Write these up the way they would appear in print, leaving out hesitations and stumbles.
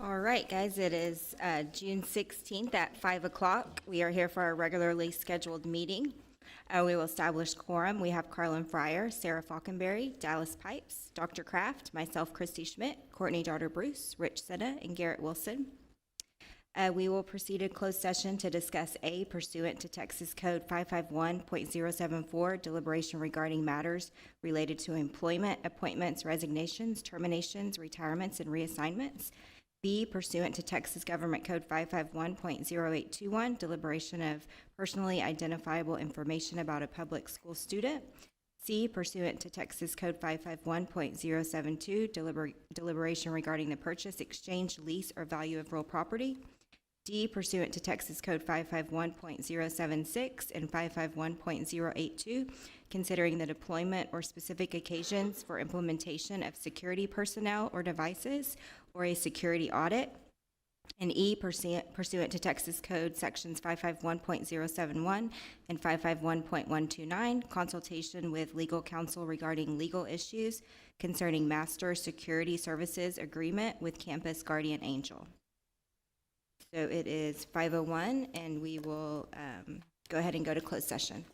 All right, guys, it is June 16th at 5 o'clock. We are here for our regularly scheduled meeting. We will establish quorum. We have Carlin Fryer, Sarah Falconberry, Dallas Pipes, Dr. Kraft, myself, Christy Schmidt, Courtney Daughter Bruce, Rich Sena, and Garrett Wilson. We will proceed to closed session to discuss A, pursuant to Texas Code 551.074, deliberation regarding matters related to employment, appointments, resignations, terminations, retirements, and reassignments. B, pursuant to Texas Government Code 551.0821, deliberation of personally identifiable information about a public school student. C, pursuant to Texas Code 551.072, deliberation regarding the purchase, exchange, lease, or value of real property. D, pursuant to Texas Code 551.076 and 551.082, considering the deployment or specific occasions for implementation of security personnel or devices or a security audit. And E, pursuant to Texas Code Sections 551.071 and 551.129, consultation with legal counsel regarding legal issues concerning Master Security Services Agreement with Campus Guardian Angel. So it is 5:01, and we will go ahead and go to closed session.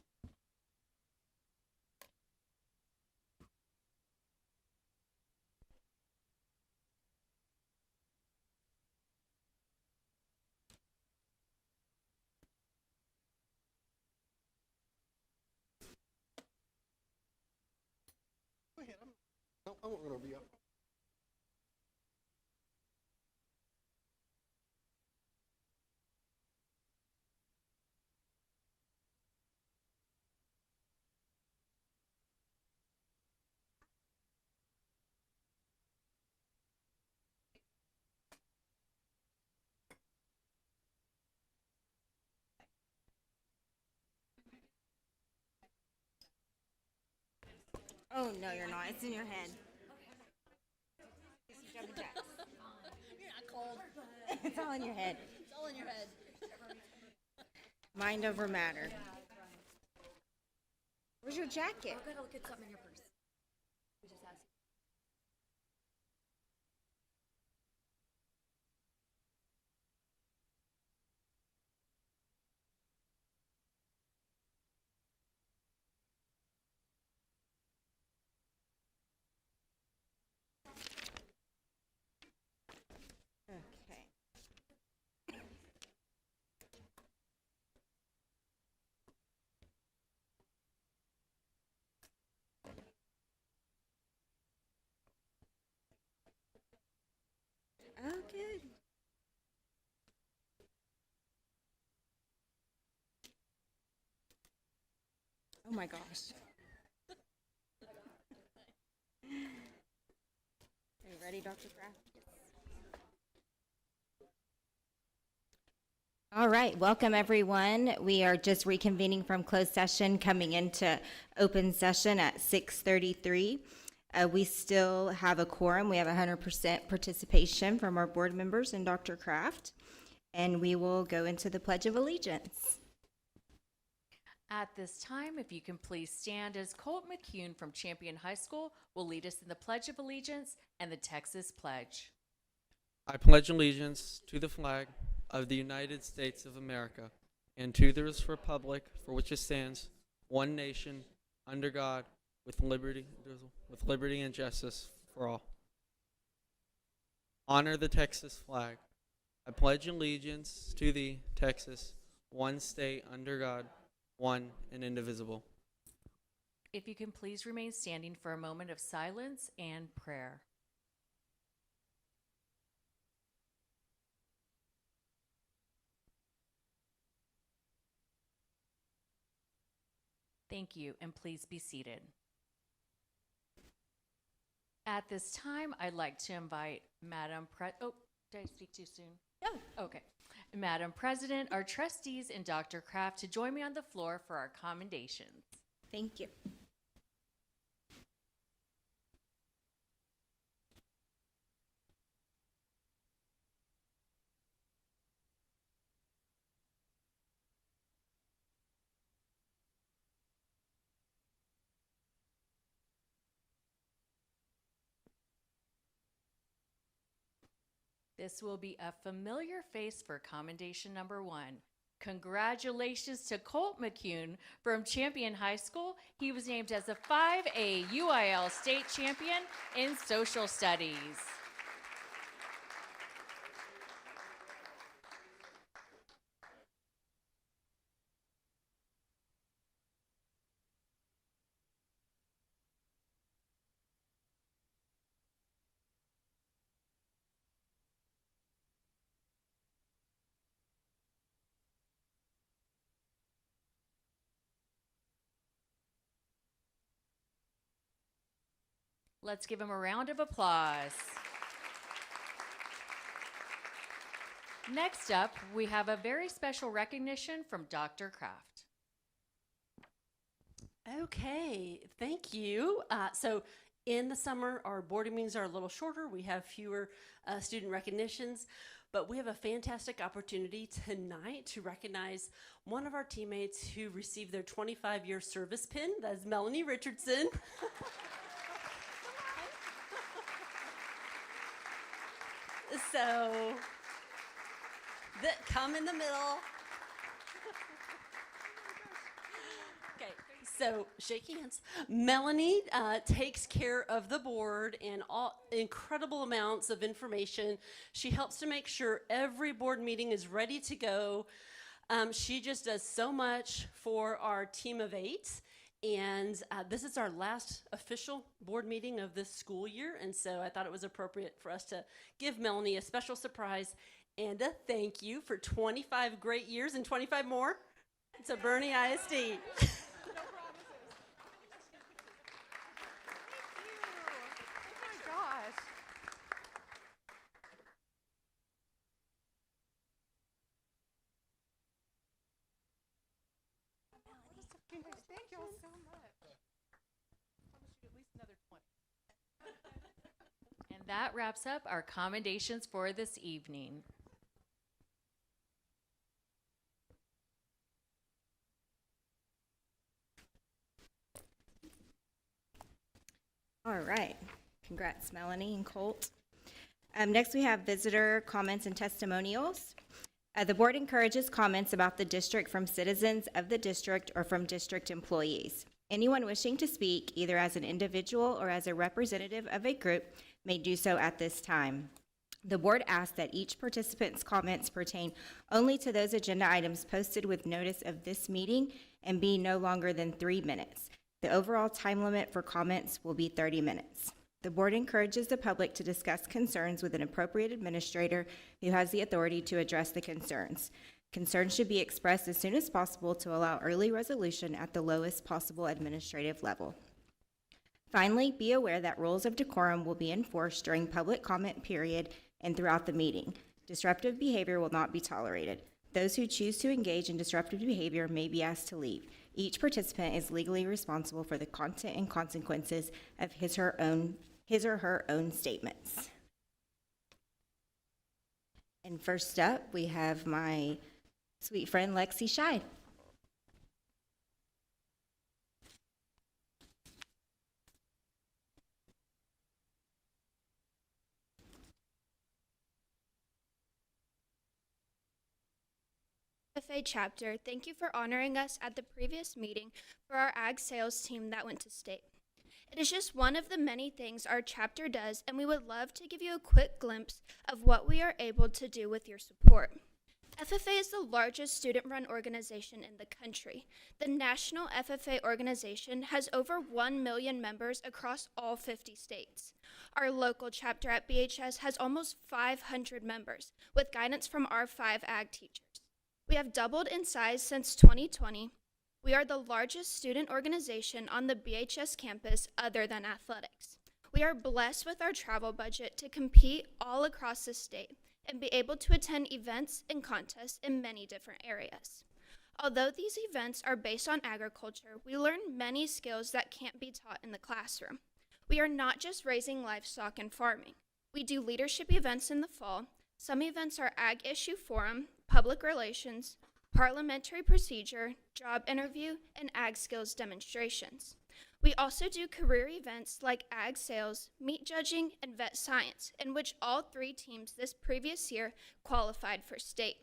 Go ahead. I won't run over you. Oh, no, you're not. It's in your head. This is jumping jacks. You're not cold. It's all in your head. It's all in your head. Mind over matter. Where's your jacket? I gotta look at something in your purse. We just asked. Okay. Oh, good. Oh my gosh. Are you ready, Dr. Kraft? All right, welcome everyone. We are just reconvening from closed session, coming into open session at 6:33. We still have a quorum. We have 100% participation from our board members and Dr. Kraft, and we will go into the Pledge of Allegiance. At this time, if you can please stand as Colt McCune from Champion High School will lead us in the Pledge of Allegiance and the Texas Pledge. I pledge allegiance to the flag of the United States of America and to the republic for which it stands, one nation, under God, with liberty and justice for all. Honor the Texas flag. I pledge allegiance to thee, Texas, one state under God, one and indivisible. If you can please remain standing for a moment of silence and prayer. Thank you, and please be seated. At this time, I'd like to invite Madam did I speak too soon? No. Okay. Madam President, our trustees, and Dr. Kraft to join me on the floor for our commendations. Thank you. This will be a familiar face for commendation number 1. Congratulations to Colt McCune from Champion High School. He was named as a 5A UIL state champion in social studies. Let's give him a round of applause. Next up, we have a very special recognition from Dr. Kraft. Okay, thank you. So in the summer, our board meetings are a little shorter. We have fewer student recognitions, but we have a fantastic opportunity tonight to recognize one of our teammates who received their 25-year service pin. That is Melanie Richardson. So, come in the middle. Okay, so shake hands. Melanie takes care of the board and all incredible amounts of information. She helps to make sure every board meeting is ready to go. She just does so much for our team of 8. And this is our last official board meeting of this school year, and so I thought it was appropriate for us to give Melanie a special surprise and a thank you for 25 great years and 25 more to Boerne ISD. Thank you all so much. Promise you at least another 20. And that wraps up our commendations for this evening. All right. Congrats, Melanie and Colt. Next, we have visitor comments and testimonials. The board encourages comments about the district from citizens of the district or from district employees. Anyone wishing to speak, either as an individual or as a representative of a group, may do so at this time. The board asks that each participant's comments pertain only to those agenda items posted with notice of this meeting and be no longer than 3 minutes. The overall time limit for comments will be 30 minutes. The board encourages the public to discuss concerns with an appropriate administrator who has the authority to address the concerns. Concerns should be expressed as soon as possible to allow early resolution at the lowest possible administrative level. Finally, be aware that rules of decorum will be enforced during public comment period and throughout the meeting. Disruptive behavior will not be tolerated. Those who choose to engage in disruptive behavior may be asked to leave. Each participant is legally responsible for the content and consequences of his or her own statements. And first up, we have my sweet friend Lexi Scheid. FA chapter, thank you for honoring us at the previous meeting for our ag sales team that went to state. It is just one of the many things our chapter does, and we would love to give you a quick glimpse of what we are able to do with your support. FFA is the largest student-run organization in the country. The National FFA organization has over 1 million members across all 50 states. Our local chapter at BHS has almost 500 members, with guidance from our 5 ag teachers. We have doubled in size since 2020. We are the largest student organization on the BHS campus other than athletics. We are blessed with our travel budget to compete all across the state and be able to attend events and contests in many different areas. Although these events are based on agriculture, we learn many skills that can't be taught in the classroom. We are not just raising livestock and farming. We do leadership events in the fall. Some events are Ag Issue Forum, public relations, parliamentary procedure, job interview, and ag skills demonstrations. We also do career events like ag sales, meat judging, and vet science, in which all 3 teams this previous year qualified for state.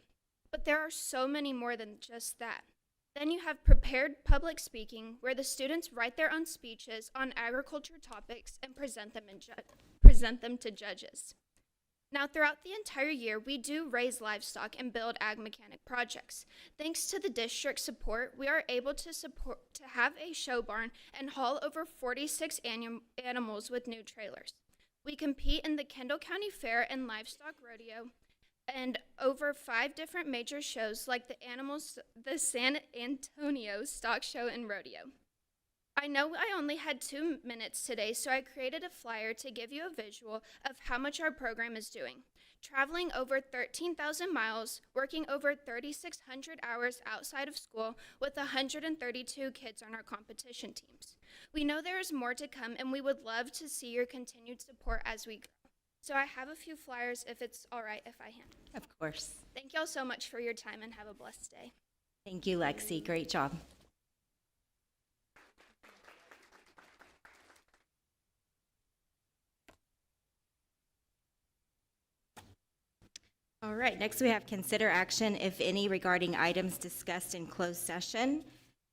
But there are so many more than just that. Then you have prepared public speaking, where the students write their own speeches on agriculture topics and present them to judges. Now, throughout the entire year, we do raise livestock and build ag mechanic projects. Thanks to the district's support, we are able to have a show barn and haul over 46 animals with new trailers. We compete in the Kendall County Fair and Livestock Rodeo, and over 5 different major shows like the San Antonio Stock Show and Rodeo. I know I only had 2 minutes today, so I created a flyer to give you a visual of how much our program is doing. Traveling over 13,000 miles, working over 3,600 hours outside of school with 132 kids on our competition teams. We know there is more to come, and we would love to see your continued support as we grow. So I have a few flyers if it's all right if I hand them. Of course. Thank y'all so much for your time and have a blessed day. Thank you, Lexi. Great job. All right, next we have consider action, if any, regarding items discussed in closed session.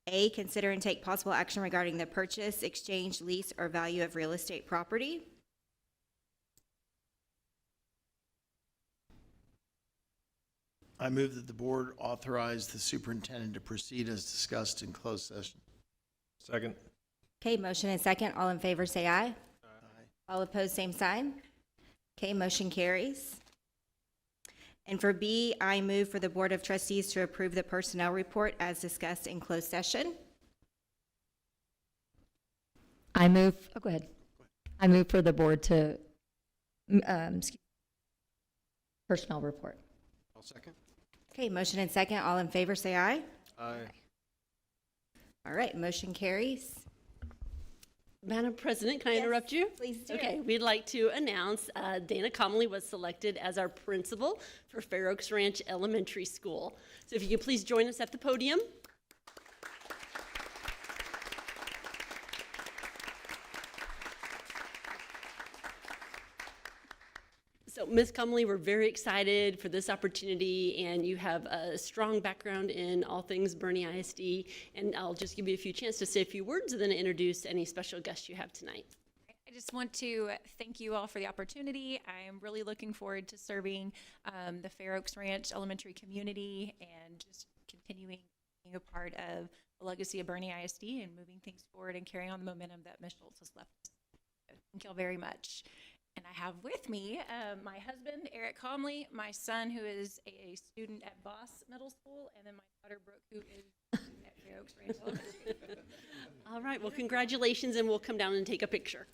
A, consider and take possible action regarding the purchase, exchange, lease, or value of real estate property. I move that the board authorize the superintendent to proceed as discussed in closed session. Second. Okay, motion and second. All in favor, say aye. Aye. All opposed, same sign. Okay, motion carries. And for B, I move for the Board of Trustees to approve the personnel report as discussed in closed session. I move, oh, go ahead. I move for the board to, personnel report. I'll second. Okay, motion and second. All in favor, say aye. Aye. All right, motion carries. Madam President, can I interrupt you? Please do. Okay, we'd like to announce Dana Comley was selected as our principal for Fair Oaks Ranch Elementary School. So if you could please join us at the podium. So Ms. Comley, we're very excited for this opportunity, and you have a strong background in all things Boerne ISD, and I'll just give you a few chances to say a few words and then introduce any special guests you have tonight. I just want to thank you all for the opportunity. I am really looking forward to serving the Fair Oaks Ranch elementary community and just continuing being a part of the legacy of Boerne ISD and moving things forward and carrying on the momentum that Ms. Schultz has left us. Thank you all very much. And I have with me my husband, Eric Comley, my son, who is a student at Boss Middle School, and then my daughter, Brooke, who is at Fair Oaks Ranch Elementary. All right, well, congratulations, and we'll come down and take a picture.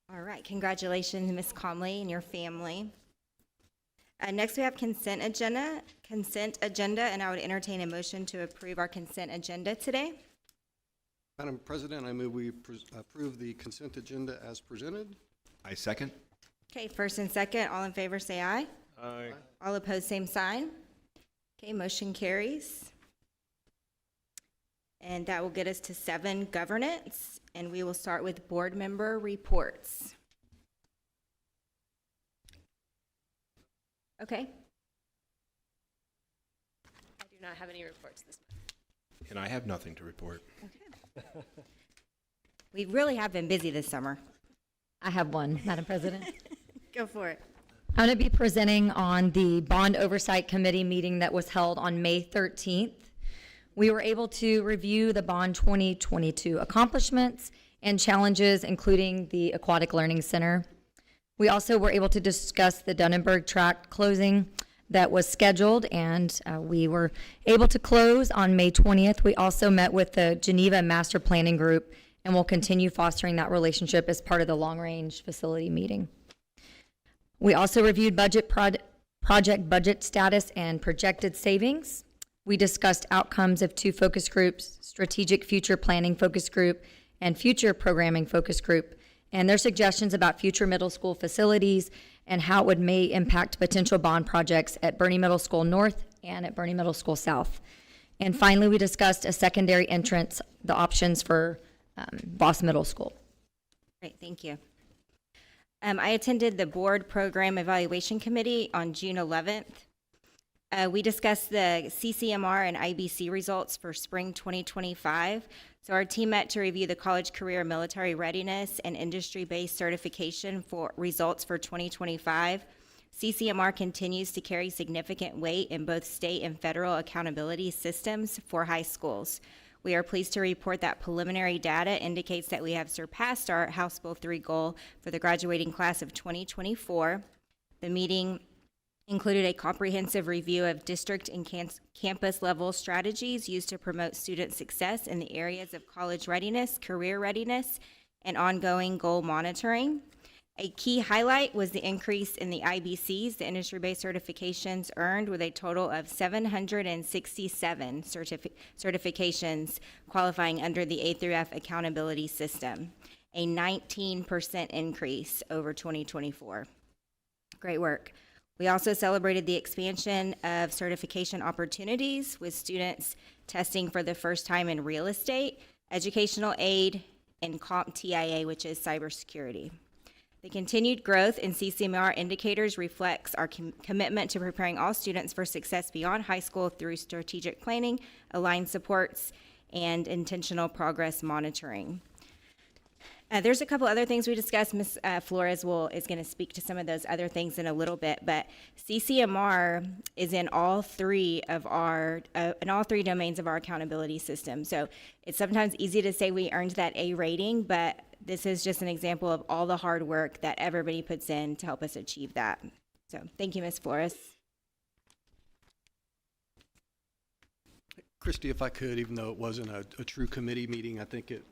All right, congratulations, Ms. Comley and your family. Next, we have consent agenda, and I would entertain a motion to approve our consent agenda today. Madam President, I move we approve the consent agenda as presented. I second. Okay, first and second, all in favor say aye. Aye. All opposed, same sign. Okay, motion carries. And that will get us to 7, governance, and we will start with board member reports. Okay. I do Do not have any reports this month. And I have nothing to report. We really have been busy this summer. I have one, Madam President. Go for it. I'm going to be presenting on the Bond Oversight Committee meeting that was held on May 13th. We were able to review the Bond 2022 accomplishments and challenges, including the Aquatic Learning Center. We also were able to discuss the Dunnenberg tract closing that was scheduled, and we were able to close on May 20th. We also met with the Geneva Master Planning Group, and we'll continue fostering that relationship as part of the long-range facility meeting. We also reviewed project budget status and projected savings. We discussed outcomes of 2 focus groups, strategic future planning focus group and future programming focus group, and their suggestions about future middle school facilities and how it may impact potential bond projects at Boerne Middle School North and at Boerne Middle School South. And finally, we discussed a secondary entrance, the options for Voss Middle School. Great, thank you. I attended the Board Program Evaluation Committee on June 11th. We discussed the CCMR and IBC results for spring 2025. So our team met to review the college career military readiness and industry-based certification for results for 2025. CCMR continues to carry significant weight in both state and federal accountability systems for high schools. We are pleased to report that preliminary data indicates that we have surpassed our House Bill 3 goal for the graduating class of 2024. The meeting included a comprehensive review of district and campus level strategies used to promote student success in the areas of college readiness, career readiness, and ongoing goal monitoring. A key highlight was the increase in the IBCs, the industry-based certifications earned, with a total of 767 certifications qualifying under the A through F accountability system, a 19% increase over 2024. Great work. We also celebrated the expansion of certification opportunities with students testing for the first time in real estate, educational aid, and CompTIA, which is cybersecurity. The continued growth in CCMR indicators reflects our commitment to preparing all students for success beyond high school through strategic planning, aligned supports, and intentional progress monitoring. There's a couple other things we discussed. Ms. Flores is going to speak to some of those other things in a little bit, but CCMR is in all three domains of our accountability system. So it's sometimes easy to say we earned that A rating, but this is just an example of all the hard work that everybody puts in to help us achieve that. So thank you, Ms. Flores. Christy, if I could, even though it wasn't a true committee meeting, I think it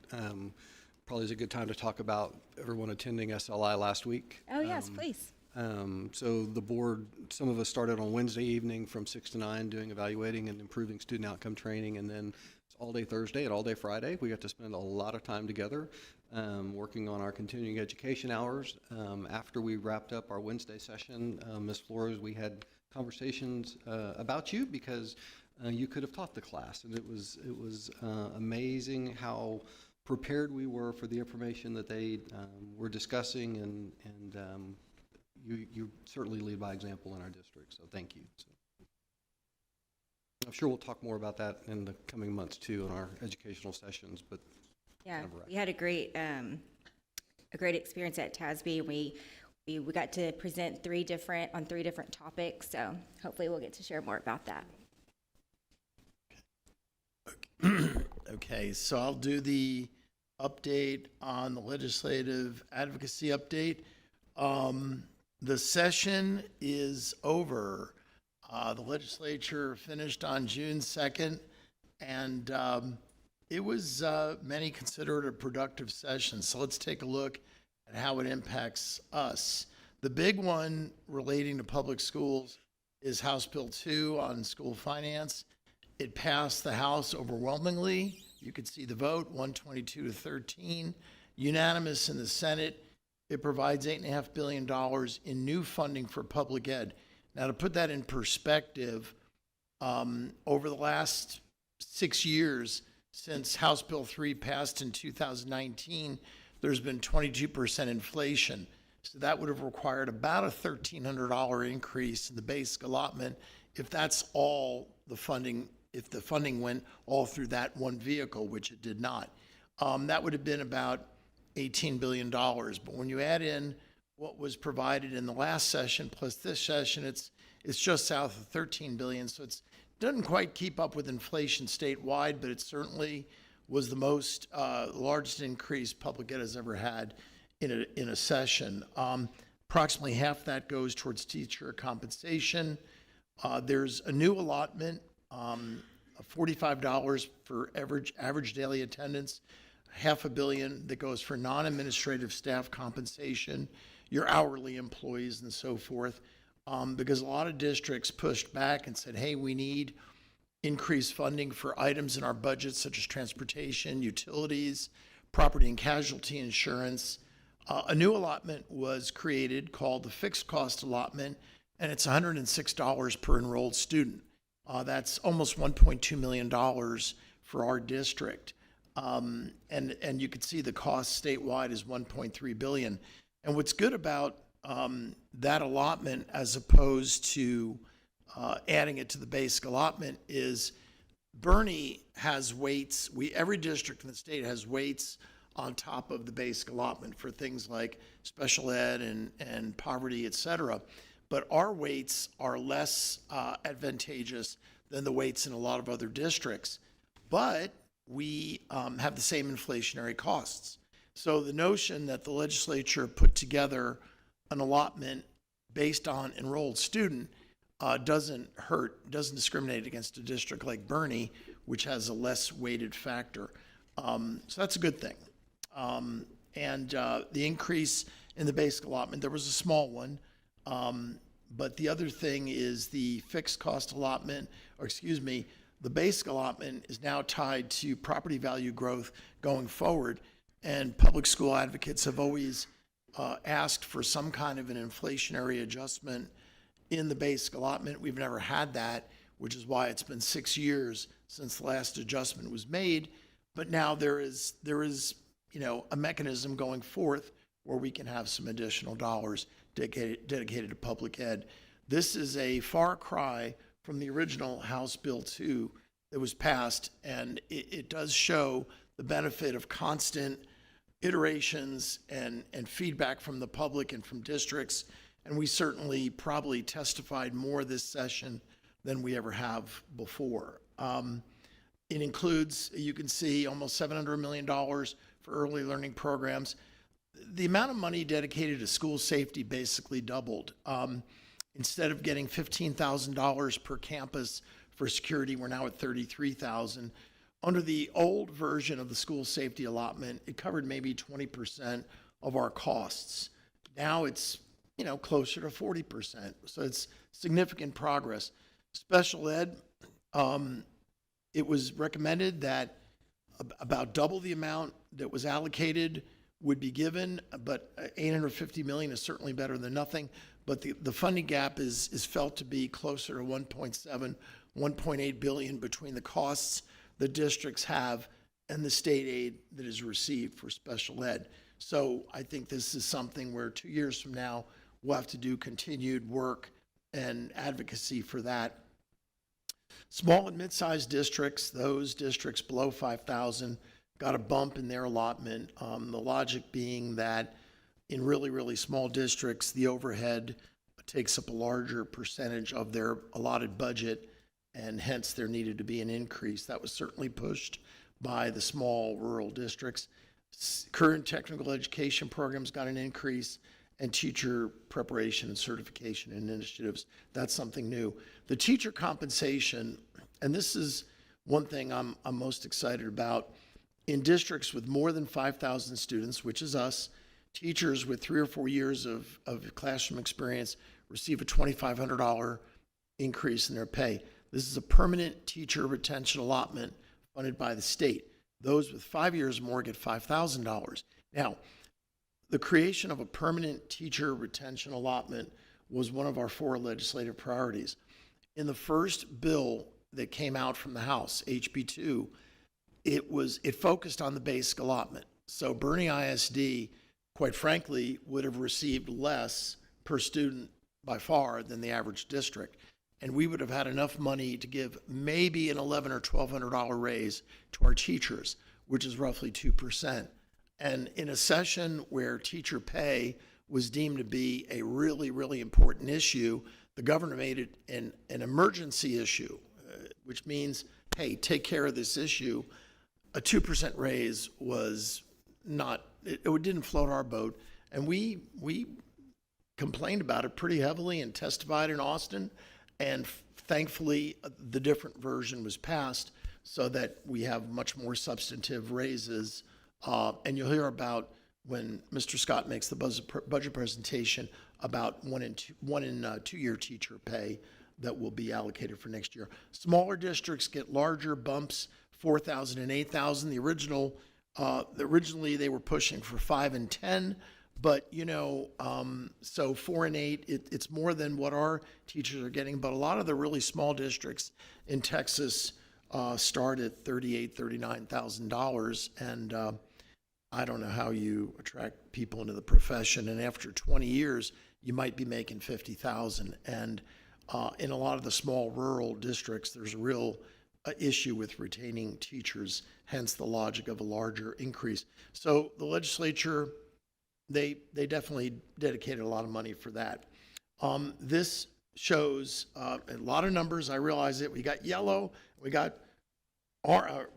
probably is a good time to talk about everyone attending SLI last week. Oh, yes, please. So the board, some of us started on Wednesday evening from 6 to 9 doing evaluating and improving student outcome training, and then it's all day Thursday and all day Friday. We got to spend a lot of time together working on our continuing education hours. After we wrapped up our Wednesday session, Ms. Flores, we had conversations about you because you could have taught the class, and it was amazing how prepared we were for the information that they were discussing, and you certainly lead by example in our district, so thank you. So I'm sure we'll talk more about that in the coming months too in our educational sessions, but yeah, we had a great experience at TASB. We got to present on three different topics, so hopefully we'll get to share more about that. Okay, so I'll do the update on the legislative advocacy update. The session is over. The legislature finished on June 2nd, and it was, many consider it a productive session. So let's take a look at how it impacts us. The big one relating to public schools is House Bill 2 on school finance. It passed the House overwhelmingly. You could see the vote, 122 to 13. Unanimous in the Senate. It provides $8.5 billion in new funding for public ed. Now, to put that in perspective, over the last 6 years, since House Bill 3 passed in 2019, there's been 22% inflation. So that would have required about a $1,300 increase in the basic allotment if that's all the funding, if the funding went all through that one vehicle, which it did not. That would have been about $18 billion. But when you add in what was provided in the last session plus this session, it's just south of 13 billion. So it doesn't quite keep up with inflation statewide, but it certainly was the most largest increase public ed has ever had in a session. Approximately half that goes towards teacher compensation. There's a new allotment of $45 for average daily attendance, $500 million that goes for non-administrative staff compensation, your hourly employees and so forth, because a lot of districts pushed back and said, hey, we need increased funding for items in our budget such as transportation, utilities, property and casualty insurance. A new allotment was created called the fixed cost allotment, and it's $106 per enrolled student. That's almost $1.2 million for our district. And you can see the cost statewide is $1.3 billion. And what's good about that allotment as opposed to adding it to the basic allotment is Boerne has weights. Every district in the state has weights on top of the basic allotment for things like special ed and poverty, et cetera. But our weights are less advantageous than the weights in a lot of other districts. But we have the same inflationary costs. So the notion that the legislature put together an allotment based on enrolled student doesn't discriminate against a district like Boerne, which has a less weighted factor. So that's a good thing. And the increase in the basic allotment, there was a small one, but the other thing is the fixed cost allotment, the basic allotment is now tied to property value growth going forward. And public school advocates have always asked for some kind of an inflationary adjustment in the basic allotment. We've never had that, which is why it's been 6 years since the last adjustment was made. But now there is a mechanism going forth where we can have some additional dollars dedicated to public ed. This is a far cry from the original House Bill 2 that was passed, and it does show the benefit of constant iterations and feedback from the public and from districts. And we certainly probably testified more this session than we ever have before. It includes, you can see, almost $700 million for early learning programs. The amount of money dedicated to school safety basically doubled. Instead of getting $15,000 per campus for security, we're now at $33,000. Under the old version of the school safety allotment, it covered maybe 20% of our costs. Now it's, closer to 40%. So it's significant progress. Special ed, it was recommended that about double the amount that was allocated would be given, but $850 million is certainly better than nothing. But the funding gap is felt to be closer to 1.7, 1.8 billion between the costs the districts have and the state aid that is received for special ed. So I think this is something where 2 years from now, we'll have to do continued work and advocacy for that. Small and mid-sized districts, those districts below 5,000, got a bump in their allotment. The logic being that in really, really small districts, the overhead takes up a larger percentage of their allotted budget, and hence there needed to be an increase. That was certainly pushed by the small rural districts. Current technical education programs got an increase, and teacher preparation and certification initiatives, that's something new. The teacher compensation, and this is one thing I'm most excited about, in districts with more than 5,000 students, which is us, teachers with 3 or 4 years of classroom experience receive a $2,500 increase in their pay. This is a permanent teacher retention allotment funded by the state. Those with 5 years or more get $5,000. Now, the creation of a permanent teacher retention allotment was one of our 4 legislative priorities. In the first bill that came out from the House, HB 2, it focused on the basic allotment. So Boerne ISD, quite frankly, would have received less per student by far than the average district. and we would have had enough money to give maybe an $1,100 or $1,200 raise to our teachers, which is roughly 2%. And in a session where teacher pay was deemed to be a really, really important issue, the governor made it an emergency issue, which means, hey, take care of this issue. A 2% raise was not, it didn't float our boat. And we complained about it pretty heavily and testified in Austin. And thankfully, the different version was passed so that we have much more substantive raises. And you'll hear about when Mr. Scott makes the budget presentation about one and 2 year teacher pay that will be allocated for next year. Smaller districts get larger bumps, 4,000 and 8,000. Originally they were pushing for 5 and 10, but so 4 and 8, it's more than what our teachers are getting. But a lot of the really small districts in Texas start at $38,000, $39,000, and I don't know how you attract people into the profession. And after 20 years, you might be making $50,000. And in a lot of the small rural districts, there's a real issue with retaining teachers, hence the logic of a larger increase. So the legislature, they definitely dedicated a lot of money for that. This shows a lot of numbers. I realize it. We got yellow, we got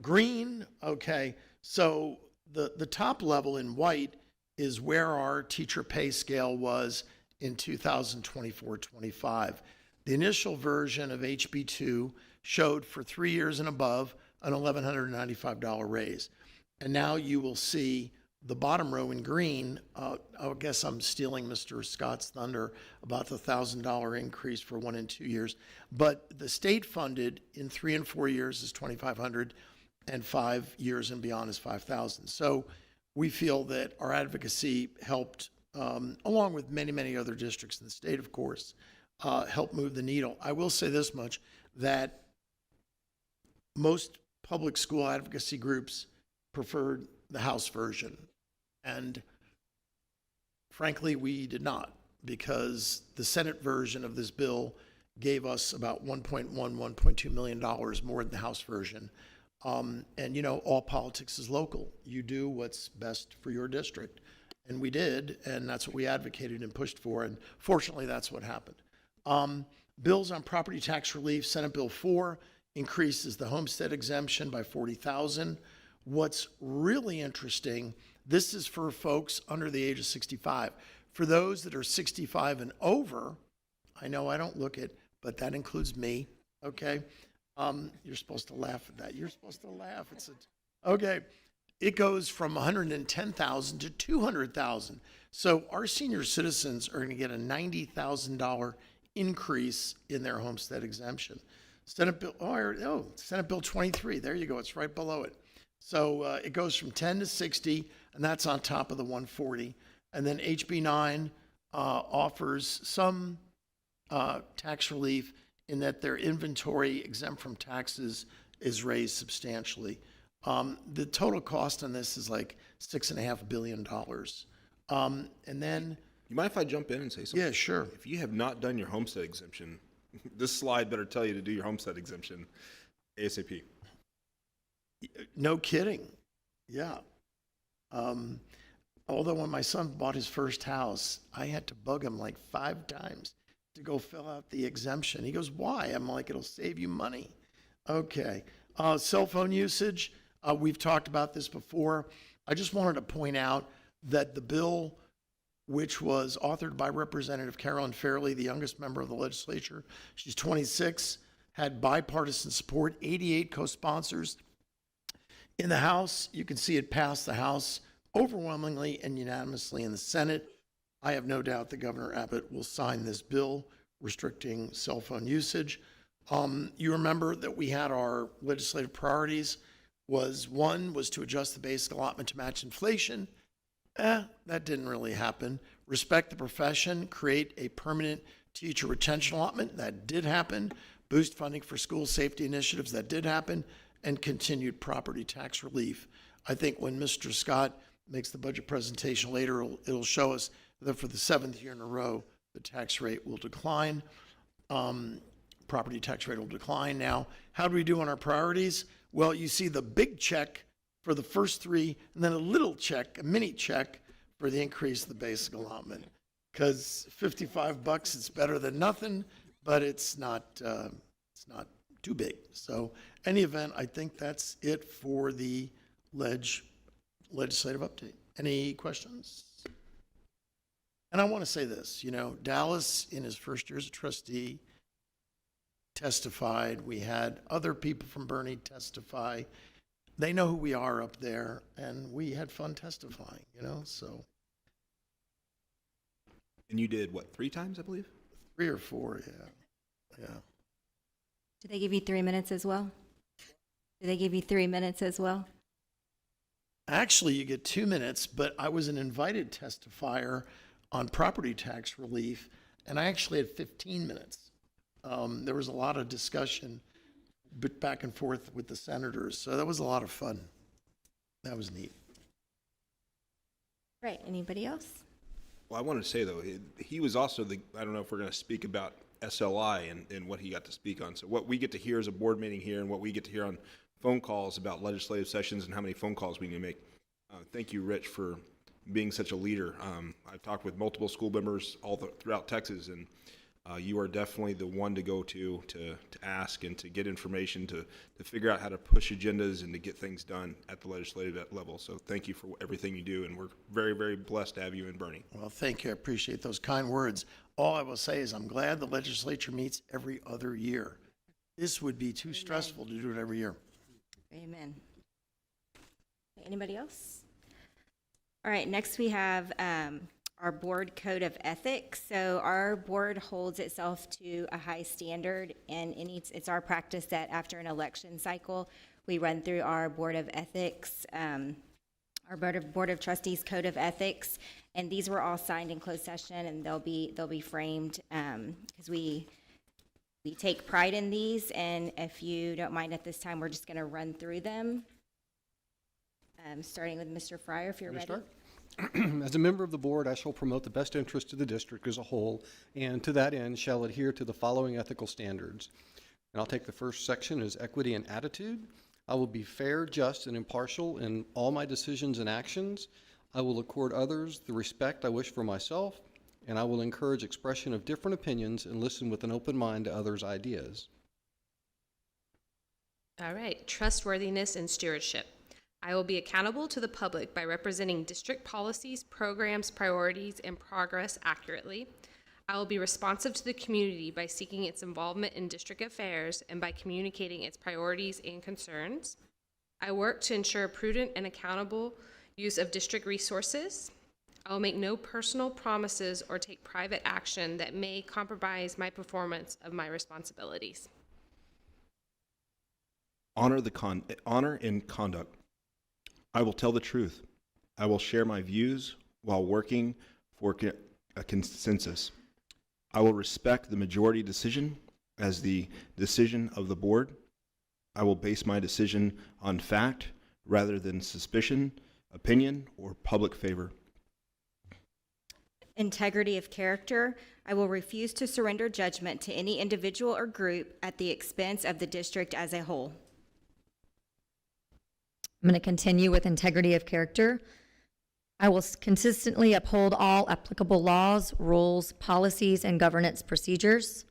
green. Okay, so the top level in white is where our teacher pay scale was in 2024-25. The initial version of HB2 showed for 3 years and above an $1,195 raise. And now you will see the bottom row in green. I guess I'm stealing Mr. Scott's thunder about the $1,000 increase for 1 and 2 years. But the state funded in 3 and 4 years is $2,500, and 5 years and beyond is $5,000. So we feel that our advocacy helped, along with many, many other districts in the state, of course, help move the needle. I will say this much, that most public school advocacy groups preferred the House version. And frankly, we did not, because the Senate version of this bill gave us about $1.2 million more than the House version. And all politics is local. You do what's best for your district. And we did, and that's what we advocated and pushed for, and fortunately that's what happened. Bills on property tax relief, Senate Bill 4 increases the homestead exemption by $40,000. What's really interesting, this is for folks under the age of 65. For those that are 65 and over, I know I don't look it, but that includes me, okay? You're supposed to laugh at that. You're supposed to laugh. Okay. It goes from $110,000 to $200,000. So our senior citizens are going to get a $90,000 increase in their homestead exemption. Senate Bill 23. There you go. It's right below it. So it goes from 10 to 60, and that's on top of the 140. And then HB 9 offers some tax relief in that their inventory exempt from taxes is raised substantially. The total cost on this is like $6.5 billion. And then... You mind if I jump in and say something? Yeah, sure. If you have not done your homestead exemption, this slide better tell you to do your homestead exemption ASAP. No kidding. Yeah. Although when my son bought his first house, I had to bug him like 5 times to go fill out the exemption. He goes, why? I'm like, it'll save you money. Okay. Cell phone usage, we've talked about this before. I just wanted to point out that the bill, which was authored by Representative Carolyn Fairley, the youngest member of the legislature, she's 26, had bipartisan support, 88 co-sponsors. In the House, you can see it passed the House overwhelmingly and unanimously in the Senate. I have no doubt that Governor Abbott will sign this bill restricting cell phone usage. You remember that we had our legislative priorities. One was to adjust the basic allotment to match inflation. That didn't really happen. Respect the profession, create a permanent teacher retention allotment. That did happen. Boost funding for school safety initiatives. That did happen. And continued property tax relief. I think when Mr. Scott makes the budget presentation later, it'll show us that for the 7th year in a row, the tax rate will decline. property tax rate will decline. Now, how do we do on our priorities? Well, you see the big check for the first three, and then a little check, a mini check for the increase of the basic allotment. Because $55, it's better than nothing, but it's not too big. So, any event, I think that's it for the legislative update. Any questions? And I want to say this, you know, Dallas, in his first year as a trustee, testified. We had other people from Boerne testify. They know who we are up there, and we had fun testifying, you know, so. And you did, what, 3 times, I believe? 3 or 4, yeah. Do they give you 3 minutes as well? Do they give you 3 minutes as well? Actually, you get 2 minutes, but I was an invited testifier on property tax relief, and I actually had 15 minutes. There was a lot of discussion back and forth with the senators, so that was a lot of fun. That was neat. Right, anybody else? Well, I wanted to say, though, he was also I don't know if we're going to speak about SLI and what he got to speak on. So what we get to hear as a board meeting here and what we get to hear on phone calls about legislative sessions and how many phone calls we need to make. Thank you, Rich, for being such a leader. I've talked with multiple school members throughout Texas, and you are definitely the one to go to ask and to get information, to figure out how to push agendas and to get things done at the legislative level. So thank you for everything you do, and we're very, very blessed to have you in Boerne. Well, thank you. I appreciate those kind words. All I will say is I'm glad the legislature meets every other year. This would be too stressful to do it every year. Amen. Anybody else? All right, next we have our board code of ethics. So our board holds itself to a high standard, and it's our practice that after an election cycle, we run through our board of ethics, our board of trustees code of ethics, and these were all signed in closed session, and they'll be framed because we take pride in these. And if you don't mind, at this time, we're just going to run through them. Starting with Mr. Fryer, if you're ready. As a member of the board, I shall promote the best interest of the district as a whole, and to that end shall adhere to the following ethical standards. And I'll take the first section as equity and attitude. I will be fair, just, and impartial in all my decisions and actions. I will accord others the respect I wish for myself, and I will encourage expression of different opinions and listen with an open mind to others' ideas. All right, trustworthiness and stewardship. I will be accountable to the public by representing district policies, programs, priorities, and progress accurately. I will be responsive to the community by seeking its involvement in district affairs and by communicating its priorities and concerns. I work to ensure prudent and accountable use of district resources. I will make no personal promises or take private action that may compromise my performance of my responsibilities. Honor and conduct. I will tell the truth. I will share my views while working for a consensus. I will respect the majority decision as the decision of the board. I will base my decision on fact rather than suspicion, opinion, or public favor. Integrity of character. I will refuse to surrender judgment to any individual or group at the expense of the district as a whole. I'm going to continue with integrity of character. I will consistently uphold all applicable laws, rules, policies, and governance procedures.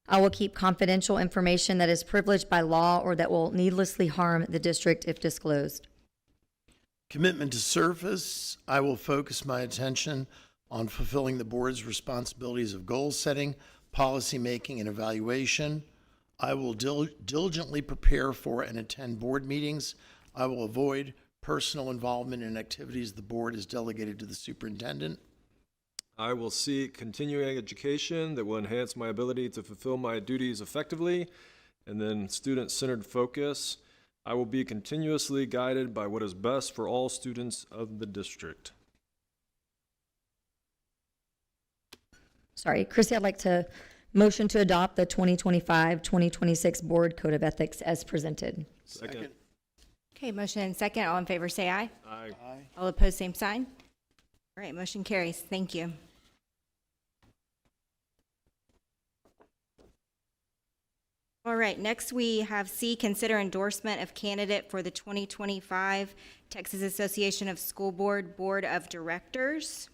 I will keep confidential information that is privileged by law or that will needlessly harm the district if disclosed. Commitment to service. I will focus my attention on fulfilling the board's responsibilities of goal setting, policy making, and evaluation. I will diligently prepare for and attend board meetings. I will avoid personal involvement in activities the board has delegated to the superintendent. I will seek continuing education that will enhance my ability to fulfill my duties effectively. And then student-centered focus. I will be continuously guided by what is best for all students of the district. Sorry, Chrissy, I'd like to motion to adopt the 2025-2026 Board Code of Ethics as presented. Second. Okay, motion and second. All in favor, say aye. Aye. All opposed, same sign. All right, motion carries. Thank you. All right, next we have C, consider endorsement of candidate for the 2025 Texas Association of School Board Board of Directors.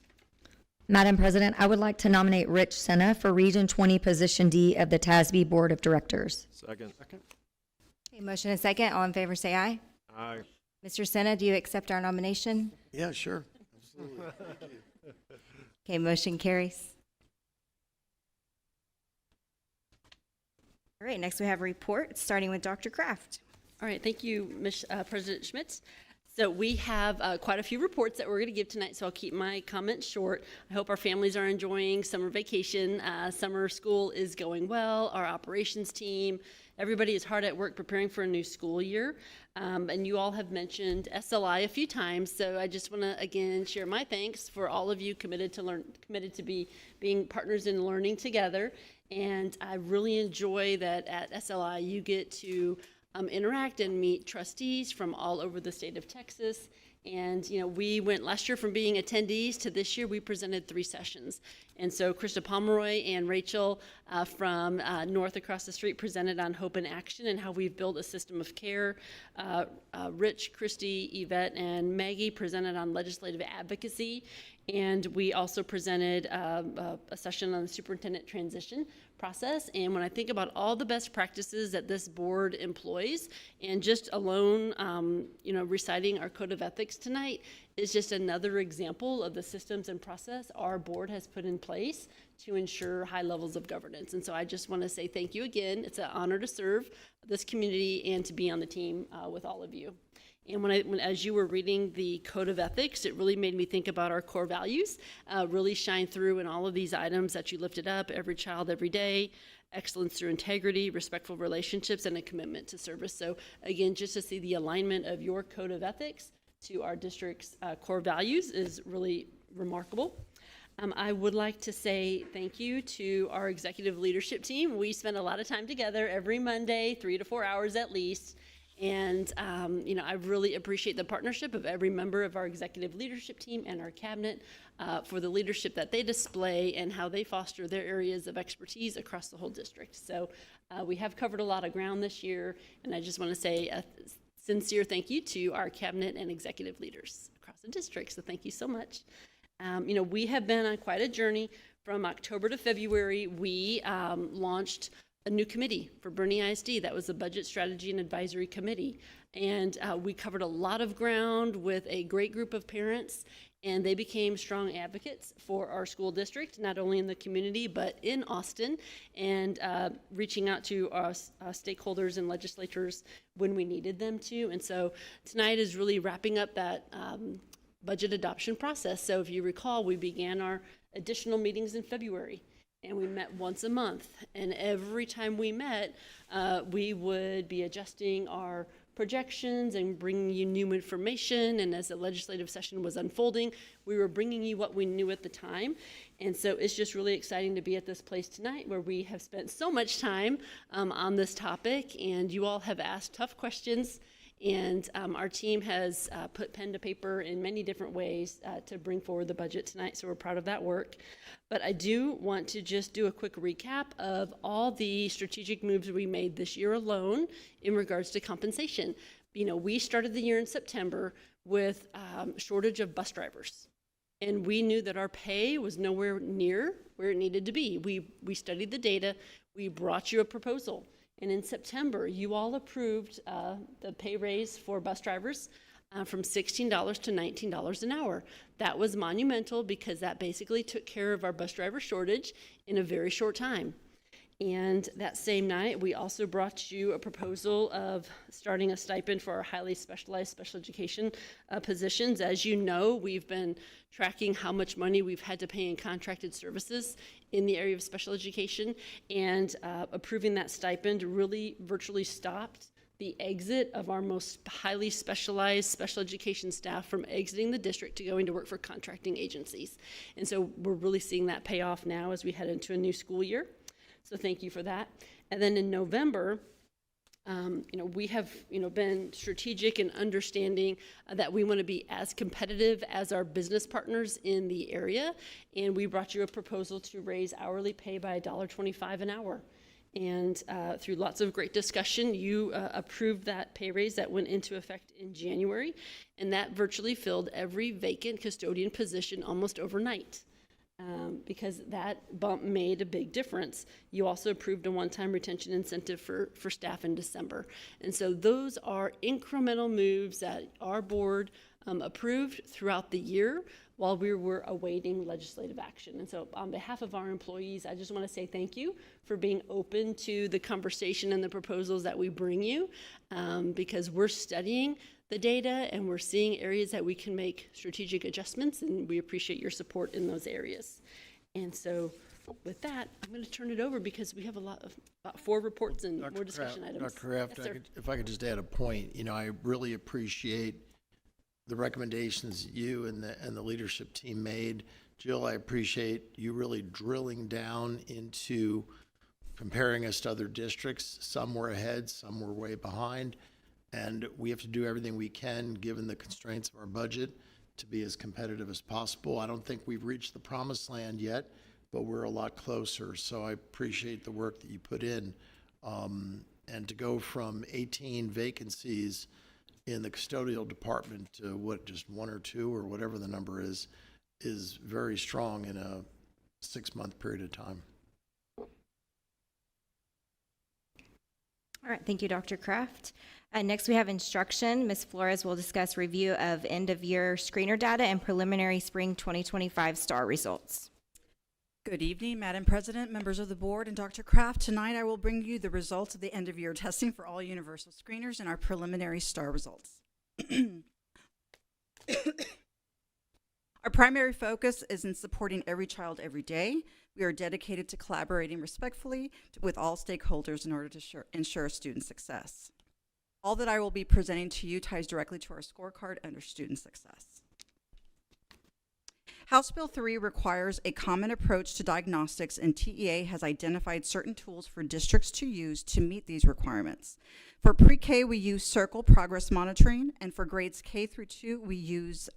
Madam President, I would like to nominate Rich Senna for Region 20, Position D of the TASB Board of Directors. Second. Okay, motion and second. All in favor, say aye. Aye. Mr. Senna, do you accept our nomination? Yeah, sure. Okay, motion carries. All right, next we have reports, starting with Dr. Kraft. All right, thank you, President Schmitz. So we have quite a few reports that we're going to give tonight, so I'll keep my comments short. I hope our families are enjoying summer vacation. Summer school is going well. Our operations team, everybody is hard at work preparing for a new school year. And you all have mentioned SLI a few times, so I just want to again share my thanks for all of you committed to being partners in learning together. And I really enjoy that at SLI you get to interact and meet trustees from all over the state of Texas. And, you know, we went last year from being attendees to this year, we presented 3 sessions. And so Krista Pomeroy and Rachel from north across the street presented on Hope in Action and how we've built a system of care. Rich, Christy, Yvette, and Maggie presented on legislative advocacy. And we also presented a session on the superintendent transition process. And when I think about all the best practices that this board employs, and just alone, reciting our code of ethics tonight is just another example of the systems and process our board has put in place to ensure high levels of governance. And so I just want to say thank you again. It's an honor to serve this community and to be on the team with all of you. And as you were reading the Code of Ethics, it really made me think about our core values, really shine through in all of these items that you lifted up: every child, every day, excellence through integrity, respectful relationships, and a commitment to service. So again, just to see the alignment of your Code of Ethics to our district's core values is really remarkable. I would like to say thank you to our executive leadership team. We spend a lot of time together every Monday, 3 to 4 hours at least. And, I really appreciate the partnership of every member of our executive leadership team and our cabinet for the leadership that they display and how they foster their areas of expertise across the whole district. So we have covered a lot of ground this year, and I just want to say a sincere thank you to our cabinet and executive leaders across the district. So thank you so much. We have been on quite a journey. From October to February, we launched a new committee for Boerne ISD. That was the Budget Strategy and Advisory Committee. And we covered a lot of ground with a great group of parents, and they became strong advocates for our school district, not only in the community, but in Austin, and reaching out to our stakeholders and legislators when we needed them to. And so tonight is really wrapping up that budget adoption process. So if you recall, we began our additional meetings in February. And we met once a month, and every time we met, we would be adjusting our projections and bringing you new information. And as the legislative session was unfolding, we were bringing you what we knew at the time. And so it's just really exciting to be at this place tonight where we have spent so much time on this topic, and you all have asked tough questions. And our team has put pen to paper in many different ways to bring forward the budget tonight, so we're proud of that work. But I do want to just do a quick recap of all the strategic moves we made this year alone in regards to compensation. We started the year in September with shortage of bus drivers. And we knew that our pay was nowhere near where it needed to be. We studied the data. We brought you a proposal. And in September, you all approved the pay raise for bus drivers from $16 to $19 an hour. That was monumental because that basically took care of our bus driver shortage in a very short time. And that same night, we also brought you a proposal of starting a stipend for our highly specialized special education positions. As you know, we've been tracking how much money we've had to pay in contracted services in the area of special education, and approving that stipend really virtually stopped the exit of our most highly specialized special education staff from exiting the district to going to work for contracting agencies. And so we're really seeing that pay off now as we head into a new school year. So thank you for that. And then in November, we have been strategic in understanding that we want to be as competitive as our business partners in the area, and we brought you a proposal to raise hourly pay by $1.25 an hour. And through lots of great discussion, you approved that pay raise that went into effect in January, and that virtually filled every vacant custodian position almost overnight. Because that bump made a big difference. You also approved a one-time retention incentive for staff in December. And so those are incremental moves that our board approved throughout the year while we were awaiting legislative action. And so on behalf of our employees, I just want to say thank you for being open to the conversation and the proposals that we bring you, because we're studying the data and we're seeing areas that we can make strategic adjustments, and we appreciate your support in those areas. And so with that, I'm going to turn it over because we have about 4 reports and more discussion items. Dr. Kraft, Yes, sir. if I could just add a point, I really appreciate the recommendations you and the leadership team made. Jill, I appreciate you really drilling down into comparing us to other districts. Some were ahead, some were way behind. And we have to do everything we can, given the constraints of our budget, to be as competitive as possible. I don't think we've reached the promised land yet, but we're a lot closer. So I appreciate the work that you put in. And to go from 18 vacancies in the custodial department to just 1 or 2 or whatever the number is very strong in a 6-month period of time. All right, thank you, Dr. Kraft. Next, we have instruction. Ms. Flores will discuss review of end-of-year screener data and preliminary spring 2025 STAR results. Good evening, Madam President, members of the board, and Dr. Kraft. Tonight, I will bring you the results of the end-of-year testing for all universal screeners and our preliminary STAR results. Our primary focus is in supporting every child every day. We are dedicated to collaborating respectfully with all stakeholders in order to ensure student success. All that I will be presenting to you ties directly to our scorecard under student success. House Bill 3 requires a common approach to diagnostics, and TEA has identified certain tools for districts to use to meet these requirements. For pre-K, we use Circle Progress Monitoring, and for grades K through 2, we use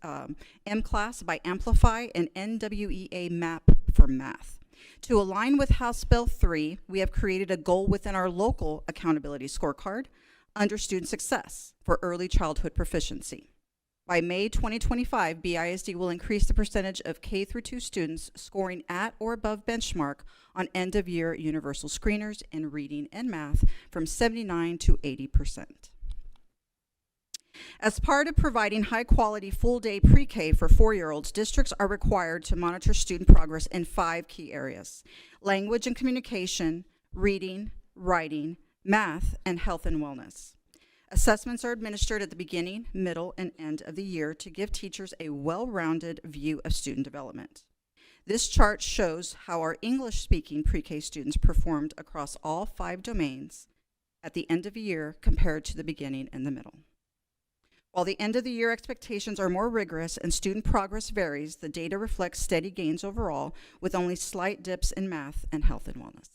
M-Class by Amplify and NWEA MAP for math. To align with House Bill 3, we have created a goal within our local accountability scorecard under student success for early childhood proficiency. By May 2025, BISD will increase the percentage of K through 2 students scoring at or above benchmark on end-of-year universal screeners in reading and math from 79 to 80%. As part of providing high-quality full-day pre-K for 4-year-olds, districts are required to monitor student progress in 5 key areas: language and communication, reading, writing, math, and health and wellness. Assessments are administered at the beginning, middle, and end of the year to give teachers a well-rounded view of student development. This chart shows how our English-speaking pre-K students performed across all 5 domains at the end of the year compared to the beginning and the middle. While the end-of-the-year expectations are more rigorous and student progress varies, the data reflects steady gains overall, with only slight dips in math and health and wellness.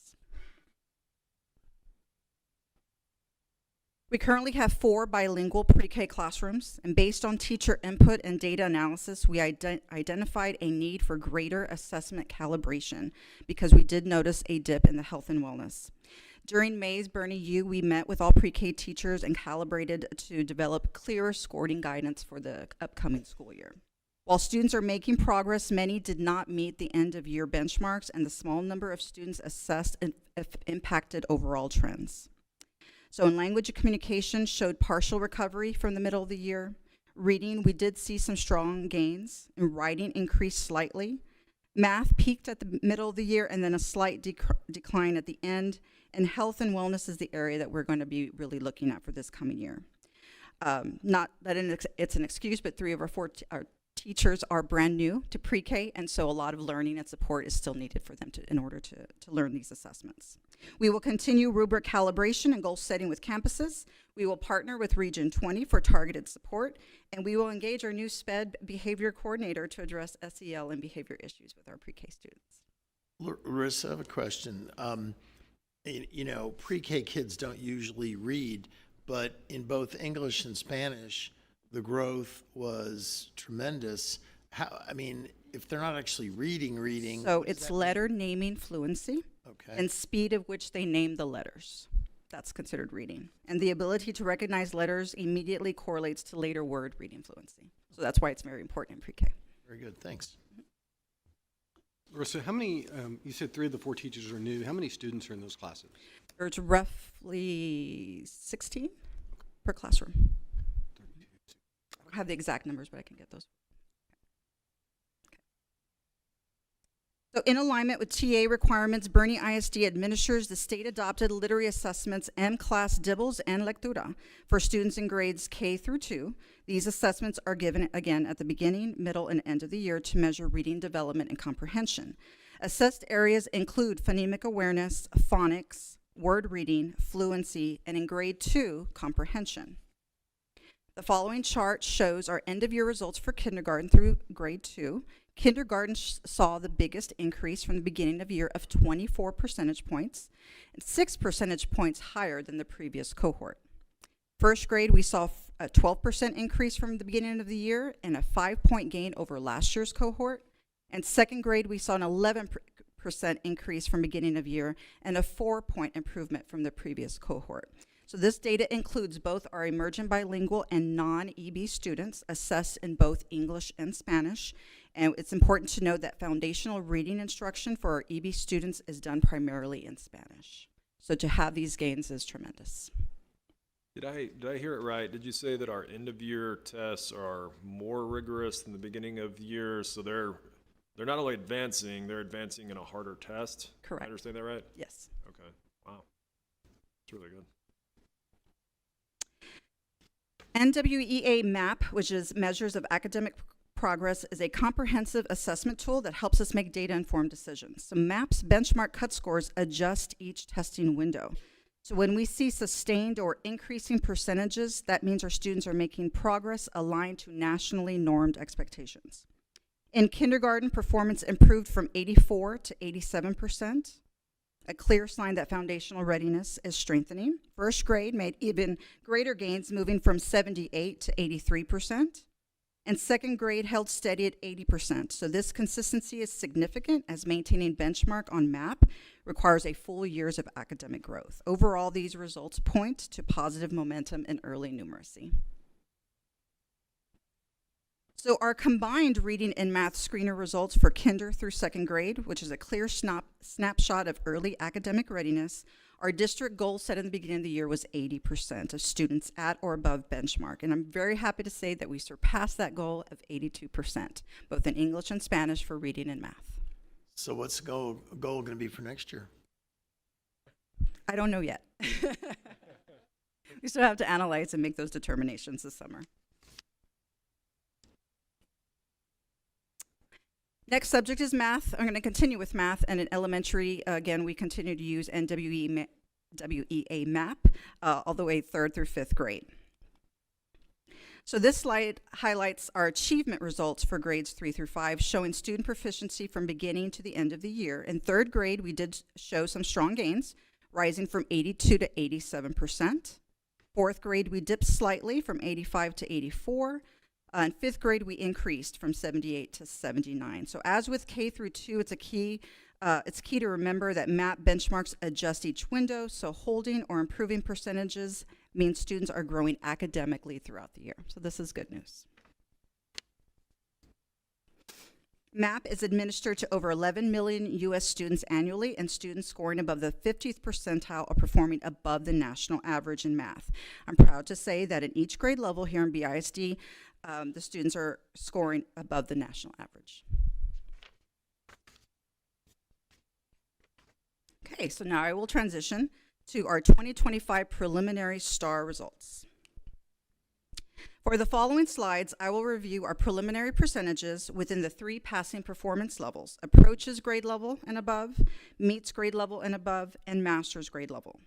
We currently have 4 bilingual pre-K classrooms, and based on teacher input and data analysis, we identified a need for greater assessment calibration because we did notice a dip in the health and wellness. During May's Boerne U, we met with all pre-K teachers and calibrated to develop clearer scoring guidance for the upcoming school year. While students are making progress, many did not meet the end-of-year benchmarks, and the small number of students assessed impacted overall trends. So in language and communication showed partial recovery from the middle of the year. Reading, we did see some strong gains, and writing increased slightly. Math peaked at the middle of the year and then a slight decline at the end. And health and wellness is the area that we're going to be really looking at for this coming year. Not that it's an excuse, but 3 of our 4 teachers are brand new to pre-K, and so a lot of learning and support is still needed for them in order to learn these assessments. We will continue rubric calibration and goal setting with campuses. We will partner with Region 20 for targeted support, and we will engage our new SPED behavior coordinator to address SEL and behavior issues with our pre-K students. Larissa, I have a question. Pre-K kids don't usually read, but in both English and Spanish, the growth was tremendous. If they're not actually reading. So it's letter naming fluency. Okay. Okay. and speed of which they name the letters. That's considered reading. And the ability to recognize letters immediately correlates to later word reading fluency. So that's why it's very important in pre-K. Very good, thanks. Larissa, how many, you said 3 of the 4 teachers are new. How many students are in those classes? There's roughly 16 per classroom. I don't have the exact numbers, but I can get those. So in alignment with TA requirements, Boerne ISD administers the state-adopted literary assessments M-Class Dibbles and Lectura for students in grades K through 2. These assessments are given again at the beginning, middle, and end of the year to measure reading development and comprehension. Assessed areas include phonemic awareness, phonics, word reading, fluency, and in grade 2, comprehension. The following chart shows our end-of-year results for kindergarten through grade 2. Kindergarten saw the biggest increase from the beginning of year of 24 percentage points, and 6 percentage points higher than the previous cohort. First grade, we saw a 12% increase from the beginning of the year and a 5-point gain over last year's cohort. And second grade, we saw an 11% increase from beginning of year and a 4-point improvement from the previous cohort. So this data includes both our emergent bilingual and non-EB students assessed in both English and Spanish. And it's important to note that foundational reading instruction for our EB students is done primarily in Spanish. So to have these gains is tremendous. Did I hear it right? Did you say that our end of year tests are more rigorous than the beginning of the year? So they're not only advancing, they're advancing in a harder test? Correct. I understand that right? Yes. Okay. Wow. It's really good. NWEA MAP, which is Measures of Academic Progress, is a comprehensive assessment tool that helps us make data-informed decisions. So MAP's benchmark cut scores adjust each testing window. So when we see sustained or increasing percentages, that means our students are making progress aligned to nationally normed expectations. In kindergarten, performance improved from 84 to 87%. A clear sign that foundational readiness is strengthening. First grade made even greater gains, moving from 78 to 83%. And second grade held steady at 80%. So this consistency is significant, as maintaining benchmark on MAP requires a full years of academic growth. Overall, these results point to positive momentum in early numeracy. So our combined reading and math screener results for kinder through second grade, which is a clear snapshot of early academic readiness, our district goal set in the beginning of the year was 80% of students at or above benchmark. And I'm very happy to say that we surpassed that goal of 82%, both in English and Spanish for reading and math. So what's the goal going to be for next year? I don't know yet. We still have to analyze and make those determinations this summer. Next subject is math. I'm going to continue with math, and in elementary, again, we continue to use NWEA MAP all the way 3rd through 5th grade. So this slide highlights our achievement results for grades 3 through 5, showing student proficiency from beginning to the end of the year. In 3rd grade, we did show some strong gains, rising from 82 to 87%. 4th grade, we dipped slightly from 85 to 84. In 5th grade, we increased from 78 to 79. So as with K through 2, it's key to remember that MAP benchmarks adjust each window, so holding or improving percentages means students are growing academically throughout the year. So this is good news. MAP is administered to over 11 million U.S. students annually, and students scoring above the 50th percentile are performing above the national average in math. I'm proud to say that in each grade level here in BISD, the students are scoring above the national average. Okay, so now I will transition to our 2025 preliminary STAR results. For the following slides, I will review our preliminary percentages within the 3 passing performance levels: approaches grade level and above, meets grade level and above, and master's grade level.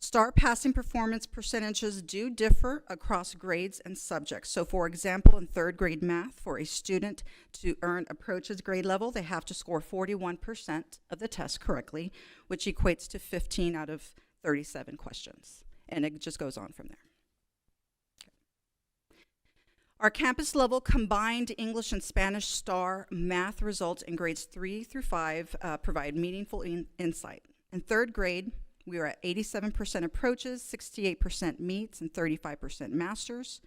STAR passing performance percentages do differ across grades and subjects. So for example, in 3rd grade math, for a student to earn approaches grade level, they have to score 41% of the test correctly, which equates to 15 out of 37 questions. And it just goes on from there. Our campus level combined English and Spanish STAR math results in grades 3 through 5 provide meaningful insight. In third grade, we were at 87% approaches, 68% meets, and 35% masters.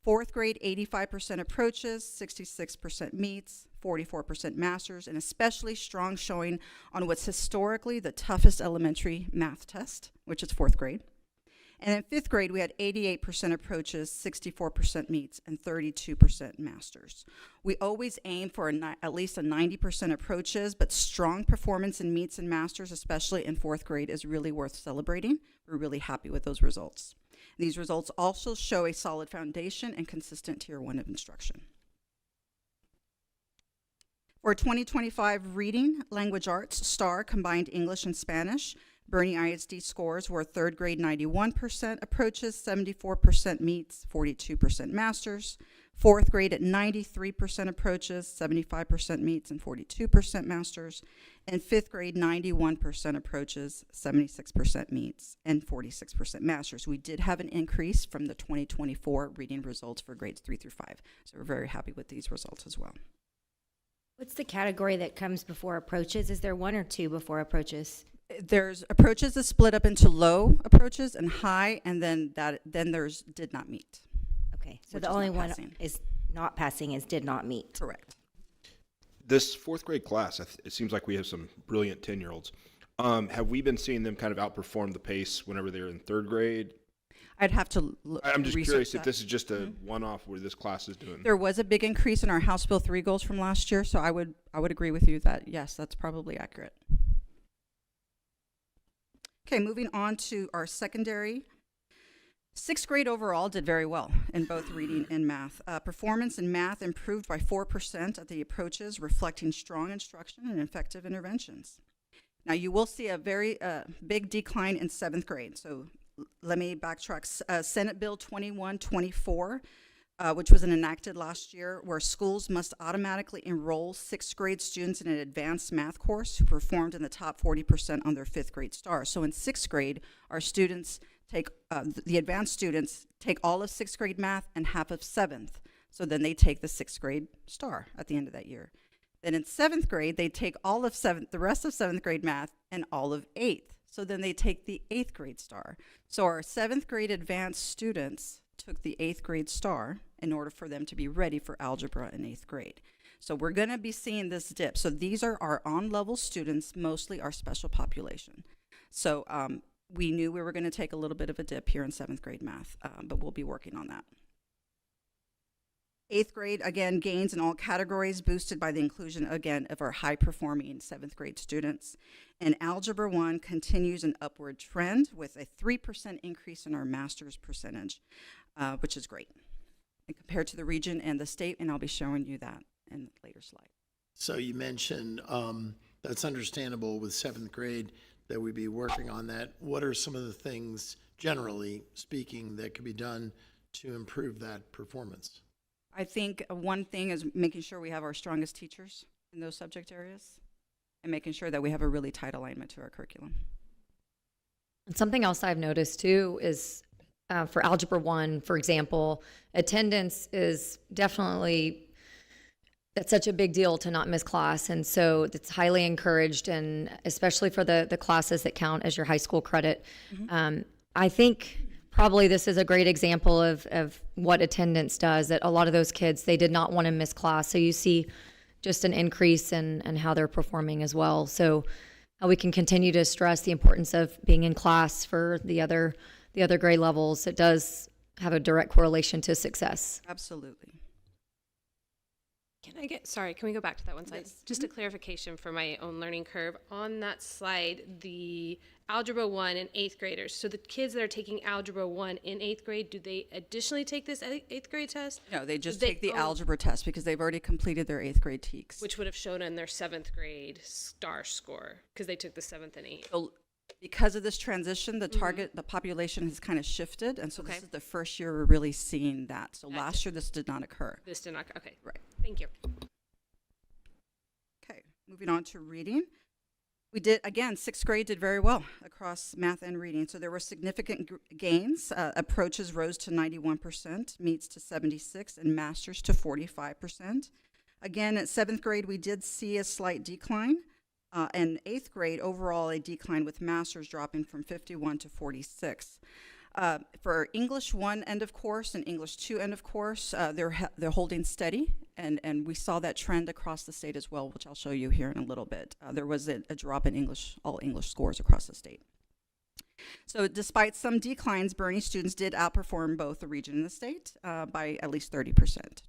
Fourth grade, 85% approaches, 66% meets, 44% masters, and especially strong showing on what's historically the toughest elementary math test, which is fourth grade. And in fifth grade, we had 88% approaches, 64% meets, and 32% masters. We always aim for at least a 90% approaches, but strong performance in meets and masters, especially in fourth grade, is really worth celebrating. We're really happy with those results. These results also show a solid foundation and consistent Tier 1 of instruction. For 2025 reading, language arts, STAR, combined English and Spanish, Boerne ISD scores were third grade 91% approaches, 74% meets, 42% masters. Fourth grade at 93% approaches, 75% meets, and 42% masters. And fifth grade 91% approaches, 76% meets, and 46% masters. We did have an increase from the 2024 reading results for grades 3 through 5. So we're very happy with these results as well. What's the category that comes before approaches? Is there one or two before approaches? There's approaches is split up into low approaches and high, and then there's did not meet. Okay, so Which the is only not one passing. is not passing is did not meet. Correct. This fourth grade class, it seems like we have some brilliant 10-year-olds. Have we been seeing them kind of outperform the pace whenever they're in third grade? I'd have to look. I'm just research curious that. if this is just a one-off where this class is doing. There was a big increase in our House Bill 3 goals from last year, so I would agree with you that yes, that's probably accurate. Okay, moving on to our secondary. Sixth grade overall did very well in both reading and math. Performance in math improved by 4% at the approaches, reflecting strong instruction and effective interventions. Now, you will see a very big decline in seventh grade. So let me backtrack. Senate Bill 2124, which was enacted last year, where schools must automatically enroll sixth grade students in an advanced math course who performed in the top 40% on their fifth grade STAR. So in sixth grade, our students take, the advanced students take all of sixth grade math and half of seventh. So then they take the sixth grade STAR at the end of that year. Then in seventh grade, they take all of the rest of seventh grade math and all of eighth. So then they take the eighth grade STAR. So our seventh grade advanced students took the eighth grade STAR in order for them to be ready for algebra in eighth grade. So we're going to be seeing this dip. So these are our on-level students, mostly our special population. So we knew we were going to take a little bit of a dip here in seventh grade math, but we'll be working on that. Eighth grade, again, gains in all categories, boosted by the inclusion, again, of our high-performing seventh grade students. And Algebra 1 continues an upward trend with a 3% increase in our master's percentage, which is great, and compared to the region and the state, and I'll be showing you that in a later slide. So you mentioned that's understandable with seventh grade that we'd be working on that. What are some of the things, generally speaking, that could be done to improve that performance? I think one thing is making sure we have our strongest teachers in those subject areas and making sure that we have a really tight alignment to our curriculum. And something else I've noticed too is for Algebra 1, for example, attendance is definitely, that's such a big deal to not miss class. And so it's highly encouraged, and especially for the classes that count as your high school credit. I think probably this is a great example of what attendance does, that a lot of those kids, they did not want to miss class. So you see just an increase in how they're performing as well. So we can continue to stress the importance of being in class for the other grade levels. It does have a direct correlation to success. Absolutely. Can we go back to that one slide? Yes. Just a clarification for my own learning curve. On that slide, the Algebra 1 and 8th graders, so the kids that are taking Algebra 1 in 8th grade, do they additionally take this 8th grade test? No, they just take the algebra test because they've already completed their 8th grade TEKS. Which would have shown in their 7th grade STAR score, because they took the 7th and 8th. So because of this transition, the the population has kind of shifted, and so Okay. this is the first year we're really seeing that. So last year this did not occur. This did not, okay. Right. Thank you. Okay, moving on to reading. We did, again, sixth grade did very well across math and reading. So there were significant gains. Approaches rose to 91%, meets to 76%, and masters to 45%. Again, at seventh grade, we did see a slight decline. And eighth grade, overall, a decline with masters dropping from 51 to 46. For English 1 end of course and English 2 end of course, they're holding steady, and we saw that trend across the state as well, which I'll show you here in a little bit. There was a drop in all English scores across the state. So despite some declines, Boerne students did outperform both the region and the state by at least 30%.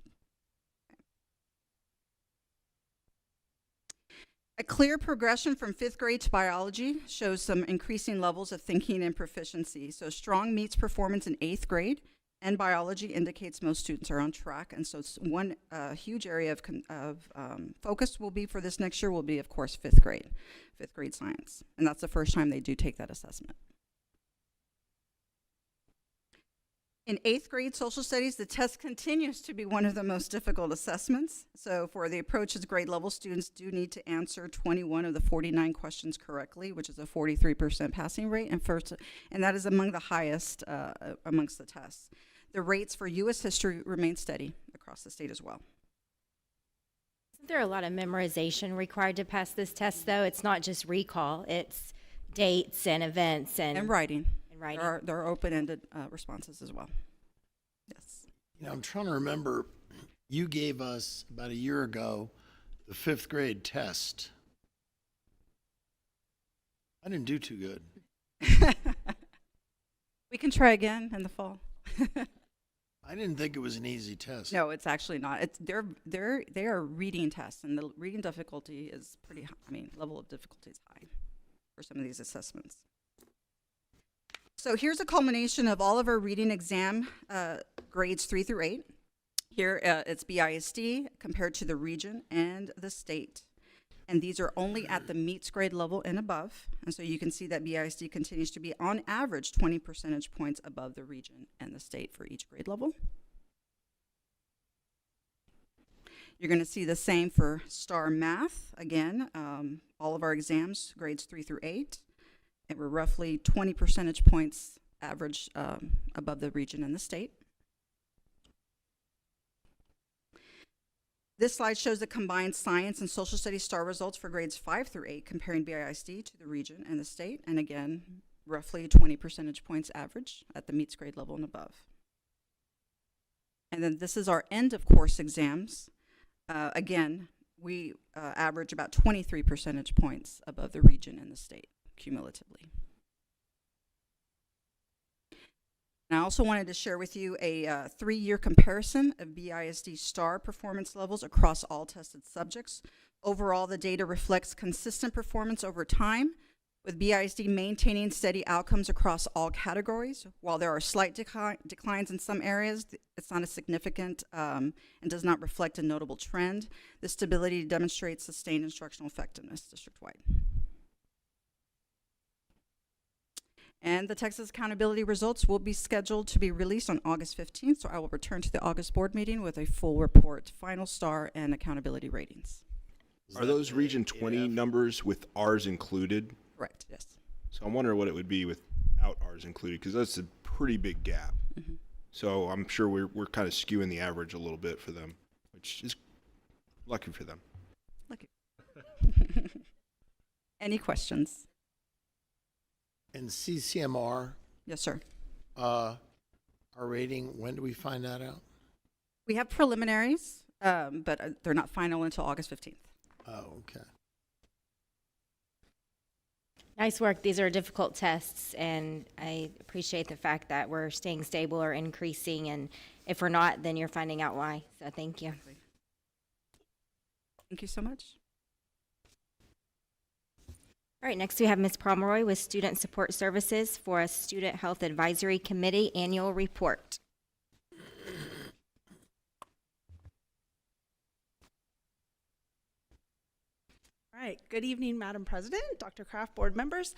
A clear progression from 5th grade to biology shows some increasing levels of thinking and proficiency. So strong meets performance in 8th grade, and biology indicates most students are on track. And so one huge area of focus will be for this next year will be, of course, 5th grade science. And that's the first time they do take that assessment. In 8th grade social studies, the test continues to be one of the most difficult assessments. So for the approaches grade level, students do need to answer 21 of the 49 questions correctly, which is a 43% passing rate, and that is among the highest amongst the tests. The rates for U.S. history remain steady across the state as well. Isn't there a lot of memorization required to pass this test, though? It's not just recall, it's dates and events and writing. Writing. There are open-ended responses as well. Yes. You know, I'm trying to remember, you gave us about a year ago the 5th grade test. I didn't do too good. We can try again in the fall. I didn't think it was an easy test. No, it's actually not. They are reading tests, and the reading difficulty is pretty high. I mean, level of difficulty is high for some of these assessments. So here's a culmination of all of our reading exam grades 3 through 8. Here it's BISD compared to the region and the state. And these are only at the meets grade level and above. And so you can see that BISD continues to be on average 20 percentage points above the region and the state for each grade level. You're going to see the same for STAR Math. Again, all of our exams, grades 3 through 8. And we're roughly 20 percentage points average above the region and the state. This slide shows the combined science and social studies STAR results for grades 5 through 8, comparing BISD to the region and the state. And again, roughly 20 percentage points average at the meets grade level and above. And then this is our end of course exams. Again, we average about 23 percentage points above the region and the state cumulatively. And I also wanted to share with you a 3-year comparison of BISD STAR performance levels across all tested subjects. Overall, the data reflects consistent performance over time, with BISD maintaining steady outcomes across all categories. While there are slight declines in some areas, it's not a significant and does not reflect a notable trend. This stability demonstrates sustained instructional effectiveness district-wide. And the Texas Accountability results will be scheduled to be released on August 15th, so I will return to the August board meeting with a full report, final STAR, and accountability ratings. Are those Region 20 numbers with ours included? Correct, yes. So I wonder what it would be without ours included, because that's a pretty big gap. Mm-hmm. So I'm sure we're kind of skewing the average a little bit for them, which is lucky for them. Lucky. Any questions? And CCMR, Yes, sir. our rating, when do we find that out? We have preliminaries, but they're not final until August 15th. Oh, okay. Nice work. These are difficult tests, and I appreciate the fact that we're staying stable or increasing, and if we're not, then you're finding out why. So thank you. Thank you so much. All right, next we have Ms. Pomeroy with Student Support Services for a Student Health Advisory Committee Annual Report. All right, good evening, Madam President, Dr. Kraft, board members.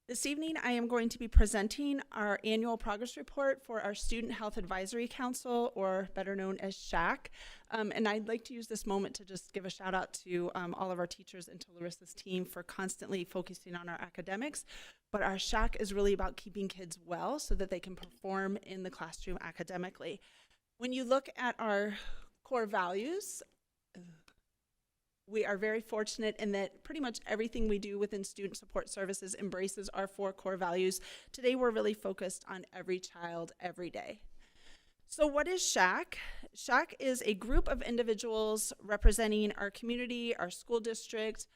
This evening, I am going to be presenting our annual progress report for our Student Health Advisory Council, or better known as SHAC. And I'd like to use this moment to just give a shout out to all of our teachers and to Larissa's team for constantly focusing on our academics. But our SHAC is really about keeping kids well so that they can perform in the classroom academically. When you look at our core values, We are very fortunate in that pretty much everything we do within student support services embraces our 4 core values. Today, we're really focused on every child, every day. So what is SHAC? SHAC is a group of individuals representing our community, our school district,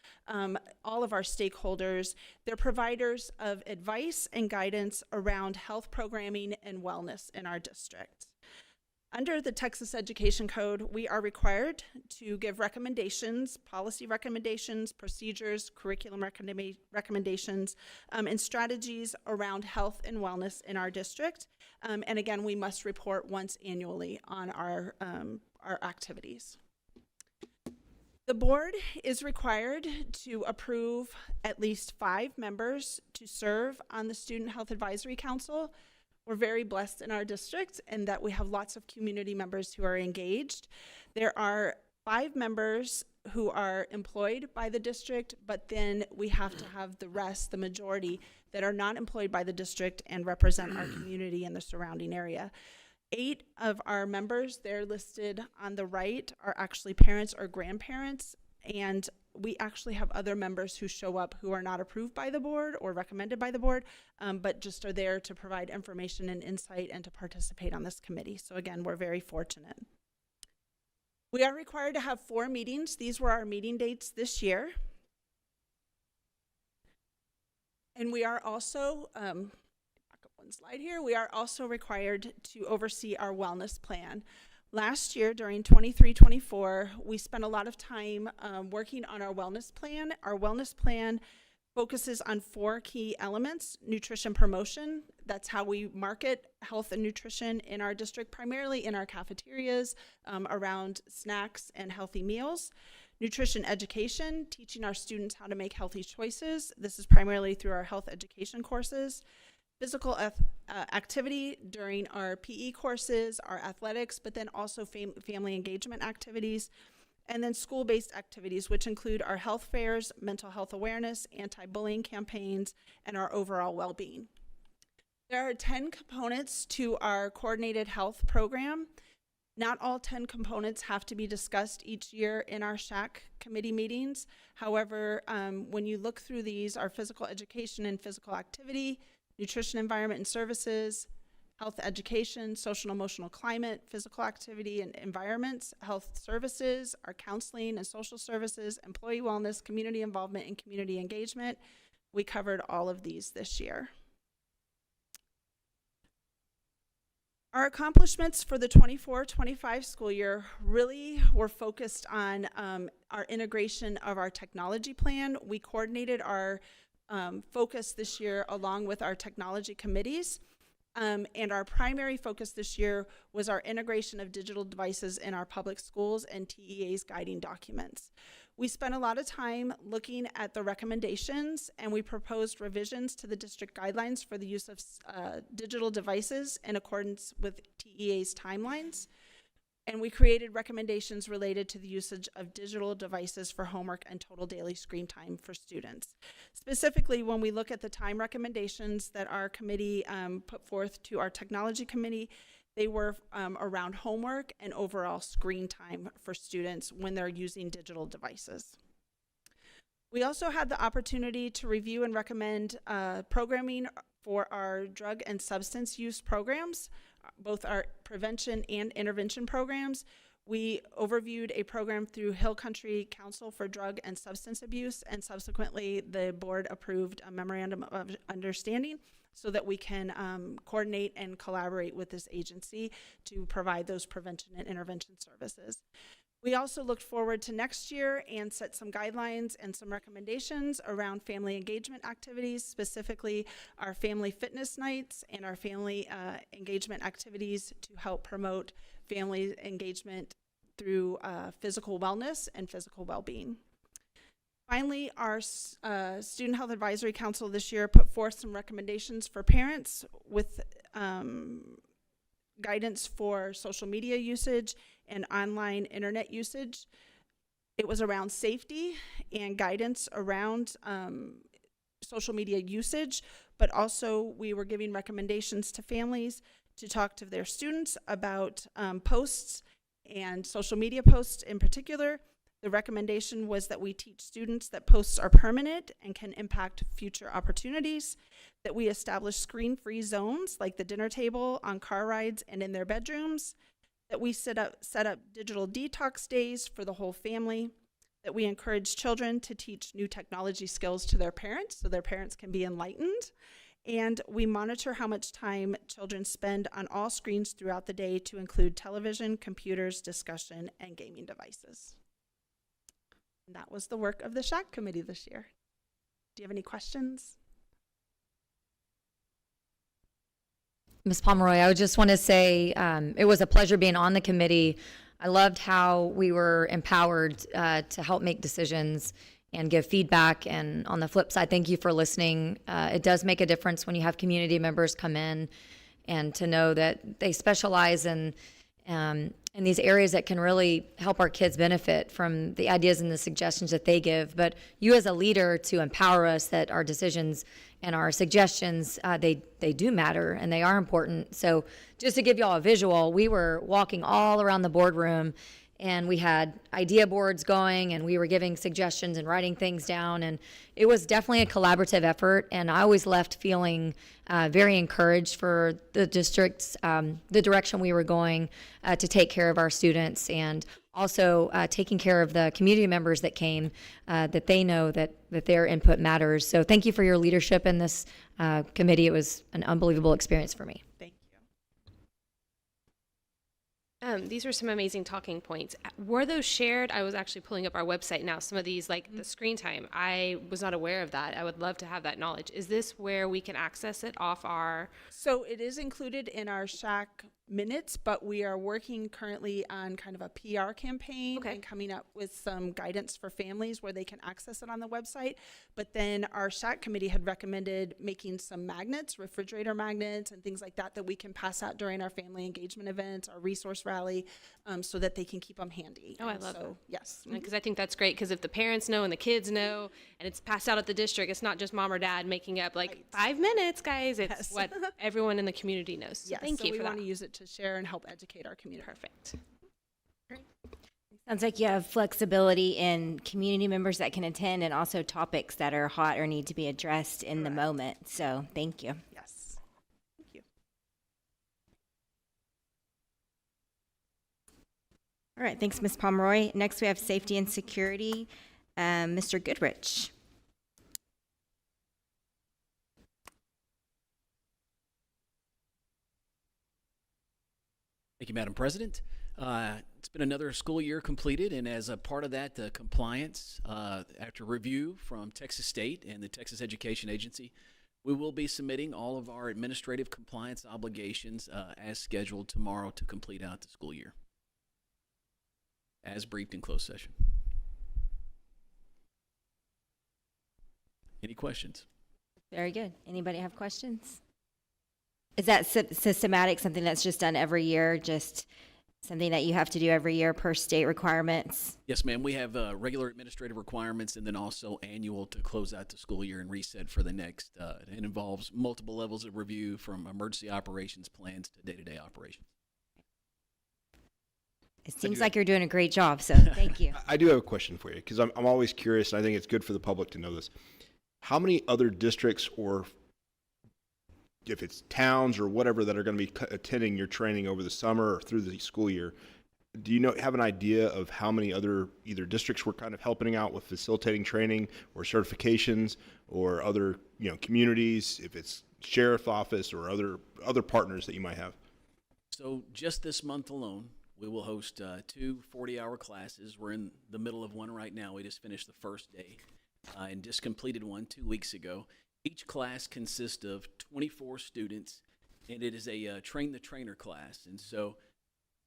all of our stakeholders. They're providers of advice and guidance around health programming and wellness in our district. Under the Texas Education Code, we are required to give recommendations, policy recommendations, procedures, curriculum recommendations, and strategies around health and wellness in our district. And again, we must report once annually on our activities. The board is required to approve at least 5 members to serve on the Student Health Advisory Council. We're very blessed in our district in that we have lots of community members who are engaged. There are 5 members who are employed by the district, but then we have to have the rest, the majority, that are not employed by the district and represent our community and the surrounding area. 8 of our members, they're listed on the right, are actually parents or grandparents, and we actually have other members who show up who are not approved by the board or recommended by the board, but just are there to provide information and insight and to participate on this committee. So again, we're very fortunate. We are required to have 4 meetings. These were our meeting dates this year. And we are also, back up one slide here, we are also required to oversee our wellness plan. Last year, during 23-24, we spent a lot of time working on our wellness plan. Our wellness plan focuses on 4 key elements: nutrition promotion. That's how we market health and nutrition in our district, primarily in our cafeterias, around snacks and healthy meals. Nutrition education, teaching our students how to make healthy choices. This is primarily through our health education courses. Physical activity during our PE courses, our athletics, but then also family engagement activities. And then school-based activities, which include our health fairs, mental health awareness, anti-bullying campaigns, and our overall well-being. There are 10 components to our coordinated health program. Not all 10 components have to be discussed each year in our SHAC committee meetings. However, when you look through these, our physical education and physical activity, nutrition, environment, and services, health education, social and emotional climate, physical activity and environments, health services, our counseling and social services, employee wellness, community involvement, and community engagement. We covered all of these this year. Our accomplishments for the 24-25 school year really were focused on our integration of our technology plan. We coordinated our focus this year along with our technology committees. And our primary focus this year was our integration of digital devices in our public schools and TEA's guiding documents. We spent a lot of time looking at the recommendations, and we proposed revisions to the district guidelines for the use of digital devices in accordance with TEA's timelines. And we created recommendations related to the usage of digital devices for homework and total daily screen time for students. Specifically, when we look at the time recommendations that our committee put forth to our technology committee, they were around homework and overall screen time for students when they're using digital devices. We also had the opportunity to review and recommend programming for our drug and substance use programs, both our prevention and intervention programs. We overviewed a program through Hill Country Council for Drug and Substance Abuse, and subsequently the board approved a memorandum of understanding so that we can coordinate and collaborate with this agency to provide those prevention and intervention services. We also looked forward to next year and set some guidelines and some recommendations around family engagement activities, specifically our family fitness nights and our family engagement activities to help promote family engagement through physical wellness and physical well-being. Finally, our Student Health Advisory Council this year put forth some recommendations for parents with guidance for social media usage and online internet usage. It was around safety and guidance around social media usage, but also we were giving recommendations to families to talk to their students about posts and social media posts in particular, The recommendation was that we teach students that posts are permanent and can impact future opportunities, that we establish screen-free zones like the dinner table, on car rides, and in their bedrooms, that we set up digital detox days for the whole family, that we encourage children to teach new technology skills to their parents so their parents can be enlightened, and we monitor how much time children spend on all screens throughout the day to include television, computers, discussion, and gaming devices. And that was the work of the SHAC committee this year. Do you have any questions? Ms. Pomeroy, I would just want to say it was a pleasure being on the committee. I loved how we were empowered to help make decisions and give feedback. And on the flip side, thank you for listening. It does make a difference when you have community members come in and to know that they specialize in these areas that can really help our kids benefit from the ideas and the suggestions that they give. But you as a leader to empower us that our decisions and our suggestions, they do matter and they are important. So just to give y'all a visual, we were walking all around the boardroom and we had idea boards going and we were giving suggestions and writing things down, and it was definitely a collaborative effort, and I always left feeling very encouraged for the district's the direction we were going to take care of our students, and also taking care of the community members that came, that they know that their input matters. So thank you for your leadership in this committee. It was an unbelievable experience for me. Thank you. These were some amazing talking points. Were those shared? I was actually pulling up our website now. Some of these, like the screen time, I was not aware of that. I would love to have that knowledge. Is this where we can access it off our? So it is included in our SHAC minutes, but we are working currently on kind of a PR campaign and coming up with some guidance for families where they can access it on the website. But then our SHAC committee had recommended making some magnets, refrigerator magnets and things like that, that we can pass out during our family engagement events, our resource rally, so that they can keep them handy. Oh, I love that. Yes. Because I think that's great, because if the parents know and the kids know and it's passed out at the district, it's not just mom or dad making up like 5 minutes, guys. It's what everyone in the community knows. So Yes, thank so you we for want that. to use it to share and help educate our community. Perfect. Sounds like you have flexibility in community members that can attend and also topics that are hot or need to be addressed in the moment. So thank you. Yes. Thank you. All right, thanks, Ms. Pomeroy. Next, we have safety and security. Mr. Goodrich. Thank you, Madam President. It's been another school year completed, and as a part of that, the compliance, after review from Texas State and the Texas Education Agency, we will be submitting all of our administrative compliance obligations as scheduled tomorrow to complete out the school year, as briefed in closed session. Any questions? Very good. Anybody have questions? Is that systematic, something that's just done every year, just something that you have to do every year per state requirements? Yes, ma'am. We have regular administrative requirements and then also annual to close out the school year and reset for the next. It involves multiple levels of review from emergency operations plans to day-to-day operations. It seems like you're doing a great job, so thank you. I do have a question for you, because I'm always curious, and I think it's good for the public to know this. How many other districts, or if it's towns or whatever, that are going to be attending your training over the summer or through the school year, do you have an idea of how many other either districts were kind of helping out with facilitating training or certifications, or other communities, if it's sheriff office or other partners that you might have? So just this month alone, we will host 2 40-hour classes. We're in the middle of one right now. We just finished the first day and just completed one 2 weeks ago. Each class consists of 24 students, and it is a train the trainer class. And so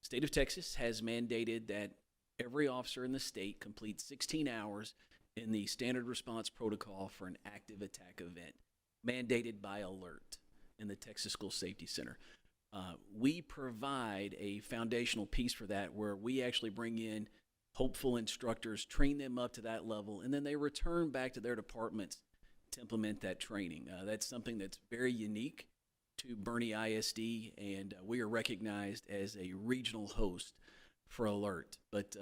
the state of Texas has mandated that every officer in the state complete 16 hours in the standard response protocol for an active attack event, mandated by alert in the Texas School Safety Center. We provide a foundational piece for that, where we actually bring in hopeful instructors, train them up to that level, and then they return back to their departments to implement that training. That's something that's very unique to Boerne ISD, and we are recognized as a regional host for alert. But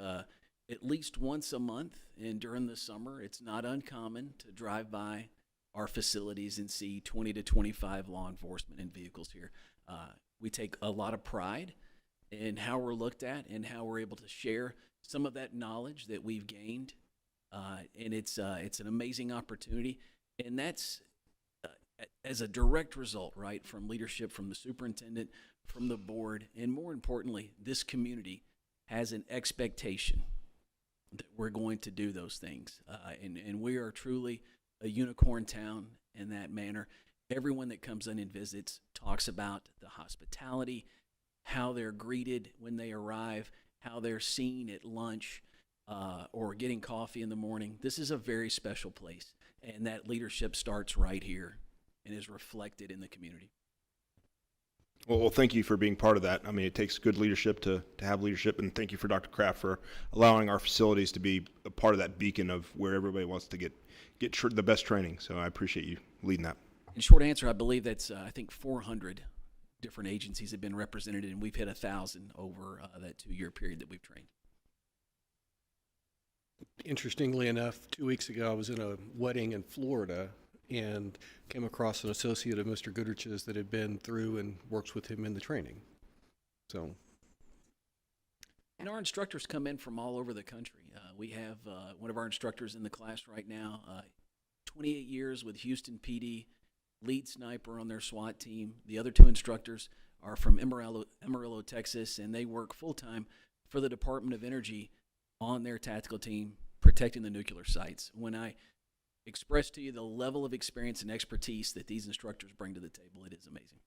at least once a month, and during the summer, it's not uncommon to drive by our facilities and see 20 to 25 law enforcement in vehicles here. We take a lot of pride in how we're looked at and how we're able to share some of that knowledge that we've gained, and it's an amazing opportunity, and that's as a direct result, right, from leadership from the superintendent, from the board, and more importantly, this community has an expectation that we're going to do those things, and we are truly a unicorn town in that manner. Everyone that comes in and visits talks about the hospitality, how they're greeted when they arrive, how they're seen at lunch or getting coffee in the morning. This is a very special place, and that leadership starts right here and is reflected in the community. Well, thank you for being part of that. I mean, it takes good leadership to have leadership, and thank you for Dr. Kraft for allowing our facilities to be a part of that beacon of where everybody wants to get the best training. So I appreciate you leading that. In short answer, I believe that's, I think 400 different agencies have been represented, and we've hit 1,000 over that 2-year period that we've trained. Interestingly enough, 2 weeks ago, I was in a wedding in Florida and came across an associate of Mr. Goodrich's that had been through and works with him in the training. So, and our instructors come in from all over the country. We have one of our instructors in the class right now, 28 years with Houston PD, lead sniper on their SWAT team. The other 2 instructors are from Amarillo, Texas, and they work full-time for the Department of Energy on their tactical team, protecting the nuclear sites. When I express to you the level of experience and expertise that these instructors bring to the table, it is amazing.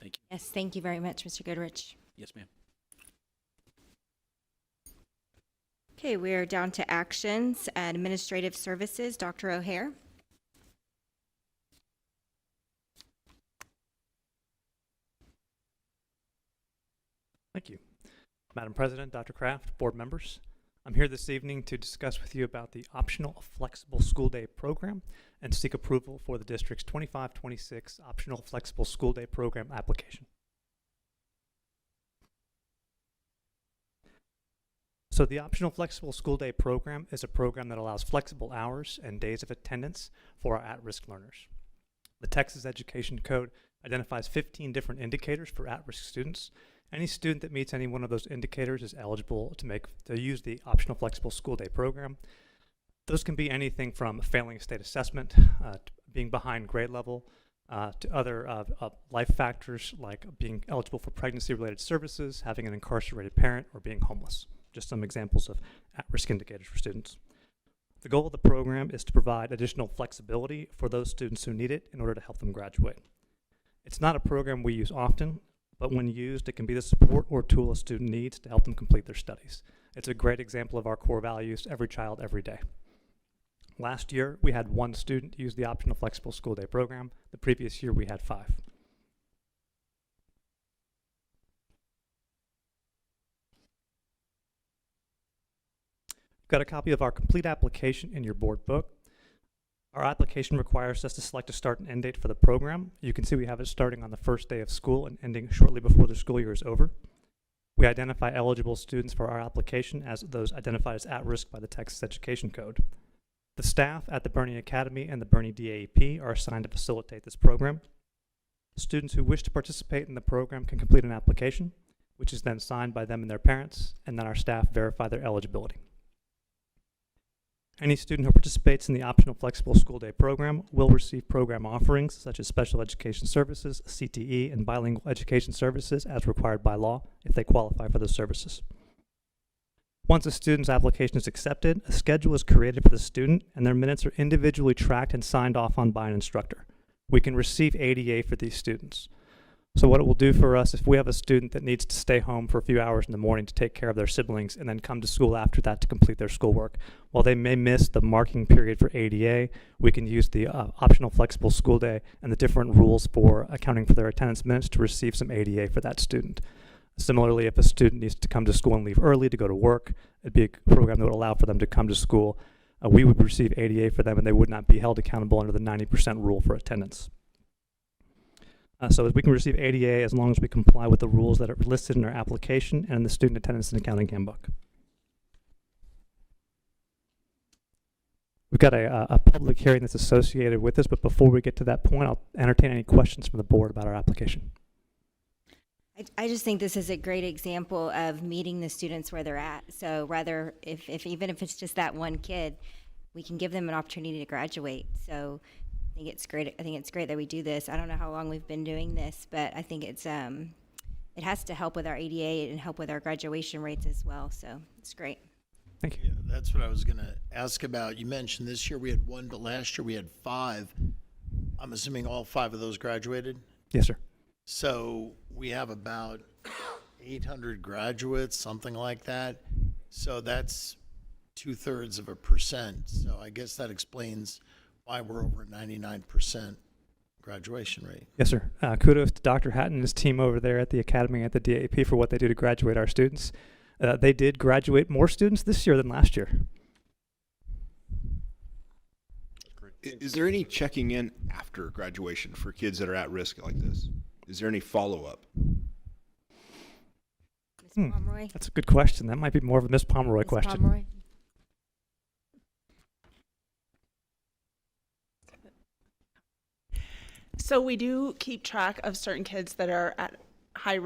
Thank you. Yes, thank you very much, Mr. Goodrich. Yes, ma'am. Okay, we are down to actions. Administrative services, Dr. O'Hare. Thank you. Madam President, Dr. Kraft, board members, I'm here this evening to discuss with you about the optional flexible school day program and seek approval for the district's 25-26 optional flexible school day program application. So the optional flexible school day program is a program that allows flexible hours and days of attendance for our at-risk learners. The Texas Education Code identifies 15 different indicators for at-risk students. Any student that meets any one of those indicators is eligible to use the optional flexible school day program. Those can be anything from failing a state assessment, to being behind grade level, to other life factors like being eligible for pregnancy-related services, having an incarcerated parent, or being homeless. Just some examples of at-risk indicators for students. The goal of the program is to provide additional flexibility for those students who need it in order to help them graduate. It's not a program we use often, but when used, it can be the support or tool a student needs to help them complete their studies. It's a great example of our core values, every child, every day. Last year, we had 1 student use the optional flexible school day program. The previous year, we had 5. You've got a copy of our complete application in your board book. Our application requires us to select a start and end date for the program. You can see we have it starting on the first day of school and ending shortly before the school year is over. We identify eligible students for our application as those identified as at-risk by the Texas Education Code. The staff at the Boerne Academy and the Boerne DAEP are assigned to facilitate this program. Students who wish to participate in the program can complete an application, which is then signed by them and their parents, and then our staff verify their eligibility. Any student who participates in the optional flexible school day program will receive program offerings such as special education services, CTE, and bilingual education services as required by law if they qualify for those services. Once a student's application is accepted, a schedule is created for the student and their minutes are individually tracked and signed off on by an instructor. We can receive ADA for these students. So what it will do for us, if we have a student that needs to stay home for a few hours in the morning to take care of their siblings and then come to school after that to complete their schoolwork, while they may miss the marking period for ADA, we can use the optional flexible school day and the different rules for accounting for their attendance minutes to receive some ADA for that student. Similarly, if a student needs to come to school and leave early to go to work, it'd be a program that would allow for them to come to school. We would receive ADA for them and they would not be held accountable under the 90% rule for attendance. So we can receive ADA as long as we comply with the rules that are listed in our application and in the Student Attendance and Accounting Handbook. We've got a public hearing that's associated with this, but before we get to that point, I'll entertain any questions from the board about our application. I just think this is a great example of meeting the students where they're at. So rather, if even if it's just that one kid, we can give them an opportunity to graduate. So I think it's great. I think it's great that we do this. I don't know how long we've been doing this, but I think it's it has to help with our ADA and help with our graduation rates as well. So it's great. Thank you. Yeah, that's what I was going to ask about. You mentioned this year we had 1, but last year we had 5. I'm assuming all 5 of those graduated? Yes, sir. So we have about 800 graduates, something like that. So that's 2/3%. So I guess that explains why we're over 99% graduation rate. Yes, sir. Kudos to Dr. Hatton and his team over there at the Academy at the DAP for what they do to graduate our students. They did graduate more students this year than last year. Is there any checking in after graduation for kids that are at risk like this? Is there any follow-up? Ms. Pomeroy? That's a good question. That might be more of a Ms. Pomeroy Ms. question. Pomeroy? So we do keep track of certain kids that are at higher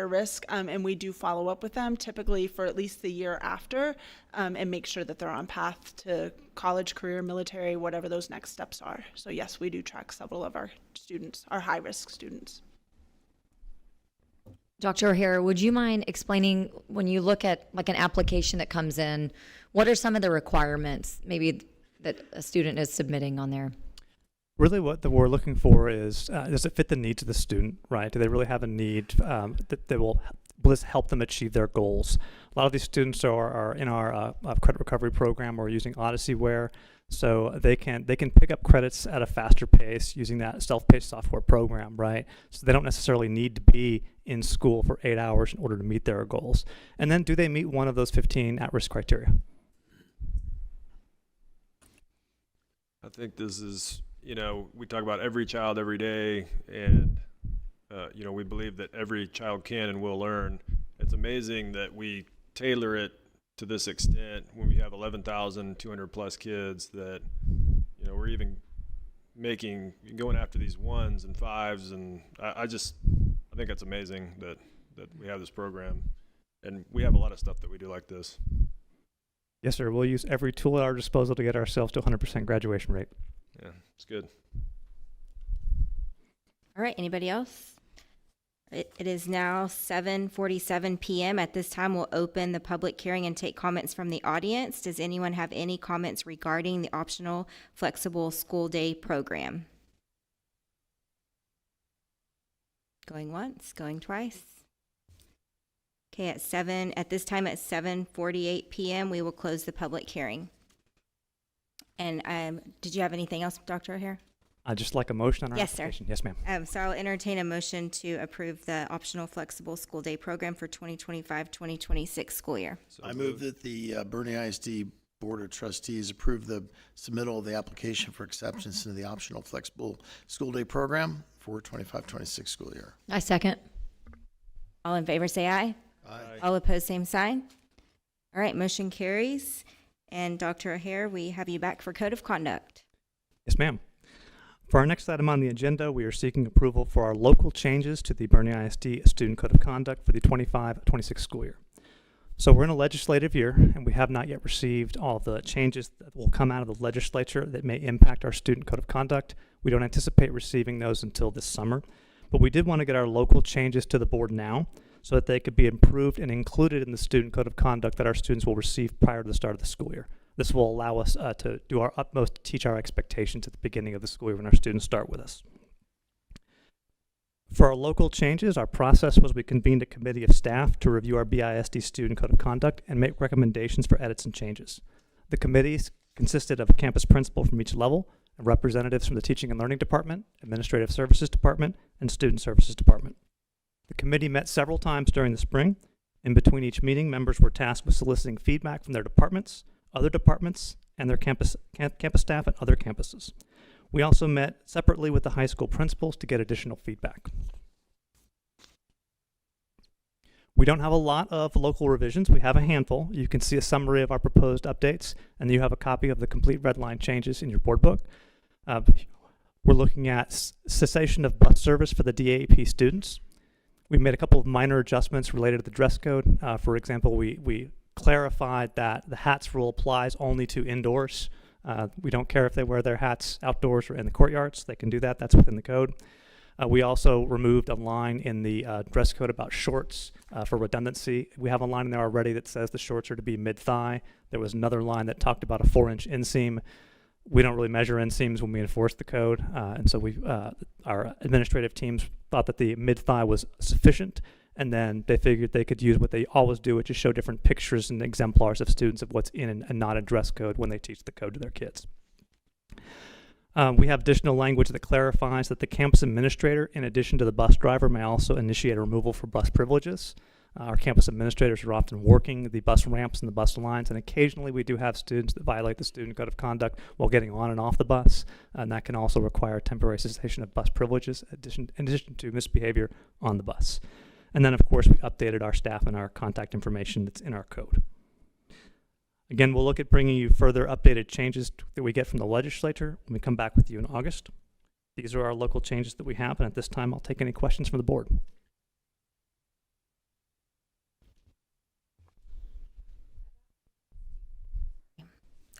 risk, and we do follow up with them typically for at least the year after, and make sure that they're on path to college, career, military, whatever those next steps are. So yes, we do track several of our students, our high risk students. Dr. O'Hara, would you mind explaining, when you look at like an application that comes in, what are some of the requirements maybe that a student is submitting on there? Really what we're looking for is, does it fit the needs of the student, right? Do they really have a need that will this help them achieve their goals? A lot of these students are in our credit recovery program or using Odyssey-ware, so they can pick up credits at a faster pace using that self-paced software program, right? So they don't necessarily need to be in school for 8 hours in order to meet their goals. And then do they meet one of those 15 at-risk criteria? I think this is, we talk about every child every day, and, we believe that every child can and will learn. It's amazing that we tailor it to this extent when we have 11,200 plus kids that, we're even going after these 1s and 5s. And I think it's amazing that we have this program, and we have a lot of stuff that we do like this. Yes, sir. We'll use every tool at our disposal to get ourselves to 100% graduation rate. Yeah, it's good. All right, anybody else? It is now 7:47 p.m. At this time, we'll open the public hearing and take comments from the audience. Does anyone have any comments regarding the optional flexible school day program? Going once, going twice. Okay, at this time at 7:48 p.m., we will close the public hearing. And did you have anything else, Dr. O'Hare? I'd just like a motion on our Yes, sir. application. Yes, ma'am. So I'll entertain a motion to approve the optional flexible school day program for 2025-2026 school year. I move that the Boerne ISD Board of Trustees approve the submittal of the application for acceptance into the optional flexible school day program for 25-26 school year. I second. All in favor, say aye. Aye. All opposed, same sign. All right, motion carries. And Dr. O'Hare, we have you back for code of conduct. Yes, ma'am. For our next item on the agenda, we are seeking approval for our local changes to the Boerne ISD Student Code of Conduct for the 25-26 school year. So we're in a legislative year, and we have not yet received all of the changes that will come out of the legislature that may impact our Student Code of Conduct. We don't anticipate receiving those until this summer, but we did want to get our local changes to the board now so that they could be improved and included in the Student Code of Conduct that our students will receive prior to the start of the school year. This will allow us to do our utmost to teach our expectations at the beginning of the school year when our students start with us. For our local changes, our process was we convened a committee of staff to review our BISD Student Code of Conduct and make recommendations for edits and changes. The committees consisted of a campus principal from each level and representatives from the Teaching and Learning Department, Administrative Services Department, and Student Services Department. The committee met several times during the spring. In between each meeting, members were tasked with soliciting feedback from their departments, other departments, and their campus staff at other campuses. We also met separately with the high school principals to get additional feedback. We don't have a lot of local revisions. We have a handful. You can see a summary of our proposed updates, and you have a copy of the complete red line changes in your board book. We're looking at cessation of bus service for the DAEP students. We made a couple of minor adjustments related to the dress code. For example, we clarified that the hats rule applies only to indoors. We don't care if they wear their hats outdoors or in the courtyards. They can do that. That's within the code. We also removed a line in the dress code about shorts for redundancy. We have a line in there already that says the shorts are to be mid-thigh. There was another line that talked about a 4-inch inseam. We don't really measure inseams when we enforce the code, and so our administrative teams thought that the mid-thigh was sufficient, and then they figured they could use what they always do, which is show different pictures and exemplars of students of what's in and not a dress code when they teach the code to their kids. We have additional language that clarifies that the campus administrator, in addition to the bus driver, may also initiate a removal for bus privileges. Our campus administrators are often working the bus ramps and the bus lines, and occasionally we do have students that violate the student code of conduct while getting on and off the bus, and that can also require temporary cessation of bus privileges in addition to misbehavior on the bus. And then, of course, we updated our staff and our contact information that's in our code. Again, we'll look at bringing you further updated changes that we get from the legislature when we come back with you in August. These are our local changes that we have, and at this time, I'll take any questions from the board.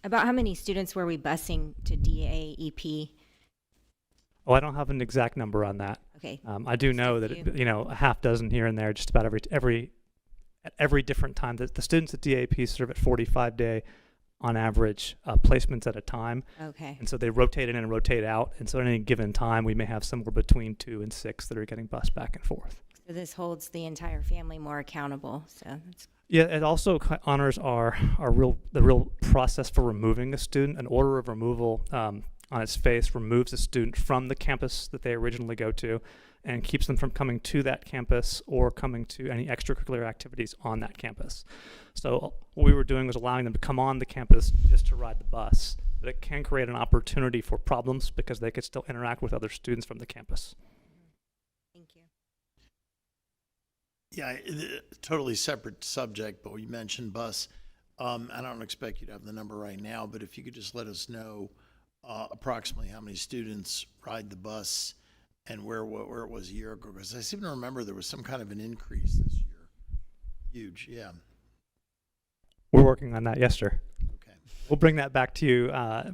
About how many students were we busing to DAEP? Oh, I don't have an exact number on that. Okay. I do know that, a half dozen here and there, just about at every different time. The students at DAP serve at 45-day, on average, placements at a time. Okay. And so they rotate in and rotate out. And so at any given time, we may have somewhere between 2 and 6 that are getting bused back and forth. So this holds the entire family more accountable. So that's Yeah, it also honors the real process for removing a student. An order of removal on its face removes a student from the campus that they originally go to and keeps them from coming to that campus or coming to any extracurricular activities on that campus. So what we were doing was allowing them to come on the campus just to ride the bus. But it can create an opportunity for problems because they could still interact with other students from the campus. Thank you. Yeah, totally separate subject, but we mentioned bus. I don't expect you to have the number right now, but if you could just let us know approximately how many students ride the bus and where it was a year ago, because I seem to remember there was some kind of an increase this year. Huge, yeah. We're working on that, yes, sir. Okay. We'll bring that back to you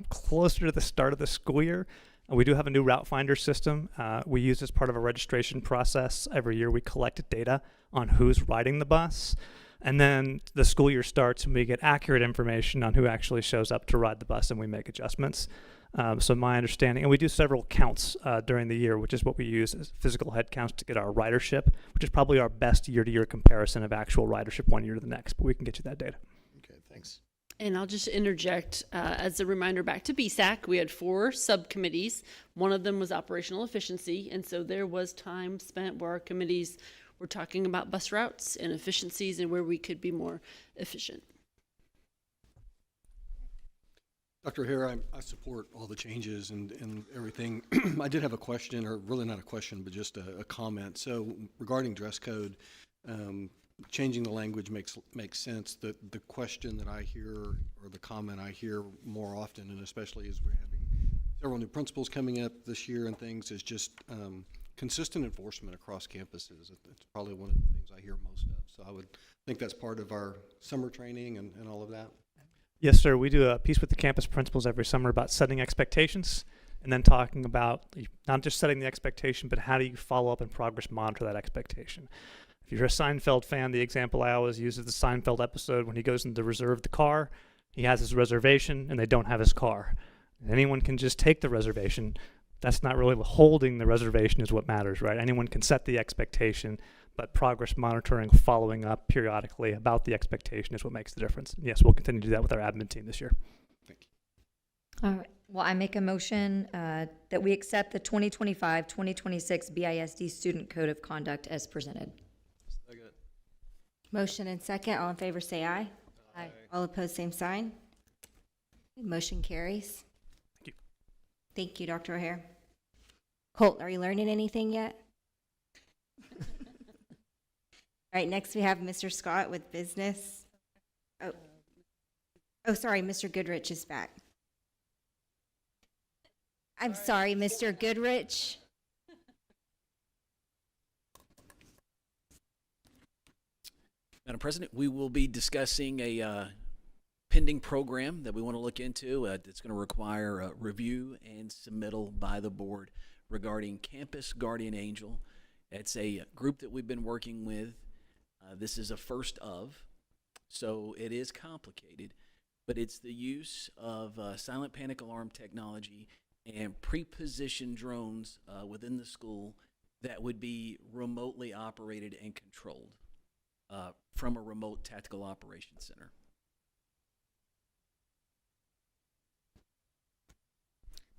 closer to the start of the school year. We do have a new route finder system. We use as part of a registration process. Every year we collect data on who's riding the bus. And then the school year starts and we get accurate information on who actually shows up to ride the bus and we make adjustments. So my understanding, and we do several counts during the year, which is what we use as physical head counts to get our ridership, which is probably our best year-to-year comparison of actual ridership one year to the next, but we can get you that data. Okay, thanks. And I'll just interject as a reminder back to BSAC, we had 4 subcommittees. One of them was operational efficiency, and so there was time spent where our committees were talking about bus routes and efficiencies and where we could be more efficient. Dr. Hare, I support all the changes and everything. I did have a question, or really not a question, but just a comment. So regarding dress code, changing the language makes sense. The question that I hear, or the comment I hear more often, and especially as we're having several new principals coming up this year and things, is just consistent enforcement across campuses. It's probably one of the things I hear most of. So I would think that's part of our summer training and all of that. Yes, sir. We do a piece with the campus principals every summer about setting expectations and then talking about not just setting the expectation, but how do you follow up and progress monitor that expectation. If you're a Seinfeld fan, the example I always use is the Seinfeld episode when he goes in to reserve the car. He has his reservation and they don't have his car. Anyone can just take the reservation. That's not really holding the reservation is what matters, right? Anyone can set the expectation, but progress monitoring, following up periodically about the expectation is what makes the difference. Yes, we'll continue to do that with our admin team this year. Thank you. All right. Well, I make a motion that we accept the 2025-2026 BISD Student Code of Conduct as presented. Second. Motion and second. All in favor say aye. Aye. All opposed, same sign. Motion carries. Thank you. Thank you, Dr. O'Hare. Colt, are you learning anything yet? All right, next we have Mr. Scott with business. Oh, sorry, Mr. Goodrich is back. I'm sorry, Mr. Goodrich. Madam President, we will be discussing a pending program that we want to look into. It's going to require a review and submittal by the board regarding Campus Guardian Angel. It's a group that we've been working with. This is a first of, so it is complicated, but it's the use of silent panic alarm technology and pre-positioned drones within the school that would be remotely operated and controlled from a remote tactical operations center.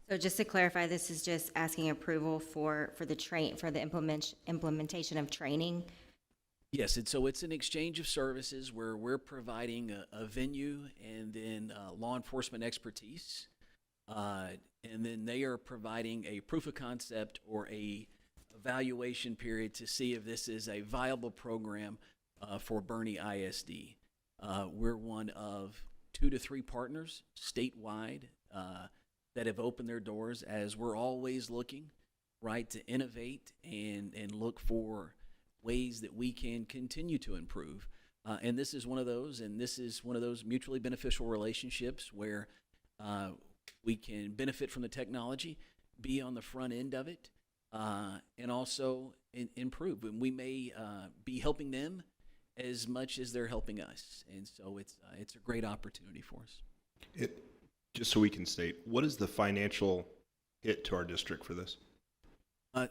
So just to clarify, this is just asking approval for the implementation of training. Yes, and so it's an exchange of services where we're providing a venue and then law enforcement expertise, and then they are providing a proof of concept or a evaluation period to see if this is a viable program for Boerne ISD. We're one of 2 to 3 partners statewide that have opened their doors, as we're always looking, right, to innovate and look for ways that we can continue to improve. And this is one of those, and this is one of those mutually beneficial relationships where we can benefit from the technology, be on the front end of it, and also improve. And we may be helping them as much as they're helping us. And so it's a great opportunity for us. Just so we can state, what is the financial hit to our district for this?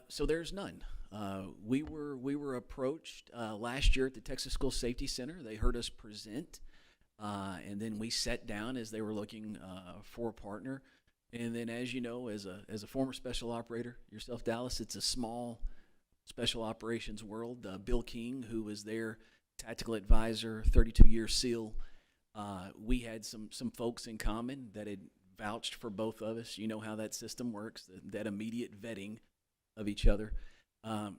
So there's none. We were approached last year at the Texas School Safety Center. They heard us present, and then we sat down as they were looking for a partner. And then, as you know, as a former special operator yourself, Dallas, it's a small special operations world. Bill King, who was their tactical advisor, 32-year SEAL, we had some folks in common that had vouched for both of us. You know how that system works, that immediate vetting of each other. And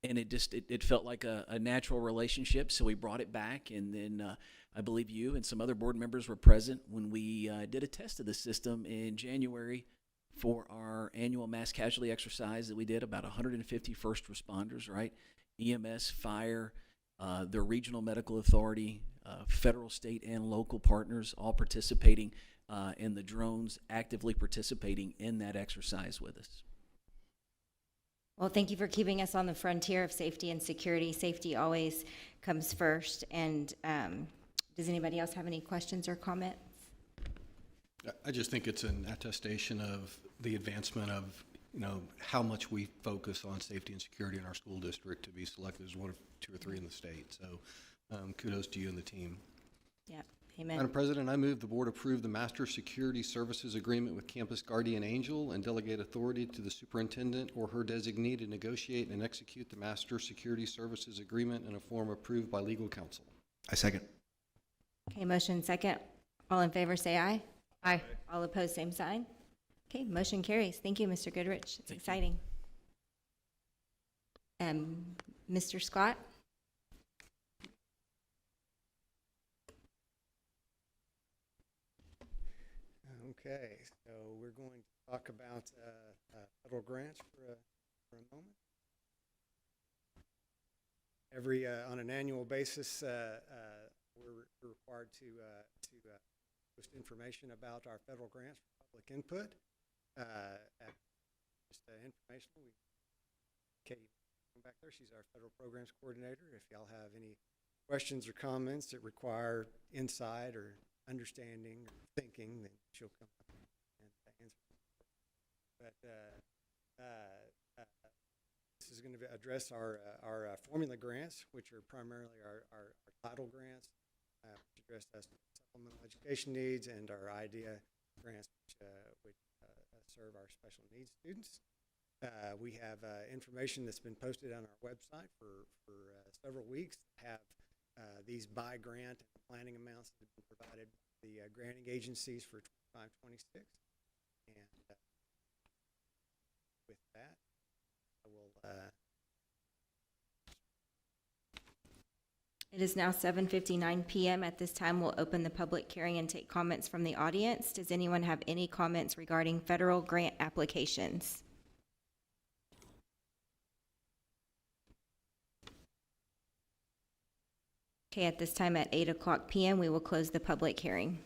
it felt like a natural relationship, so we brought it back. And then I believe you and some other board members were present when we did a test of the system in January for our annual mass casualty exercise that we did. About 150 first responders, right? EMS, fire, the regional medical authority, federal, state, and local partners all participating, and the drones actively participating in that exercise with us. Well, thank you for keeping us on the frontier of safety and security. Safety always comes first. And does anybody else have any questions or comments? I just think it's an attestation of the advancement of, how much we focus on safety and security in our school district to be selected as one of 2 or 3 in the state. So kudos to you and the team. Yeah, amen. Madam President, I move the board approve the Master Security Services Agreement with Campus Guardian Angel and delegate authority to the superintendent or her designee to negotiate and execute the Master Security Services Agreement in a form approved by legal counsel. I second. Okay, motion second. All in favor, say aye. Aye. All opposed, same sign. Okay, motion carries. Thank you, Mr. Goodrich. It's exciting. Mr. Scott? Okay, so we're going to talk about federal grants for a moment. On an annual basis, we're required to post information about our federal grants for public input. Just informational. Katie back there, she's our federal programs coordinator. If y'all have any questions or comments that require insight or understanding or thinking, then she'll come up and answer. But this is going to address our formula grants, which are primarily our title grants, which address supplemental education needs, and our IDEA grants, which serve our special needs students. We have information that's been posted on our website for several weeks that have these by grant and planning amounts that have been provided by the granting agencies for 25-26. And with that, I will, It is now 7:59 PM. At this time, we'll open the public hearing and take comments from the audience. Does anyone have any comments regarding federal grant applications? Okay, at this time at 8 PM, we will close the public hearing.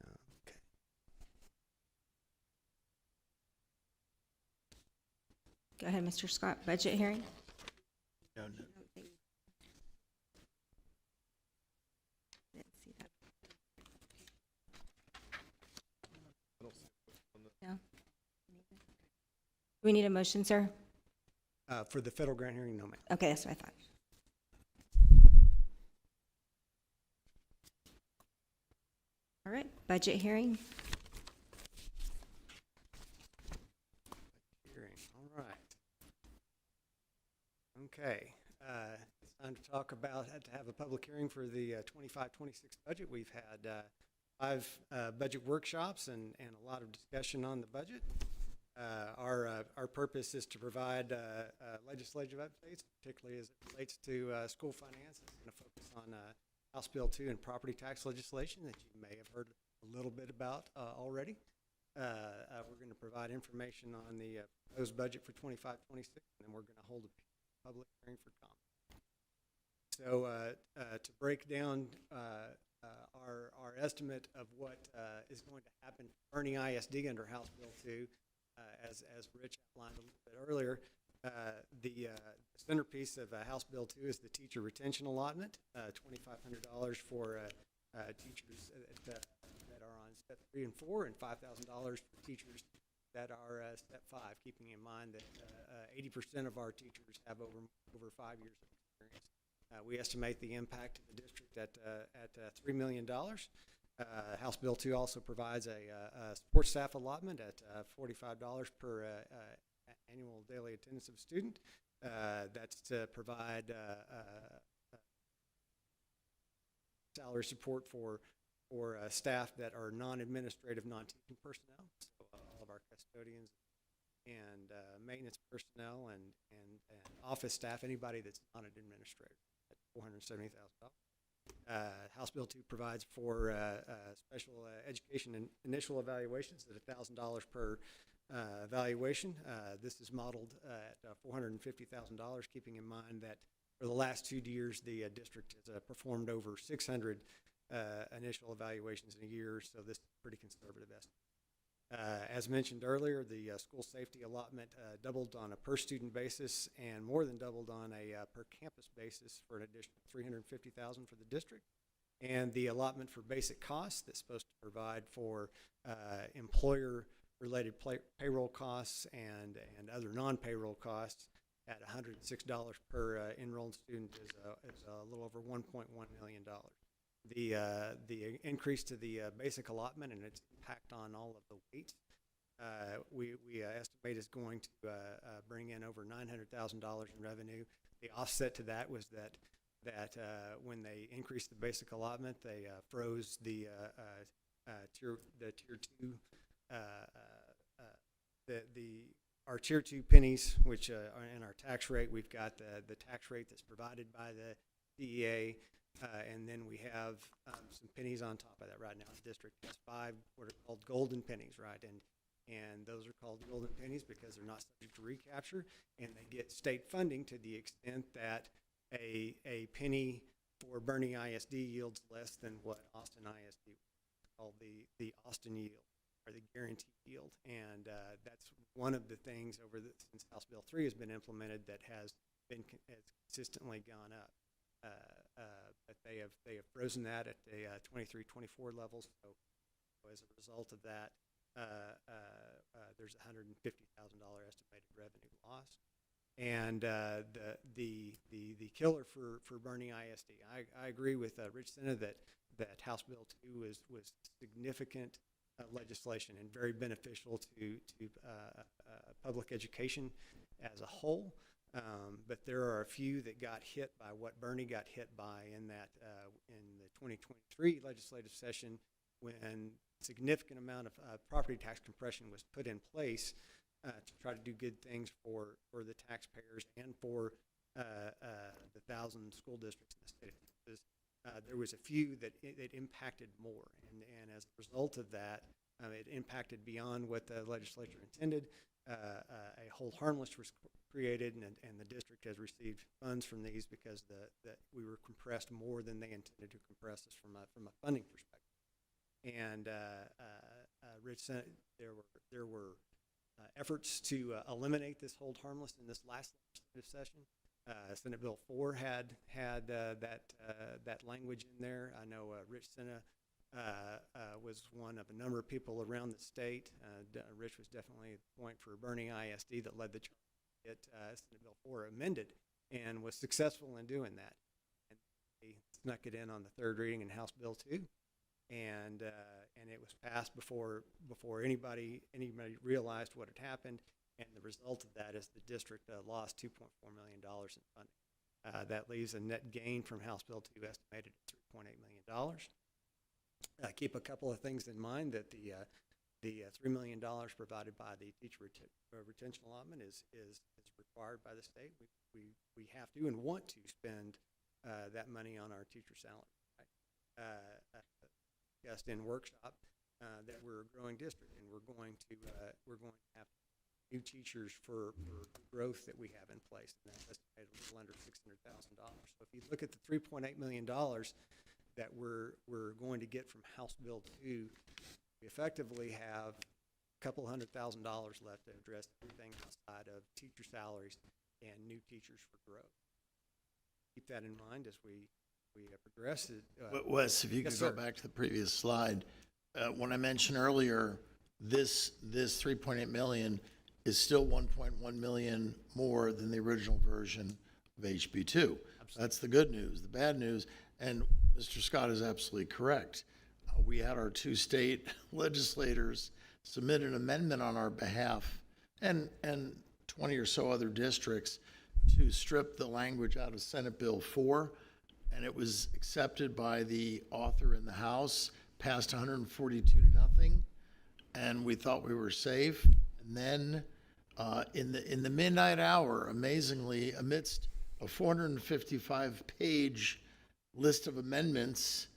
okay. Go ahead, Mr. Scott. Budget hearing? No, no. Didn't see that. No. Do we need a motion, sir? For the federal grant hearing, no, ma'am. Okay, that's what I thought. All right, budget hearing. Hearing, all right. Okay, it's time to talk about, had to have a public hearing for the 25-26 budget. We've had 5 budget workshops and a lot of discussion on the budget. Our purpose is to provide legislative updates, particularly as it relates to school finances. I'm going to focus on House Bill 2 and property tax legislation that you may have heard a little bit about already. We're going to provide information on the proposed budget for 25-26, and then we're going to hold a public hearing for comment. So to break down our estimate of what is going to happen for Boerne ISD under House Bill 2, as Rich outlined a little bit earlier, the centerpiece of House Bill 2 is the teacher retention allotment, $2,500 for teachers that are on step 3 and 4, and $5,000 for teachers that are step 5, keeping in mind that 80% of our teachers have over 5 years of experience. We estimate the impact to the district at $3 million. House Bill 2 also provides a support staff allotment at $45 per annual daily attendance of a student. That's to provide salary support for staff that are non-administrative, non-teaching personnel. So all of our custodians and maintenance personnel and office staff, anybody that's not an administrator, at $470,000. House Bill 2 provides for special education and initial evaluations at $1,000 per evaluation. This is modeled at $450,000, keeping in mind that for the last 2 years, the district has performed over 600 initial evaluations in a year, so this is a pretty conservative estimate. As mentioned earlier, the school safety allotment doubled on a per-student basis and more than doubled on a per-campus basis for an additional $350,000 for the district. And the allotment for basic costs that's supposed to provide for employer-related payroll costs and other non-payroll costs at $106 per enrolled student is a little over $1.1 million. The increase to the basic allotment and its impact on all of the weight, we estimate is going to bring in over $900,000 in revenue. The offset to that was that when they increased the basic allotment, they froze the tier 2 our tier 2 pennies, which are in our tax rate. We've got the tax rate that's provided by the DEA. And then we have some pennies on top of that right now. The district has 5 what are called golden pennies, right? And those are called golden pennies because they're not subject to recapture, and they get state funding to the extent that a penny for Boerne ISD yields less than what Austin ISD is called the Austin yield or the guaranteed yield. And that's one of the things since House Bill 3 has been implemented that has consistently gone up. But they have frozen that at the 23-24 levels. So as a result of that, there's $150,000 estimated revenue loss. And the killer for Boerne ISD, I agree with Rich Sena that House Bill 2 was significant legislation and very beneficial to public education as a whole. But there are a few that got hit by what Boerne got hit by in that in the 2023 legislative session. when significant amount of property tax compression was put in place to try to do good things for the taxpayers and for the 1,000 school districts in the state of Texas. There was a few that it impacted more, and as a result of that, it impacted beyond what the legislature intended. A hold harmless was created, and the district has received funds from these because we were compressed more than they intended to compress us from a funding perspective. And Rich, there were efforts to eliminate this hold harmless in this last legislative session. Senate Bill 4 had that language in there. I know Rich Senna was one of a number of people around the state. Rich was definitely the point for Boerne ISD that led the charge to get Senate Bill 4 amended, and was successful in doing that. And they snuck it in on the third reading in House Bill 2, and it was passed before anybody realized what had happened. And the result of that is the district lost $2.4 million in funding. That leaves a net gain from House Bill 2 estimated at $3.8 million. Keep a couple of things in mind, that the $3 million provided by the teacher retention allotment is required by the state. We have to and want to spend that money on our teacher salary. Right? Just in workshop that we're a growing district, and we're going to have new teachers for growth that we have in place, and that's estimated a little under $600,000. So if you look at the $3.8 million that we're going to get from House Bill 2, we effectively have a couple $100,000 left to address everything outside of teacher salaries and new teachers for growth. Keep that in mind as we progress. Wes, if you could go back to the previous slide, when I mentioned earlier, this 3.8 million is still 1.1 million more than the original version of HB 2. That's the good news. The bad news, and Mr. Scott is absolutely correct. We had our two state legislators submit an amendment on our behalf, and 20 or so other districts, to strip the language out of Senate Bill 4, and it was accepted by the author in the House, passed 142 to nothing, and we thought we were safe. And then in the midnight hour, amazingly, amidst a 455-page list of amendments,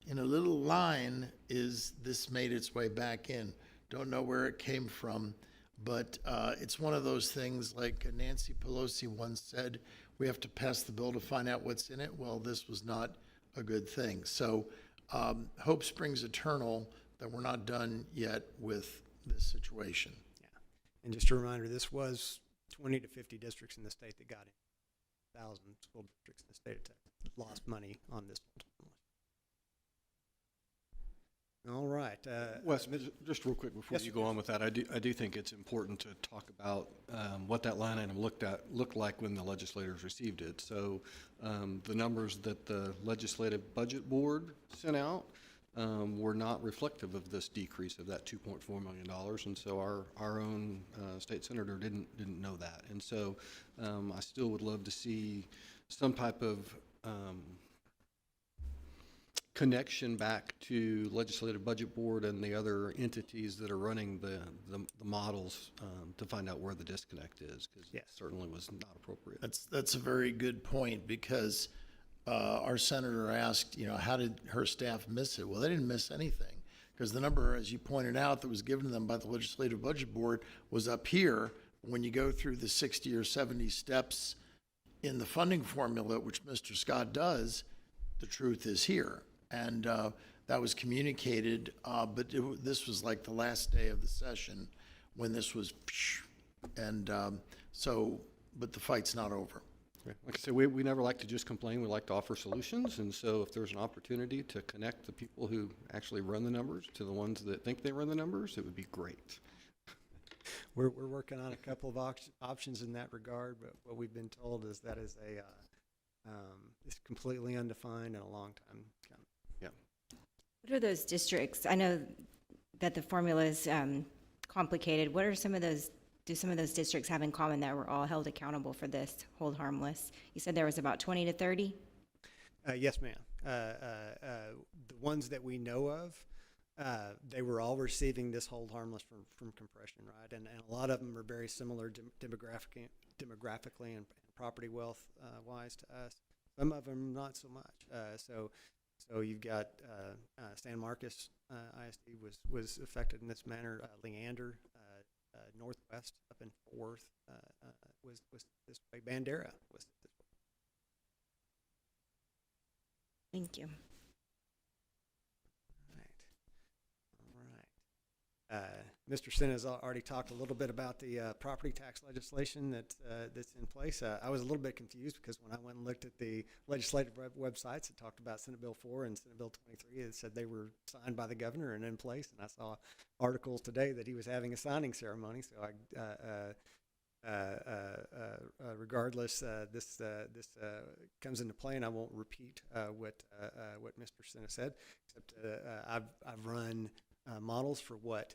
in a little line, this made its way back in. Don't know where it came from, but it's one of those things, like Nancy Pelosi once said, we have to pass the bill to find out what's in it. Well, this was not a good thing. So hope springs eternal that we're not done yet with this situation. Yeah. And just a reminder, this was 20 to 50 districts in the state that got it. 1,000 school districts in the state of Texas that lost money on this. All right. Wes, just real quick before you go on with that, I do think it's important to talk about what that line item looked like when the legislators received it. So the numbers that the Legislative Budget Board sent out were not reflective of this decrease of that $2.4 million, and so our own state senator didn't know that. And so I still would love to see some type of connection back to Legislative Budget Board and the other entities that are running the models to find out where the disconnect is, because it certainly was not appropriate. That's a very good point, because our senator asked, how did her staff miss it? Well, they didn't miss anything, because the number, as you pointed out, that was given to them by the Legislative Budget Board was up here. When you go through the 60 or 70 steps in the funding formula, which Mr. Scott does, the truth is here. And that was communicated, but this was like the last day of the session when this was, and but the fight's not over. Like I said, we never like to just complain. We like to offer solutions. And so if there's an opportunity to connect the people who actually run the numbers to the ones that think they run the numbers, it would be great. We're working on a couple of options in that regard, but what we've been told is that is it's completely undefined and a long time coming. Yeah. What are those districts? I know that the formula is complicated. What are some of those? Do some of those districts have in common that were all held accountable for this hold harmless? You said there was about 20 to 30? Yes, ma'am. The ones that we know of, they were all receiving this hold harmless from compression, right? And a lot of them are very similar demographically and property wealth wise to us. Some of them not so much. So you've got San Marcos ISD was affected in this manner. Leander, Northwest up in Fort Worth was this way. Bandera was this way. Thank you. Mr. Sin has already talked a little bit about the property tax legislation that's in place. I was a little bit confused because when I went and looked at the legislative websites, it talked about Senate Bill 4 and Senate Bill 23. It said they were signed by the governor and in place. And I saw articles today that he was having a signing ceremony. So regardless, this comes into play, and I won't repeat what Mr. Sin said, except I've run models for what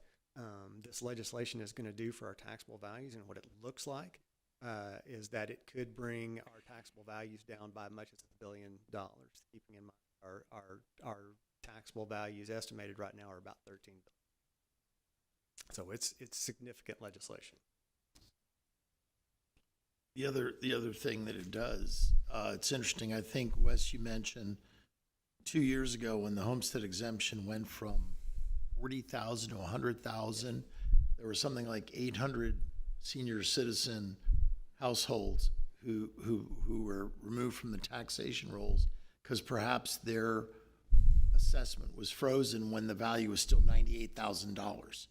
this legislation is going to do for our taxable values, and what it looks like is that it could bring our taxable values down by as much as $1 billion, keeping in mind our taxable values estimated right now are about $13 billion. So it's significant legislation. The other thing that it does, it's interesting. I think, Wes, you mentioned 2 years ago when the homestead exemption went from 40,000 to 100,000, there were something like 800 senior citizen households who were removed from the taxation rolls because perhaps their assessment was frozen when the value was still $98,000.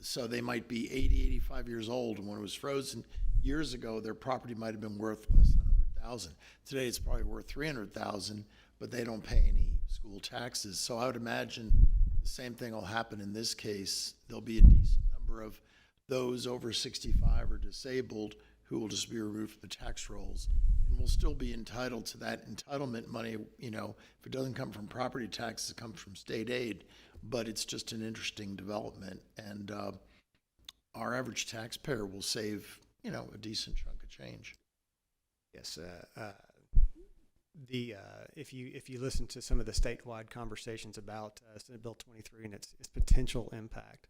So they might be 80, 85 years old, and when it was frozen years ago, their property might have been worth less than 100,000. Today, it's probably worth 300,000, but they don't pay any school taxes. So I would imagine the same thing will happen in this case. There'll be a decent number of those over 65 or disabled who will just be removed from the tax rolls, and will still be entitled to that entitlement money. If it doesn't come from property taxes, it comes from state aid. But it's just an interesting development, and our average taxpayer will save, a decent chunk of change. Yes, if you listen to some of the statewide conversations about Senate Bill 23 and its potential impact,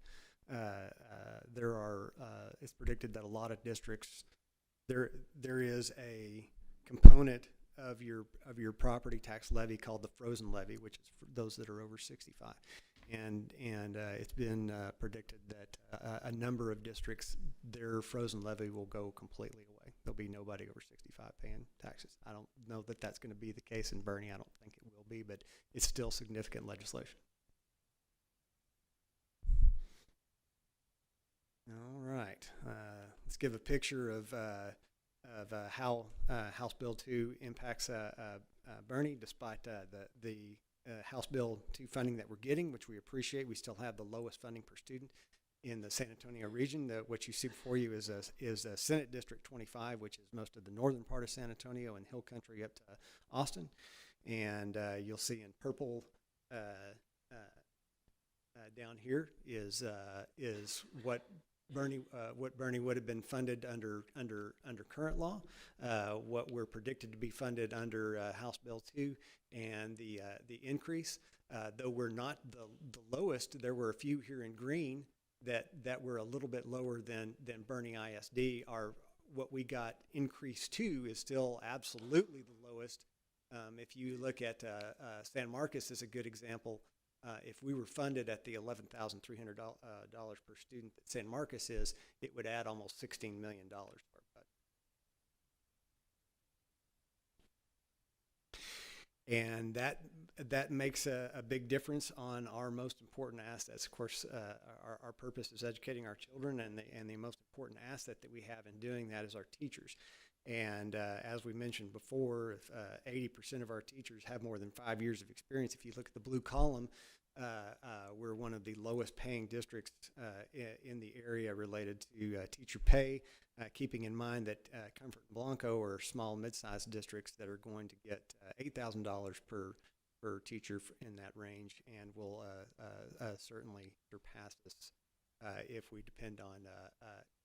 it's predicted that a lot of districts, there is a component of your property tax levy called the frozen levy, which is for those that are over 65. And it's been predicted that a number of districts, their frozen levy will go completely away. There'll be nobody over 65 paying taxes. I don't know that that's going to be the case in Boerne. I don't think it will be, but it's still significant legislation. All right, let's give a picture of how House Bill 2 impacts Boerne, despite the House Bill 2 funding that we're getting, which we appreciate. We still have the lowest funding per student in the San Antonio region. What you see before you is a Senate District 25, which is most of the northern part of San Antonio and Hill Country up to Austin. And you'll see in purple down here is what Boerne would have been funded under current law, what we're predicted to be funded under House Bill 2, and the increase. Though we're not the lowest, there were a few here in green that were a little bit lower than Boerne ISD. What we got increased to is still absolutely the lowest. If you look at San Marcos is a good example. If we were funded at the $11,300 per student that San Marcos is, it would add almost $16 million to our budget. And that makes a big difference on our most important assets. Of course, our purpose is educating our children, and the most important asset that we have in doing that is our teachers. And as we mentioned before, if 80% of our teachers have more than 5 years of experience, if you look at the blue column, we're one of the lowest paying districts in the area related to teacher pay, keeping in mind that Comfort and Blanco are small, mid-sized districts that are going to get $8,000 per teacher in that range, and will certainly surpass this if we depend on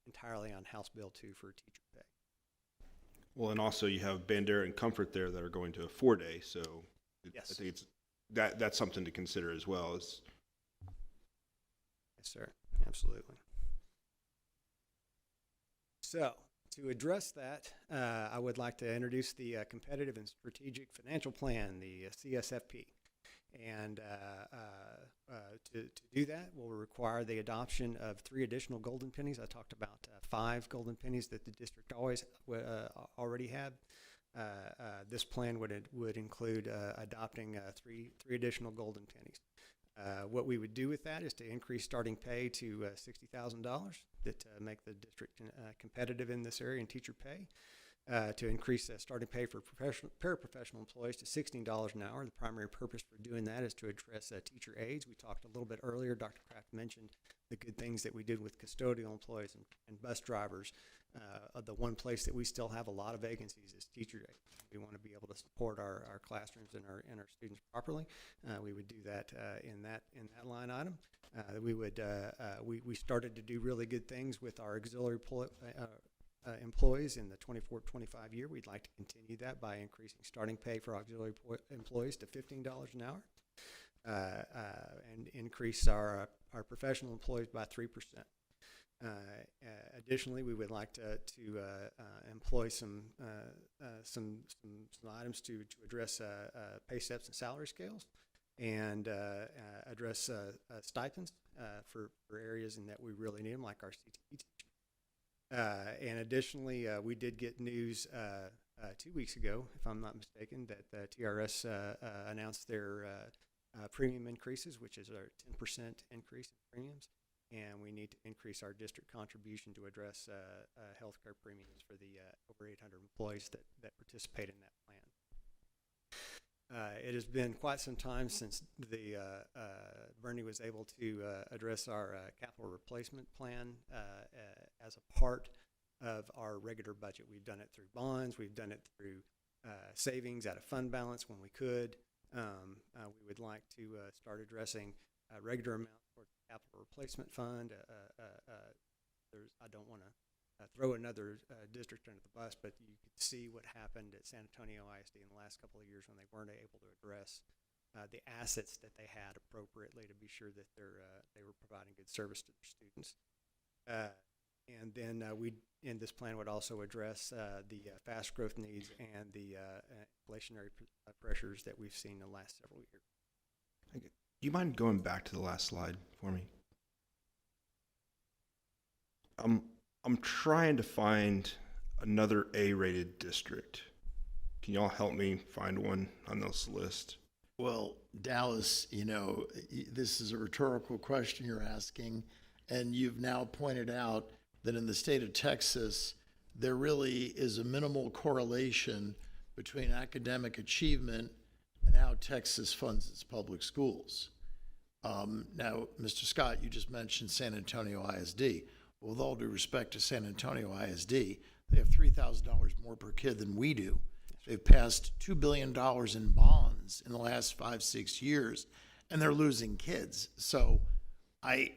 entirely on House Bill 2 for teacher pay. Well, and also you have Bandera and Comfort there that are going to a 4-day, so yes. I think that's something to consider as well. Yes, sir. Absolutely. So, to address that, I would like to introduce the Competitive and Strategic Financial Plan, the CSFP. And to do that, we'll require the adoption of 3 additional golden pennies. I talked about 5 golden pennies that the district already had. This plan would include adopting 3 additional golden pennies. What we would do with that is to increase starting pay to $60,000 that make the district competitive in this area in teacher pay. To increase starting pay for paraprofessional employees to $16 an hour. The primary purpose for doing that is to address teacher aides. We talked a little bit earlier, Dr. Kraft mentioned the good things that we did with custodial employees and bus drivers. The one place that we still have a lot of vacancies is teacher aides. We want to be able to support our classrooms and our students properly. We would do that in that line item. We started to do really good things with our auxiliary employees in the 24-25 year. We'd like to continue that by increasing starting pay for auxiliary employees to $15 an hour, and increase our professional employees by 3%. Additionally, we would like to employ some items to address pay steps and salary scales, and address stipends for areas in that we really need them, like our CTE teachers. And additionally, we did get news 2 weeks ago, if I'm not mistaken, that TRS announced their premium increases, which is our 10% increase in premiums. And we need to increase our district contribution to address healthcare premiums for the over 800 employees that participate in that plan. It has been quite some time since the Boerne was able to address our capital replacement plan as a part of our regular budget. We've done it through bonds. We've done it through savings out of fund balance when we could. We would like to start addressing regular amounts for the capital replacement fund. I don't want to throw another district under the bus, but you could see what happened at San Antonio ISD in the last couple of years when they weren't able to address the assets that they had appropriately to be sure that they were providing good service to their students. And then this plan would also address the fast growth needs and the inflationary pressures that we've seen in the last several years. Okay. Do you mind going back to the last slide for me? I'm trying to find another A-rated district. Can y'all help me find one on this list? Well, Dallas, this is a rhetorical question you're asking, and you've now pointed out that in the state of Texas, there really is a minimal correlation between academic achievement and how Texas funds its public schools. Now, Mr. Scott, you just mentioned San Antonio ISD. Well, with all due respect to San Antonio ISD, they have $3,000 more per kid than we do. They've passed $2 billion in bonds in the last 5-6 years, and they're losing kids. So I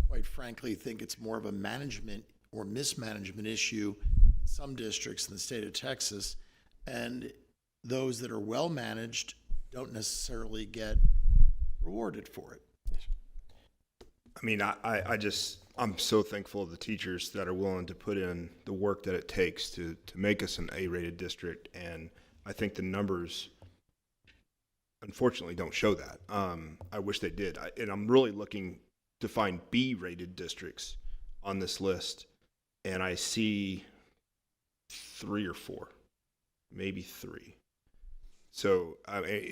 quite frankly think it's more of a management or mismanagement issue in some districts in the state of Texas, and those that are well managed don't necessarily get rewarded for it. I mean, I'm so thankful of the teachers that are willing to put in the work that it takes to make us an A-rated district, and I think the numbers unfortunately don't show that. I wish they did, and I'm really looking to find B-rated districts on this list, and I see 3 or 4, maybe 3. So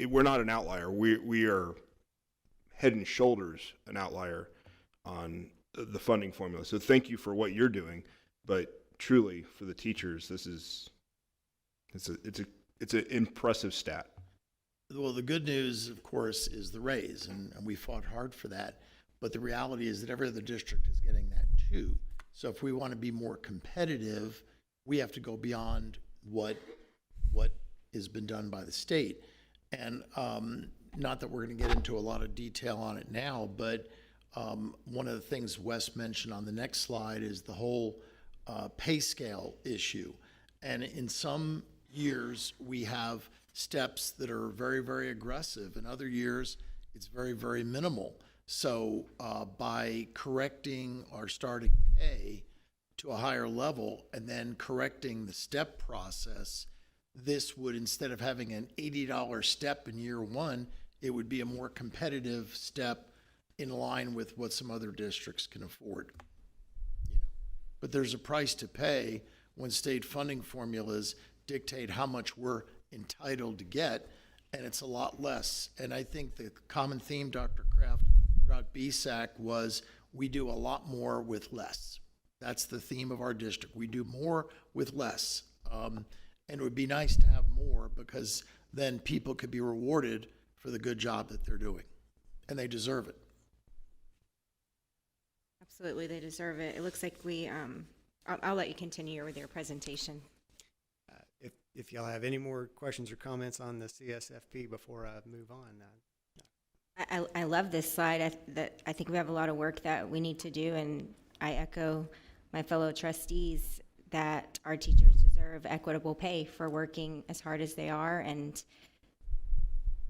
we're not an outlier. We are head and shoulders an outlier on the funding formula. So thank you for what you're doing, but truly for the teachers, it's an impressive stat. Well, the good news, of course, is the raise, and we fought hard for that. But the reality is that every other district is getting that too. So if we want to be more competitive, we have to go beyond what has been done by the state. And not that we're going to get into a lot of detail on it now, but one of the things Wes mentioned on the next slide is the whole pay scale issue. And in some years, we have steps that are very, very aggressive. In other years, it's very, very minimal. So by correcting our starting pay to a higher level and then correcting the step process, this would, instead of having an $80 step in year one, it would be a more competitive step in line with what some other districts can afford. But there's a price to pay when state funding formulas dictate how much we're entitled to get, and it's a lot less. And I think the common theme, Dr. Kraft, throughout BSAC was we do a lot more with less. That's the theme of our district. We do more with less. And it would be nice to have more because then people could be rewarded for the good job that they're doing. And they deserve it. Absolutely, they deserve it. It looks like we, I'll let you continue with your presentation. If y'all have any more questions or comments on the CSFP before I move on. I love this slide. I think we have a lot of work that we need to do, and I echo my fellow trustees that our teachers deserve equitable pay for working as hard as they are and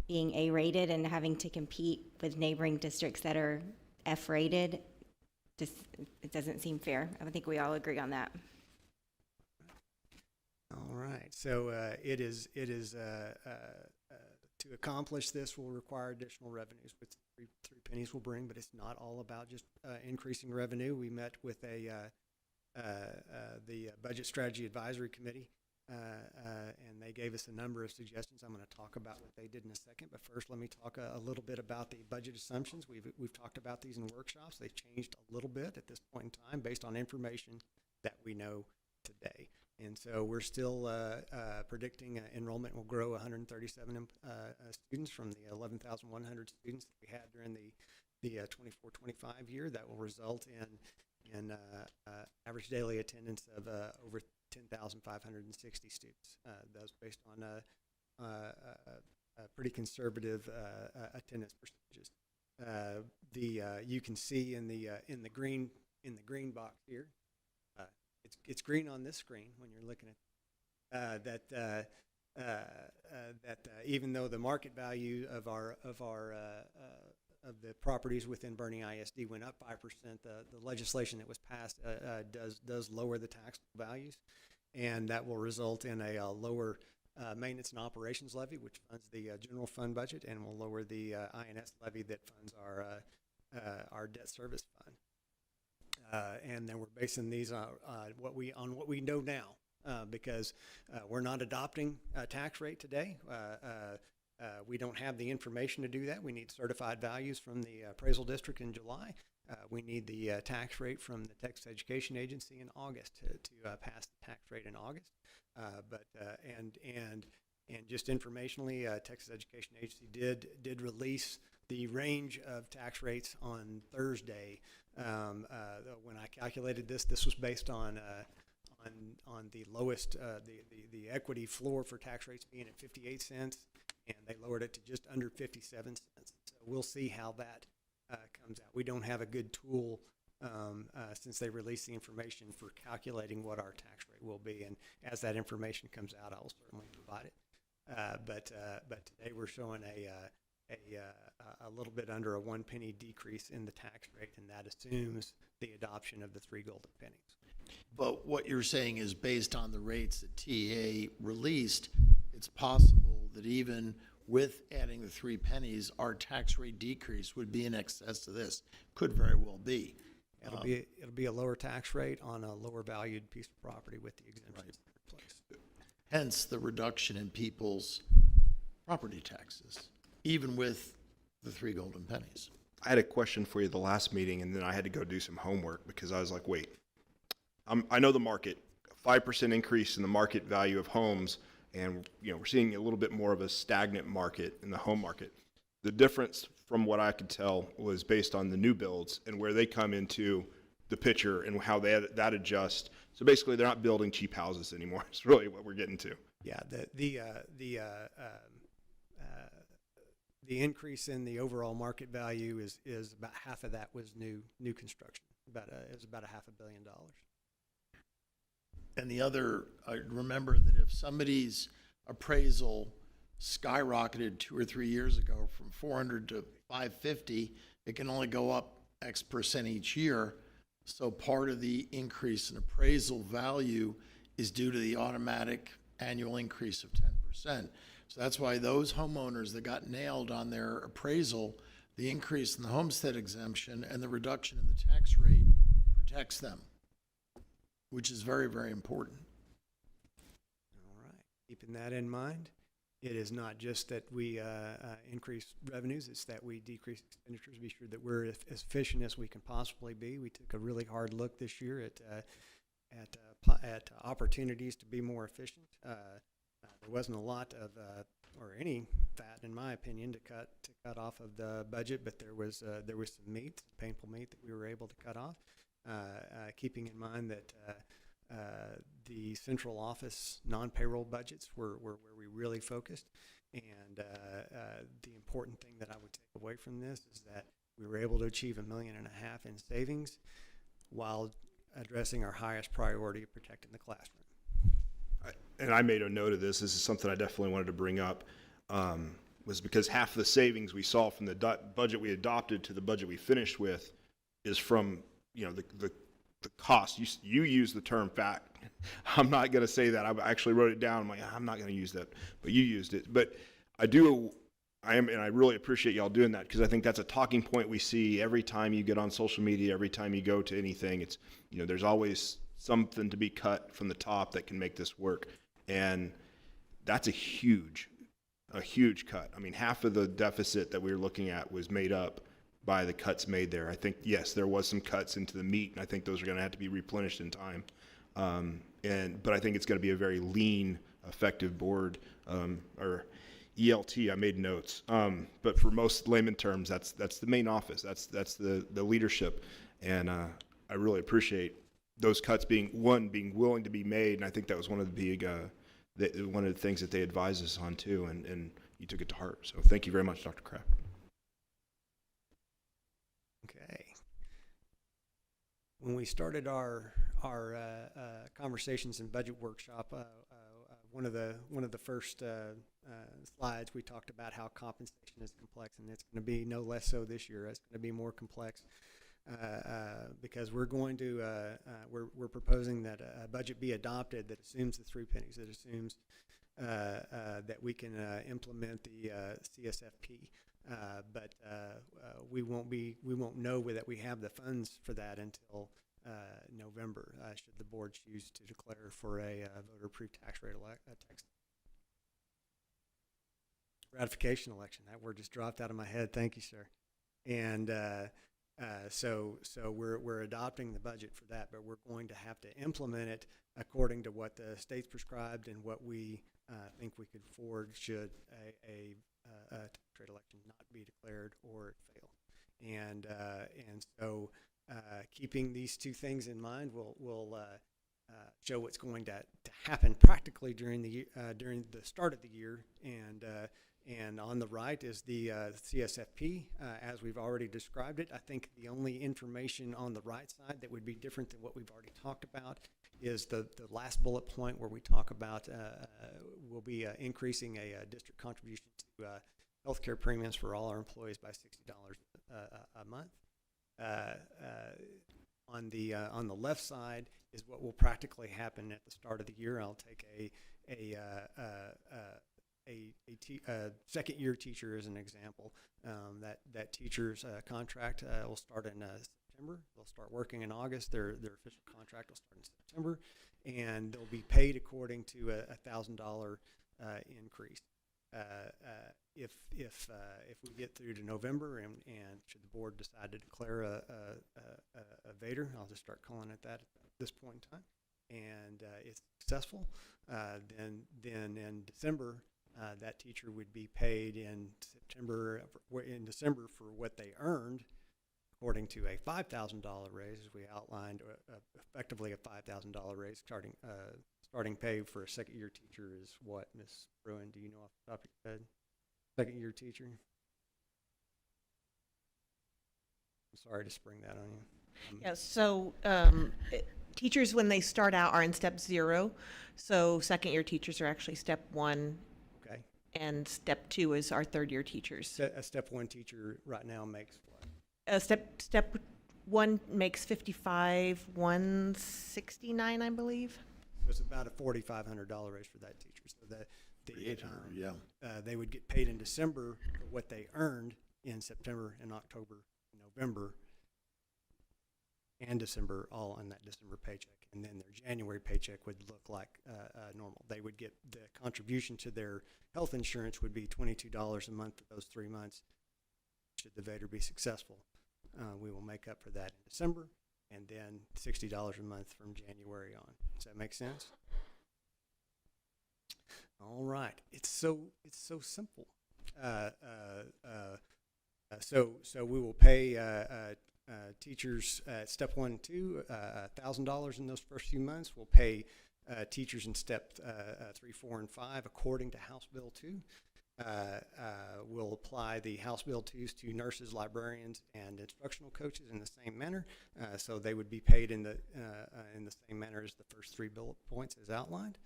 being A-rated and having to compete with neighboring districts that are F-rated. Just, it doesn't seem fair. I think we all agree on that. All right, so it is to accomplish this will require additional revenues, which three pennies will bring, but it's not all about just increasing revenue. We met with the Budget Strategy Advisory Committee, and they gave us a number of suggestions. I'm going to talk about what they did in a second, but first let me talk a little bit about the budget assumptions. We've talked about these in workshops. They've changed a little bit at this point in time based on information that we know today. And so we're still predicting enrollment will grow 137 students from the 11,100 students that we had during the 24-25 year. That will result in average daily attendance of over 10,560 students. That's based on pretty conservative attendance percentages. You can see in the green box here. It's green on this screen when you're looking at that even though the market value of the properties within Boerne ISD went up 5%, the legislation that was passed does lower the tax values, and that will result in a lower maintenance and operations levy, which funds the general fund budget, and will lower the INS levy that funds our debt service fund. And then we're basing these on what we know now, because we're not adopting a tax rate today. We don't have the information to do that. We need certified values from the appraisal district in July. We need the tax rate from the Texas Education Agency in August to pass the tax rate in August. And just informationally, Texas Education Agency did release the range of tax rates on Thursday. When I calculated this was based on the lowest, the equity floor for tax rates being at 58 cents, and they lowered it to just under 57 cents. So we'll see how that comes out. We don't have a good tool since they released the information for calculating what our tax rate will be, and as that information comes out, I will certainly provide it. But today we're showing a little bit under a 1 penny decrease in the tax rate, and that assumes the adoption of the 3 golden pennies. But what you're saying is based on the rates that TEA released, it's possible that even with adding the 3 pennies, our tax rate decrease would be in excess of this. Could very well be. It'll be a lower tax rate on a lower valued piece of property with the exemptions in place. Hence the reduction in people's property taxes, even with the 3 golden pennies. I had a question for you the last meeting, and then I had to go do some homework because I was like, wait, I know the market, 5% increase in the market value of homes, and we're seeing a little bit more of a stagnant market in the home market. The difference from what I could tell was based on the new builds and where they come into the picture and how that adjusts. So basically, they're not building cheap houses anymore. It's really what we're getting to. Yeah, the increase in the overall market value is about half of that was new construction. It was about $500 million. And the other, I remember that if somebody's appraisal skyrocketed 2 or 3 years ago from 400 to 550, it can only go up X percent each year. So part of the increase in appraisal value is due to the automatic annual increase of 10%. So that's why those homeowners that got nailed on their appraisal, the increase in the homestead exemption and the reduction in the tax rate protects them, which is very, very important. All right. Keeping that in mind, it is not just that we increase revenues, it's that we decrease expenditures, be sure that we're as efficient as we can possibly be. We took a really hard look this year at opportunities to be more efficient. There wasn't a lot of, or any fat, in my opinion, to cut off of the budget, but there was some meat, painful meat that we were able to cut off. Keeping in mind that the central office non-payroll budgets were where we really focused, and the important thing that I would take away from this is that we were able to achieve $1.5 million in savings while addressing our highest priority of protecting the classroom. And I made a note of this. This is something I definitely wanted to bring up, was because half of the savings we saw from the budget we adopted to the budget we finished with is from, the cost. You use the term fat. I'm not going to say that. I actually wrote it down. I'm like, I'm not going to use that, but you used it. But I really appreciate y'all doing that, because I think that's a talking point we see every time you get on social media, every time you go to anything. It's, there's always something to be cut from the top that can make this work. And that's a huge cut. I mean, half of the deficit that we were looking at was made up by the cuts made there. I think, yes, there was some cuts into the meat, and I think those are going to have to be replenished in time. But I think it's going to be a very lean, effective board, or ELT. I made notes. But for most layman terms, that's the main office. That's the leadership. And I really appreciate those cuts being willing to be made. And I think that was one of the big, one of the things that they advised us on too. And you took it to heart. So thank you very much, Dr. Kraft. Okay. When we started our conversations and budget workshop, one of the first slides, we talked about how compensation is complex, and it's going to be no less so this year. It's going to be more complex because we're going to we're proposing that a budget be adopted that assumes the three pennies, that assumes that we can implement the CSFP. But we won't know that we have the funds for that until November, should the board choose to declare for a voter-approved tax rate tax ratification election. That word just dropped out of my head. Thank you, sir. And so we're adopting the budget for that, but we're going to have to implement it according to what the state's prescribed and what we think we could afford should a tax rate election not be declared or it fail. And so keeping these two things in mind will show what's going to happen practically during the start of the year. And on the right is the CSFP, as we've already described it. I think the only information on the right side that would be different than what we've already talked about is the last bullet point where we talk about we'll be increasing a district contribution to healthcare premiums for all our employees by $60 a month. On the left side is what will practically happen at the start of the year. I'll take a second-year teacher as an example. That teacher's contract will start in September. They'll start working in August. Their official contract will start in September, and they'll be paid according to a $1,000 increase. If we get through to November and should the board decide to declare a VADER, I'll just start calling it that at this point in time, and it's successful, then in December, that teacher would be paid in December for what they earned, according to a $5,000 raise, as we outlined. Effectively a $5,000 raise. Starting pay for a second-year teacher is what, Ms. Bruin? Do you know off the top of your head? Second-year teacher. I'm sorry to spring that on you. Yes. So teachers, when they start out, are in step 0. So second-year teachers are actually step 1. Okay. and step 2 is our third-year teachers. A step 1 teacher right now makes what? Step 1 makes 55, 169, I believe. It's about a $4,500 raise for that teacher. So that yeah. they would get paid in December for what they earned in September and October and November and December, all on that December paycheck. And then their January paycheck would look like normal. They would get the contribution to their health insurance would be $22 a month for those 3 months. Should the Vader be successful, we will make up for that in December, and then $60 a month from January on. Does that make sense? All right, it's so simple. So we will pay teachers at step 1 and 2 $1,000 in those first few months. We'll pay teachers in step 3, 4, and 5 according to House Bill 2. We'll apply the House Bill 2s to nurses, librarians, and instructional coaches in the same manner. So they would be paid in the same manner as the first 3 bullet points as outlined.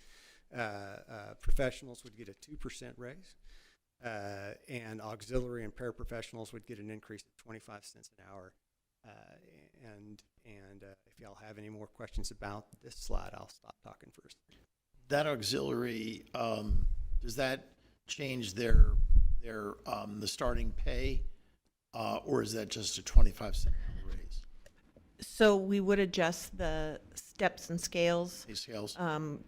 Professionals would get a 2% raise, and auxiliary and paraprofessionals would get an increase of 25 cents an hour. And if y'all have any more questions about this slide, I'll stop talking first. That auxiliary, does that change their the starting pay, or is that just a 25-cent raise? So we would adjust the steps and scales,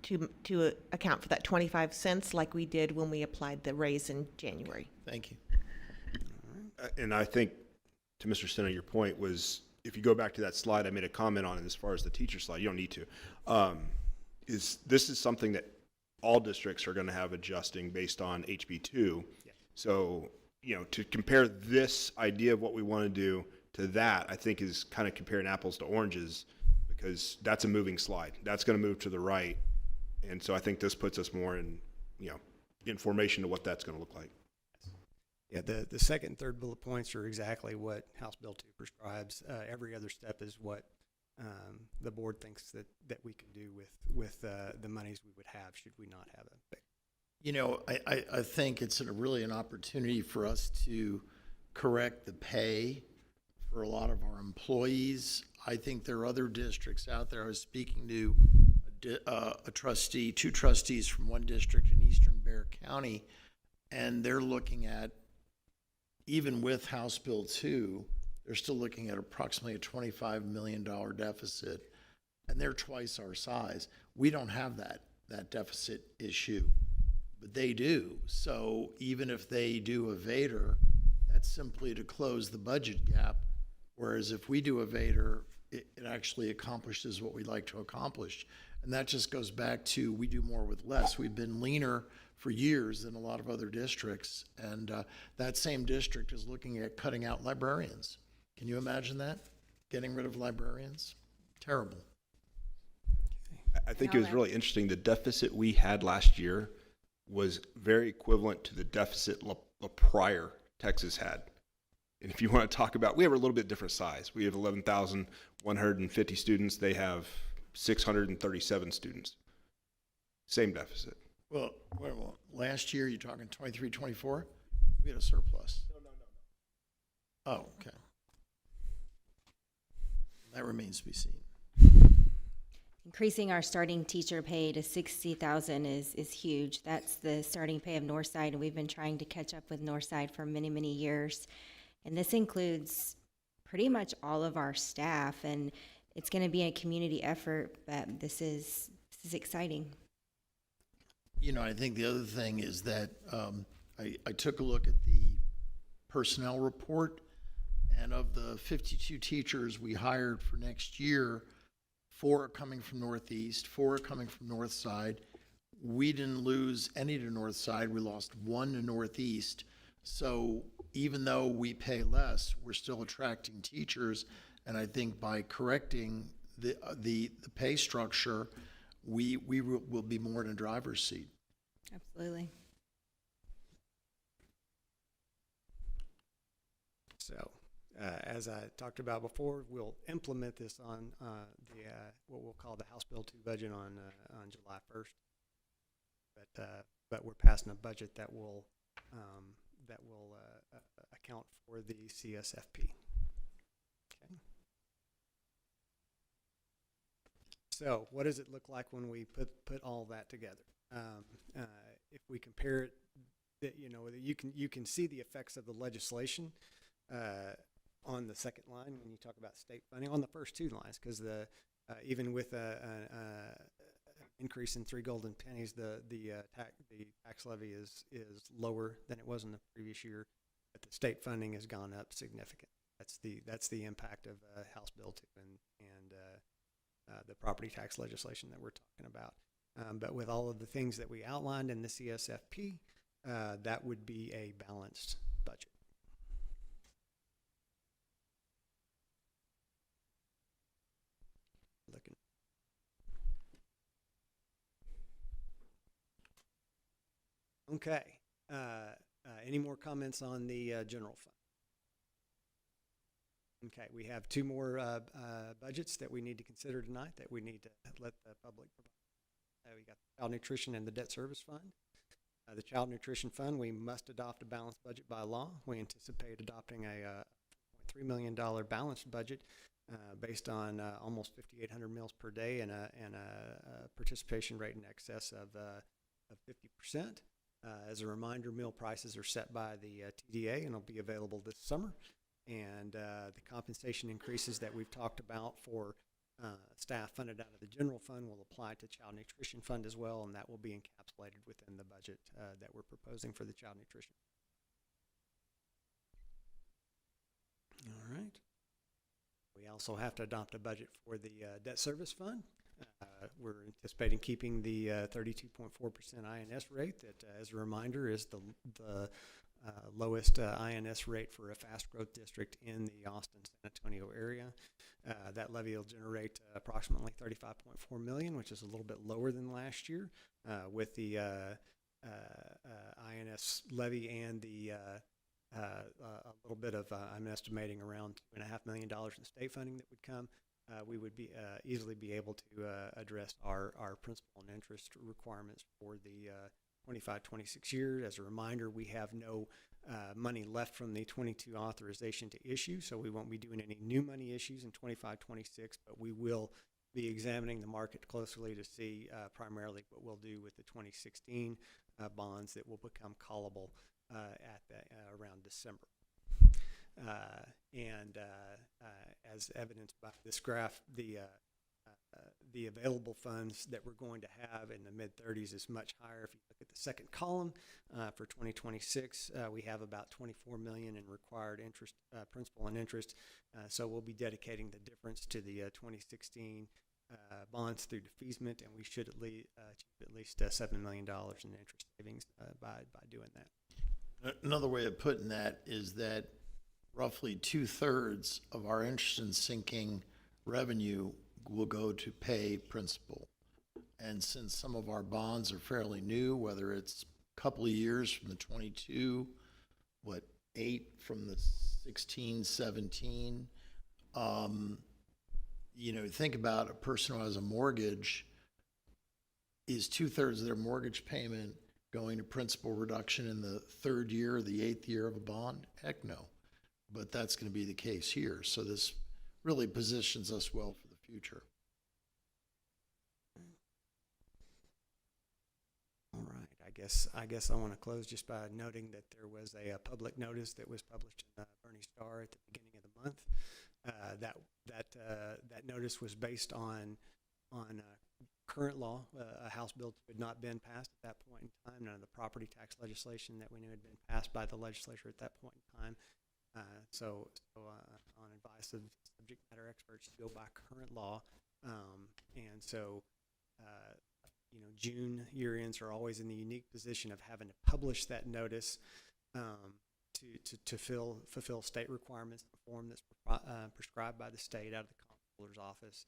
to account for that 25 cents like we did when we applied the raise in January. Thank you. And I think, to Mr. Senna, your point was, if you go back to that slide, I made a comment on it as far as the teacher slide. You don't need to. This is something that all districts are going to have adjusting based on HB2. Yeah. So, to compare this idea of what we want to do to that, I think is kind of comparing apples to oranges, because that's a moving slide. That's going to move to the right. And so I think this puts us more in, information to what that's going to look like. Yeah, the second and third bullet points are exactly what House Bill 2 prescribes. Every other step is what the board thinks that we can do with the monies we would have should we not have it. I think it's really an opportunity for us to correct the pay for a lot of our employees. I think there are other districts out there. I was speaking to two trustees from one district in Eastern Bexar County, and they're looking at, even with House Bill 2, they're still looking at approximately a $25 million deficit, and they're twice our size. We don't have that deficit issue, but they do. So even if they do a Vader, that's simply to close the budget gap, whereas if we do a Vader, it actually accomplishes what we'd like to accomplish. And that just goes back to, we do more with less. We've been leaner for years than a lot of other districts, and that same district is looking at cutting out librarians. Can you imagine that? Getting rid of librarians? Terrible. I think it was really interesting. The deficit we had last year was very equivalent to the deficit the prior Texas had. And if you want to talk about, we have a little bit different size. We have 11,150 students. They have 637 students. Same deficit. Well, last year, you're talking 23, 24? We had a surplus. No. Oh, okay. That remains to be seen. Increasing our starting teacher pay to $60,000 is huge. That's the starting pay of Northside, and we've been trying to catch up with Northside for many, many years. And this includes pretty much all of our staff, and it's going to be a community effort, but this is exciting. I think the other thing is that I took a look at the personnel report, and of the 52 teachers we hired for next year, 4 are coming from Northeast, 4 are coming from Northside. We didn't lose any to Northside. We lost 1 to Northeast. So even though we pay less, we're still attracting teachers. And I think by correcting the pay structure, we will be more in a driver's seat. Absolutely. So, as I talked about before, we'll implement this on what we'll call the House Bill 2 budget on July 1st. But but we're passing a budget that will account for the CSFP. Okay. So what does it look like when we put all that together? If we compare it, you can see the effects of the legislation on the second line when you talk about state funding, on the first two lines, because even with an increase in 3 golden pennies, the tax levy is lower than it was in the previous year, but the state funding has gone up significantly. That's the impact of House Bill 2 and the property tax legislation that we're talking about. But with all of the things that we outlined in the CSFP, that would be a balanced budget. Looking. Okay. Any more comments on the general fund? Okay, we have two more budgets that we need to consider tonight that we need to let the public provide. We got the Child Nutrition and the Debt Service Fund. The Child Nutrition Fund, we must adopt a balanced budget by law. We anticipate adopting a $3 million balanced budget based on almost 5,800 meals per day and a participation rate in excess of 50%. As a reminder, meal prices are set by the TDA and will be available this summer. And the compensation increases that we've talked about for staff funded out of the general fund will apply to Child Nutrition Fund as well, and that will be encapsulated within the budget that we're proposing for the Child Nutrition. All right. We also have to adopt a budget for the Debt Service Fund. We're anticipating keeping the 32.4% INS rate that, as a reminder, is the lowest INS rate for a fast growth district in the Austin-San Antonio area. That levy will generate approximately $35.4 million, which is a little bit lower than last year, with the INS levy and the a little bit of, I'm estimating around $2.5 million in state funding that would come. We would be easily be able to address our principal and interest requirements for the 25-26 year. As a reminder, we have no money left from the 22 authorization to issue, so we won't be doing any new money issues in 25-26, but we will be examining the market closely to see primarily what we'll do with the 2016 bonds that will become callable around December. As evidenced by this graph, the available funds that we're going to have in the mid-30s is much higher. If you look at the second column for 2026, we have about $24 million in required interest, principal and interest. So we'll be dedicating the difference to the 2016 bonds through defeasance, and we should achieve at least $7 million in interest savings by doing that. Another way of putting that is that roughly 2/3 of our interest and sinking revenue will go to pay principal. And since some of our bonds are fairly new, whether it's a couple of years from the 22, 8 from the 16, 17, think about a person who has a mortgage, is 2/3 of their mortgage payment going to principal reduction in the 3rd year or the 8th year of a bond? Heck no. But that's going to be the case here. So this really positions us well for the future. All right. I guess I want to close just by noting that there was a public notice that was published in the Boerne Star at the beginning of the month. That notice was based on current law. A House bill had not been passed at that point in time. None of the property tax legislation that we knew had been passed by the legislature at that point in time. So on advice of subject matter experts, to go by current law. And so, June year ends are always in the unique position of having to publish that notice to fulfill state requirements, the form that's prescribed by the state out of the comptroller's office,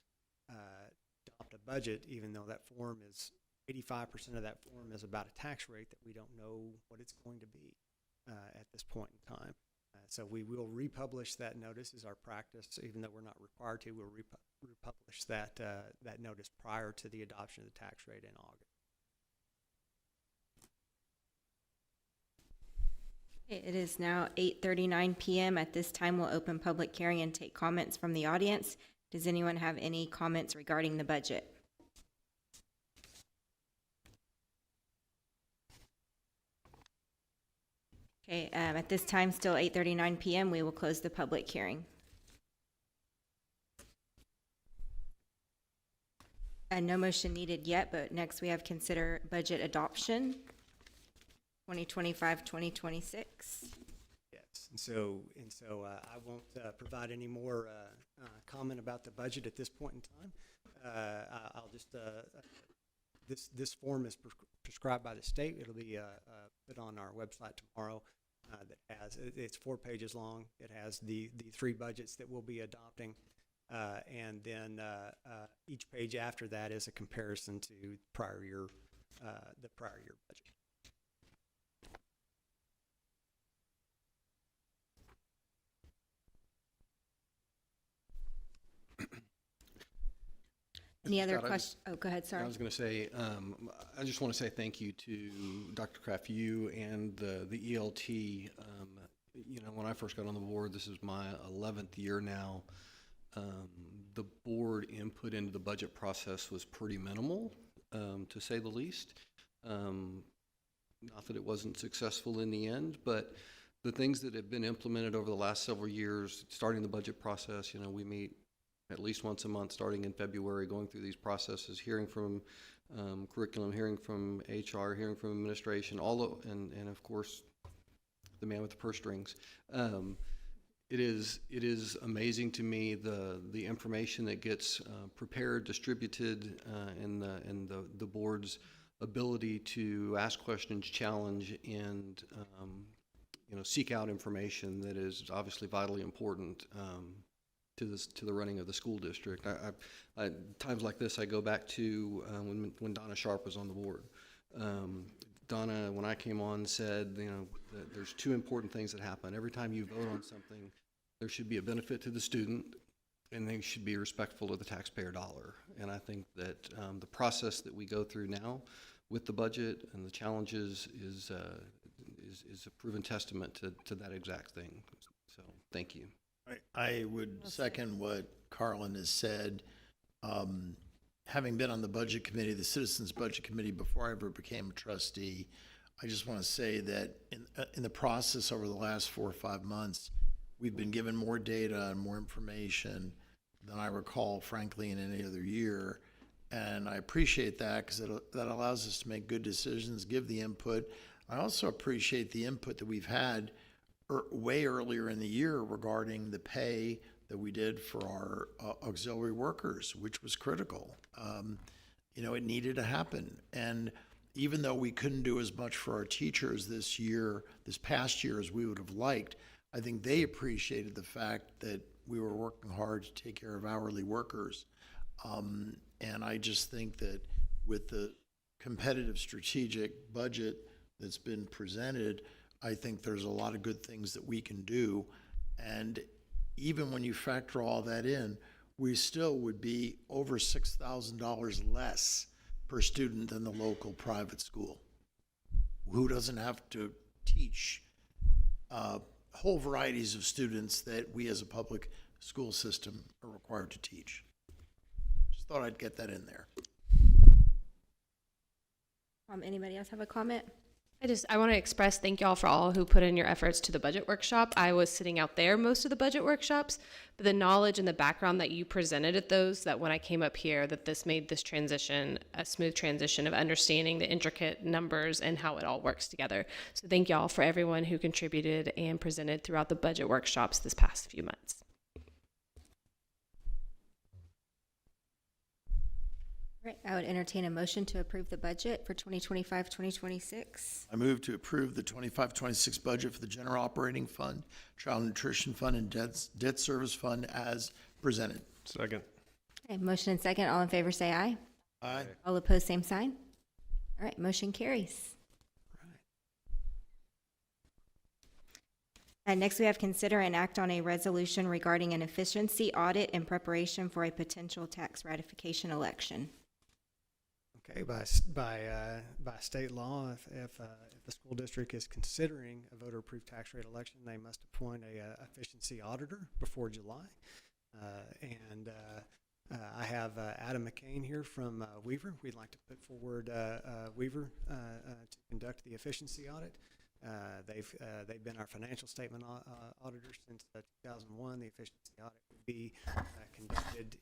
adopt a budget, even though that form is 85% of that form is about a tax rate that we don't know what it's going to be at this point in time. So we will republish that notice as our practice, even though we're not required to. We'll republish that notice prior to the adoption of the tax rate in August. Okay, it is now 8:39 p.m. At this time, we'll open public hearing and take comments from the audience. Does anyone have any comments regarding the budget? Okay, at this time, still 8:39 p.m., we will close the public hearing. And no motion needed yet, but next we have consider budget adoption, 2025-2026. Yes, and so I won't provide any more comment about the budget at this point in time. I'll just, this form is prescribed by the state. It'll be put on our website tomorrow. That has, it's 4 pages long. It has the 3 budgets that we'll be adopting. And then each page after that is a comparison to prior year, the prior year budget. Any other Scott, questions? Oh, go ahead, sorry. I was going to say, I just want to say thank you to Dr. Kraft, you and the ELT. You know, when I first got on the board, this is my 11th year now. The board input into the budget process was pretty minimal, to say the least. Not that it wasn't successful in the end, but the things that have been implemented over the last several years, starting the budget process, you know, we meet at least once a month starting in February, going through these processes, hearing from curriculum, hearing from HR, hearing from administration, and of course, the man with the purse strings. It is amazing to me the information that gets prepared, distributed, and the board's ability to ask questions, challenge, and you know, seek out information that is obviously vitally important to the running of the school district. Times like this, I go back to when Donna Sharp was on the board. Donna, when I came on, said, you know, that there's 2 important things that happen. Every time you vote on something, there should be a benefit to the student, and they should be respectful of the taxpayer dollar. And I think that the process that we go through now with the budget and the challenges is a proven testament to that exact thing. So thank you. I would second what Carlin has said. Having been on the budget committee, the Citizens Budget Committee, before I ever became a trustee, I just want to say that in the process over the last 4 or 5 months, we've been given more data and more information than I recall, frankly, in any other year. And I appreciate that because that allows us to make good decisions, give the input. I also appreciate the input that we've had way earlier in the year regarding the pay that we did for our auxiliary workers, which was critical. You know, it needed to happen. And even though we couldn't do as much for our teachers this past year as we would have liked, I think they appreciated the fact that we were working hard to take care of hourly workers. And I just think that with the competitive strategic budget that's been presented, I think there's a lot of good things that we can do. And even when you factor all that in, we still would be over $6,000 less per student than the local private school, who doesn't have to teach whole varieties of students that we as a public school system are required to teach. Just thought I'd get that in there. Anybody else have a comment? I want to express thank y'all for all who put in your efforts to the budget workshop. I was sitting out there most of the budget workshops, but the knowledge and the background that you presented at those, that when I came up here, that this made this transition a smooth transition of understanding the intricate numbers and how it all works together. So thank y'all for everyone who contributed and presented throughout the budget workshops this past few months. Right, I would entertain a motion to approve the budget for 2025-2026. I move to approve the 25-26 budget for the General Operating Fund, Child Nutrition Fund, and Debt Service Fund as presented. Second. Okay, motion and second. All in favor say aye. Aye. All opposed, same sign. All right, motion carries. Next, we have consider and act on a resolution regarding an efficiency audit in preparation for a potential tax ratification election. Okay, by state law, if the school district is considering a voter-approved tax rate election, they must appoint a efficiency auditor before July. I have Adam McCain here from Weaver. We'd like to put forward Weaver to conduct the efficiency audit. They've been our financial statement auditor since 2001. The efficiency audit would be conducted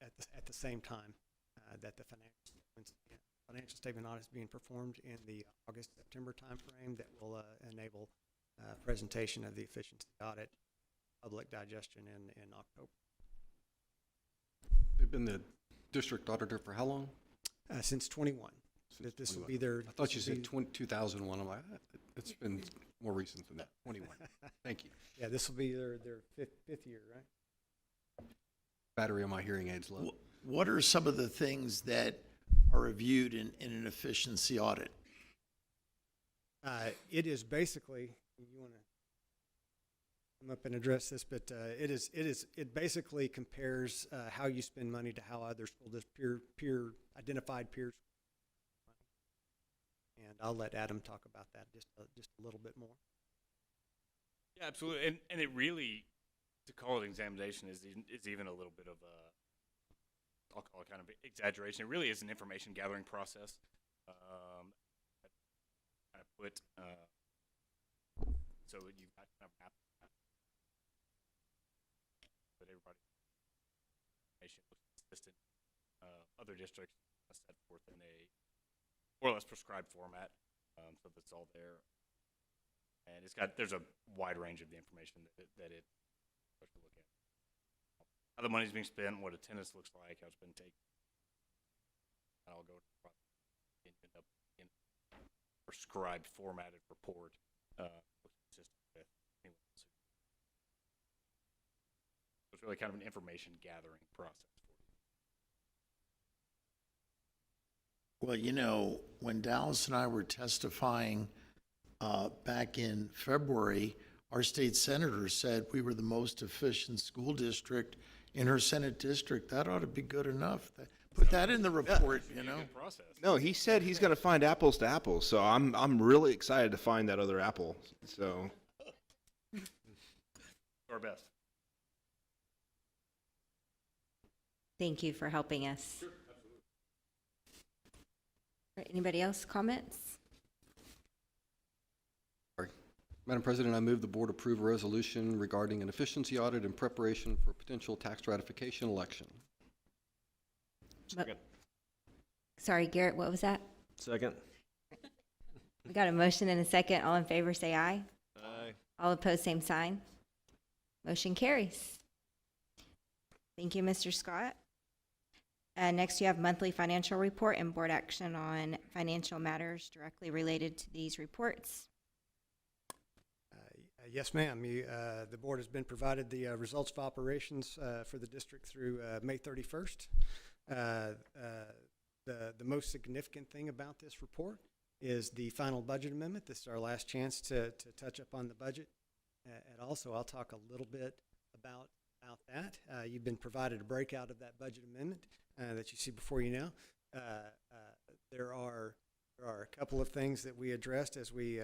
at the same time that the financial statement audit is being performed in the August-September timeframe. That will enable presentation of the efficiency audit, public digestion in October. They've been the district auditor for how long? Since 21. This will be their. I thought you said 2001. I'm like, it's been more recent than that. 21. Thank you. Yeah, this will be their fifth year, right? Battery on my hearing aids low. What are some of the things that are reviewed in an efficiency audit? It is basically, you want to come up and address this, but it basically compares how you spend money to how other school districts, identified peers. And I'll let Adam talk about that just a little bit more. Yeah, absolutely. And it really, to call it examination is even a little bit of a, I'll call it kind of exaggeration. It really is an information gathering process. I put, so you've got kind of map, but everybody information looks consistent. Other districts set forth in a more or less prescribed format, so that's all there. And there's a wide range of the information that it starts to look at. How the money's being spent, what attendance looks like, how it's been taken. I'll go to end up in a prescribed formatted report, consistent with anyone else. So it's really kind of an information gathering process. Well, when Dallas and I were testifying back in February, our state senator said we were the most efficient school district in her Senate district. That ought to be good enough. Put that in the report, No, he said he's going to find apples to apples, so I'm really excited to find that other apple. So, do our best. Thank you for helping us. Sure. All right, anybody else comments? Madam President, I move the board approve a resolution regarding an efficiency audit in preparation for potential tax ratification election. Second. Sorry, Garrett, what was that? Second. We got a motion and a second. All in favor, say aye. Aye. All opposed, same sign. Motion carries. Thank you, Mr. Scott. Next, you have monthly financial report and board action on financial matters directly related to these reports. Yes, ma'am. The board has been provided the results of operations for the district through May 31st. The most significant thing about this report is the final budget amendment. This is our last chance to touch up on the budget. And also, I'll talk a little bit about that. You've been provided a breakout of that budget amendment that you see before you now. There are a couple of things that we addressed as we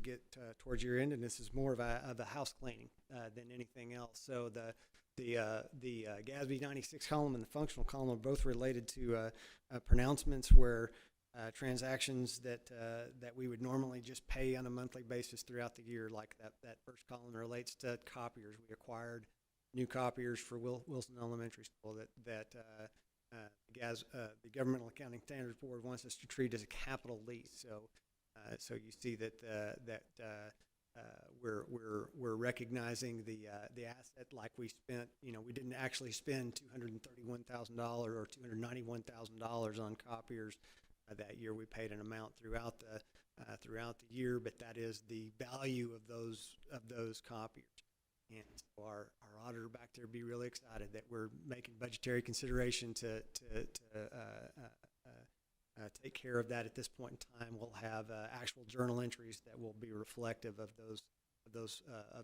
get towards year end, and this is more of a house cleaning than anything else. So the GASB 96 column and the functional column are both related to pronouncements where transactions that we would normally just pay on a monthly basis throughout the year, like that first column relates to copiers. We acquired new copiers for Wilson Elementary School that the Governmental Accounting Standards Board wants us to treat as a capital lease. So you see that we're recognizing the asset like we spent. We didn't actually spend $231,000 or $291,000 on copiers that year. We paid an amount throughout the year, but that is the value of those copiers. And so our auditor back there be really excited that we're making budgetary consideration to take care of that at this point in time. We'll have actual journal entries that will be reflective of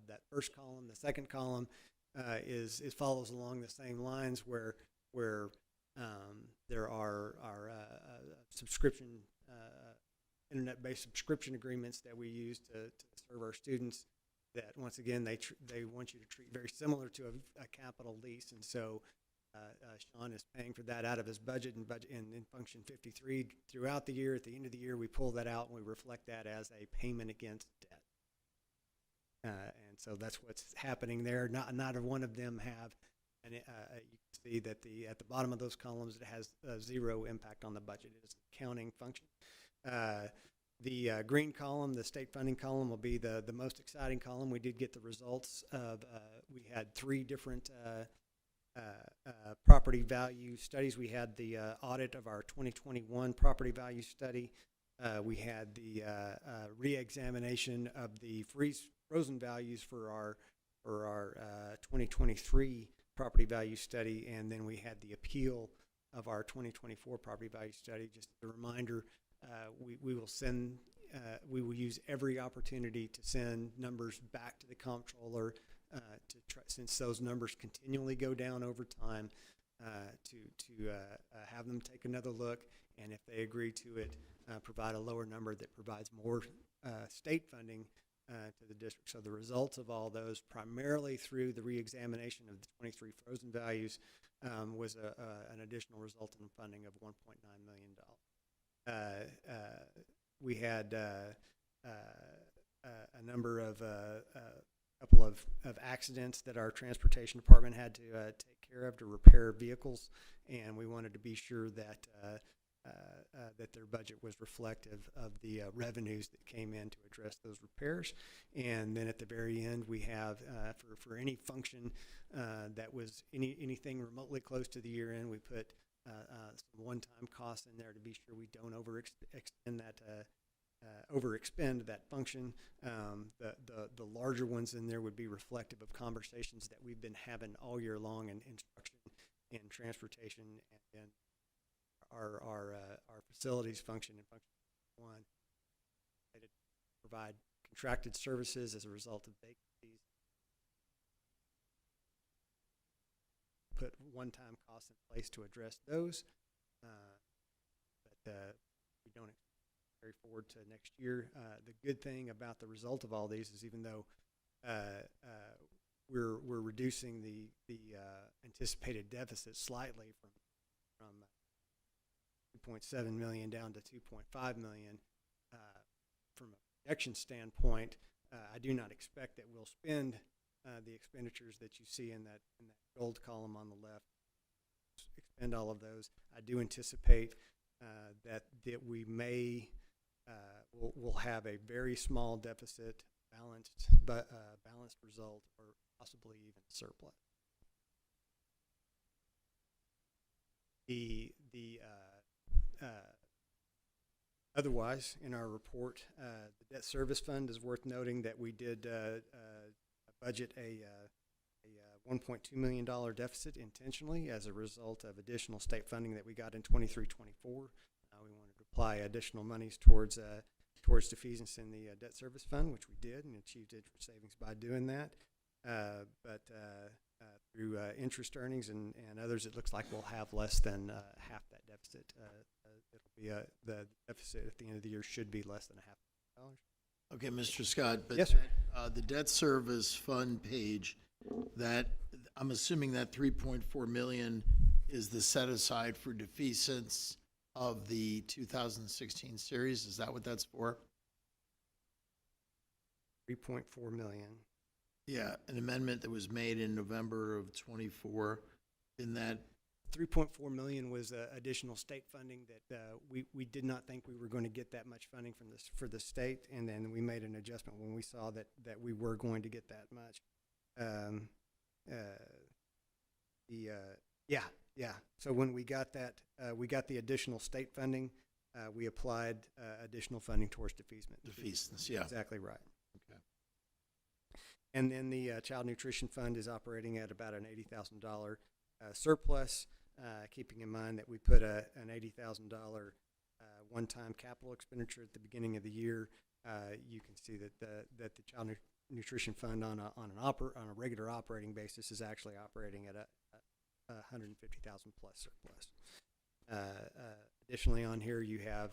that first column. The second column follows along the same lines where There are subscription, internet-based subscription agreements that we use to serve our students that, once again, they want you to treat very similar to a capital lease. And so Sean is paying for that out of his budget and in function 53 throughout the year. At the end of the year, we pull that out and we reflect that as a payment against debt. And so that's what's happening there. Not one of them have, and you can see that at the bottom of those columns, it has zero impact on the budget. It is an accounting function. The green column, the state funding column, will be the most exciting column. We did get the results of, we had 3 different property value studies. We had the audit of our 2021 property value study. We had the re-examination of the frozen values for our 2023 property value study, and then we had the appeal of our 2024 property value study. Just a reminder, we will use every opportunity to send numbers back to the comptroller since those numbers continually go down over time, to have them take another look, and if they agree to it, provide a lower number that provides more state funding to the district. So the results of all those, primarily through the re-examination of the 23 frozen values, was an additional result in funding of $1.9 million. We had a number of couple of accidents that our transportation department had to take care of to repair vehicles, and we wanted to be sure that that their budget was reflective of the revenues that came in to address those repairs. And then at the very end, we have for any function that was anything remotely close to the year end, we put some one-time costs in there to be sure we don't overexpend that function. The larger ones in there would be reflective of conversations that we've been having all year long in instruction and transportation, and our facilities function and function 1 to provide contracted services as a result of vacancies. Put one-time costs in place to address those, but we don't carry forward to next year. The good thing about the result of all these is, even though we're reducing the anticipated deficit slightly from 2.7 million down to 2.5 million, from a projection standpoint, I do not expect that we'll spend the expenditures that you see in that gold column on the left. Expend all of those. I do anticipate that we may we'll have a very small deficit, balanced result, or possibly even surplus. Otherwise, in our report, the debt service fund is worth noting that we did budget a $1.2 million deficit intentionally as a result of additional state funding that we got in 23-24. We wanted to apply additional monies towards defeasance in the debt service fund, which we did, and achieved interest savings by doing that. But through interest earnings and others, it looks like we'll have less than half that deficit. It'll be the deficit at the end of the year should be less than $500,000. Okay, Mr. Scott, but yes, sir. The debt service fund page, that I'm assuming that 3.4 million is the set aside for defeasance of the 2016 series. Is that what that's for? 3.4 million. Yeah, an amendment that was made in November of 24. In that 3.4 million was additional state funding that we did not think we were going to get that much funding from this for the state, and then we made an adjustment when we saw that we were going to get that much. So when we got that, we got the additional state funding. We applied additional funding towards defeasance. Defeasance, yeah, exactly right. Okay. And then the Child Nutrition Fund is operating at about an $80,000 surplus, keeping in mind that we put an $80,000 one-time capital expenditure at the beginning of the year. You can see that the Child Nutrition Fund on a regular operating basis is actually operating at 150,000 plus surplus. Additionally, on here you have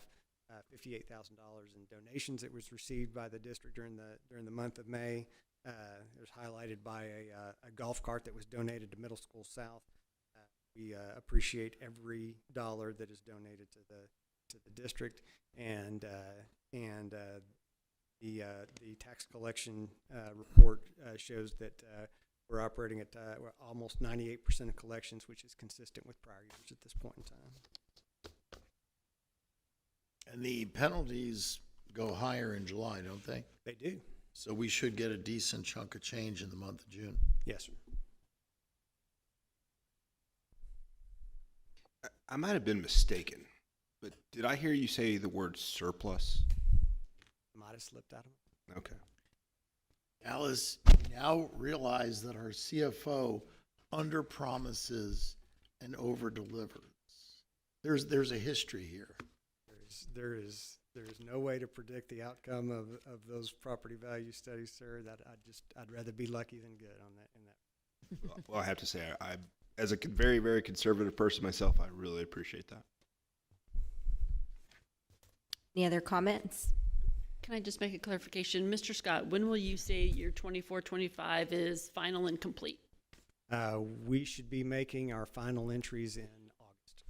$58,000 in donations that was received by the district during the month of May. It was highlighted by a golf cart that was donated to Middle School South. We appreciate every dollar that is donated to the district, and the tax collection report shows that we're operating at almost 98% of collections, which is consistent with prior years at this point in time. And the penalties go higher in July, don't they? They do. So we should get a decent chunk of change in the month of June. Yes, sir. I might have been mistaken, but did I hear you say the word surplus? Might have slipped out of it. Okay. Alice, we now realize that our CFO underpromises and overdelivers. There's a history here. There is no way to predict the outcome of those property value studies, sir. That I'd rather be lucky than good on that. In that. Well, I have to say, I as a very, very conservative person myself, I really appreciate that. Any other comments? Can I just make a clarification? Mr. Scott, when will you say your 24-25 is final and complete? We should be making our final entries in August.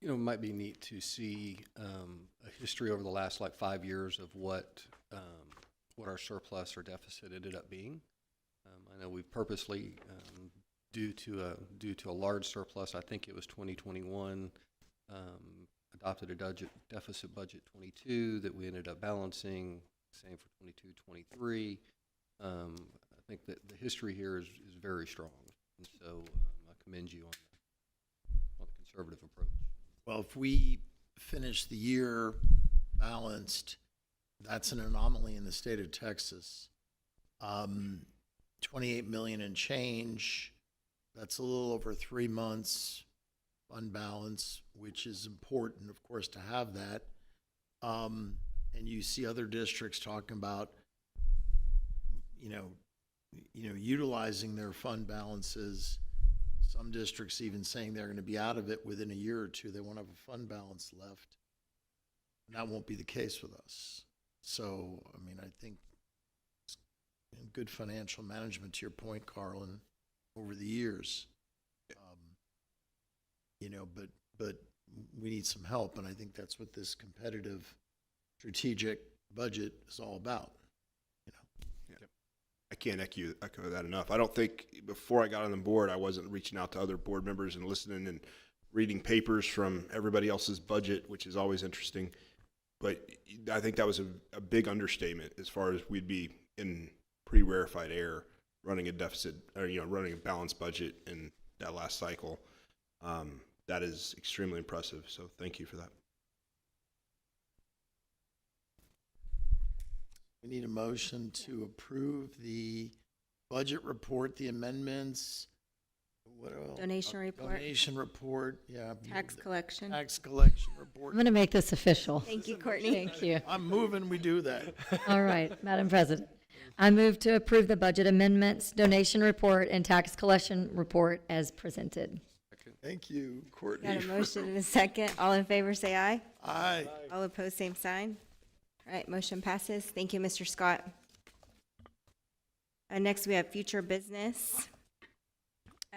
You know, it might be neat to see a history over the last 5 years of what our surplus or deficit ended up being. I know we purposely, due to a large surplus, I think it was 2021, adopted a deficit budget 22 that we ended up balancing, same for 22, 23. I think that the history here is very strong, and so I commend you on the conservative approach. Well, if we finish the year balanced, that's an anomaly in the state of Texas. 28 million and change, that's a little over 3 months fund balance, which is important, of course, to have that. And you see other districts talking about, utilizing their fund balances. Some districts even saying they're going to be out of it within a year or two. They won't have a fund balance left. And that won't be the case with us. So, I think it's good financial management, to your point, Carlin, over the years. But we need some help, and I think that's what this competitive strategic budget is all about. I can't echo that enough. I don't think before I got on the board, I wasn't reaching out to other board members and listening and reading papers from everybody else's budget, which is always interesting. But I think that was a big understatement as far as we'd be in pretty rarefied air running a deficit or, running a balanced budget in that last cycle. That is extremely impressive. So thank you for that. We need a motion to approve the budget report, the amendments. What else? Donation report. Donation report, yeah. Tax collection. Tax collection report. I'm going to make this official. Thank you, Courtney. Thank you. I'm moving, we do that. All right, Madam President. I move to approve the budget amendments, donation report, and tax collection report as presented. Thank you, Courtney. Got a motion and a second. All in favor, say aye. Aye. All opposed, same sign. All right, motion passes. Thank you, Mr. Scott. Next, we have future business.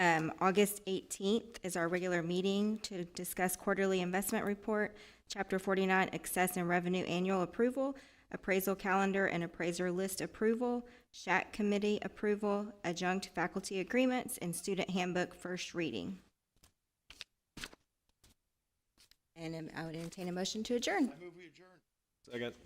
August 18th is our regular meeting to discuss quarterly investment report, Chapter 49, excess and revenue annual approval, appraisal calendar and appraiser list approval, SHAC committee approval, adjunct faculty agreements, and student handbook first reading. And I would entertain a motion to adjourn. I move we adjourn. Second.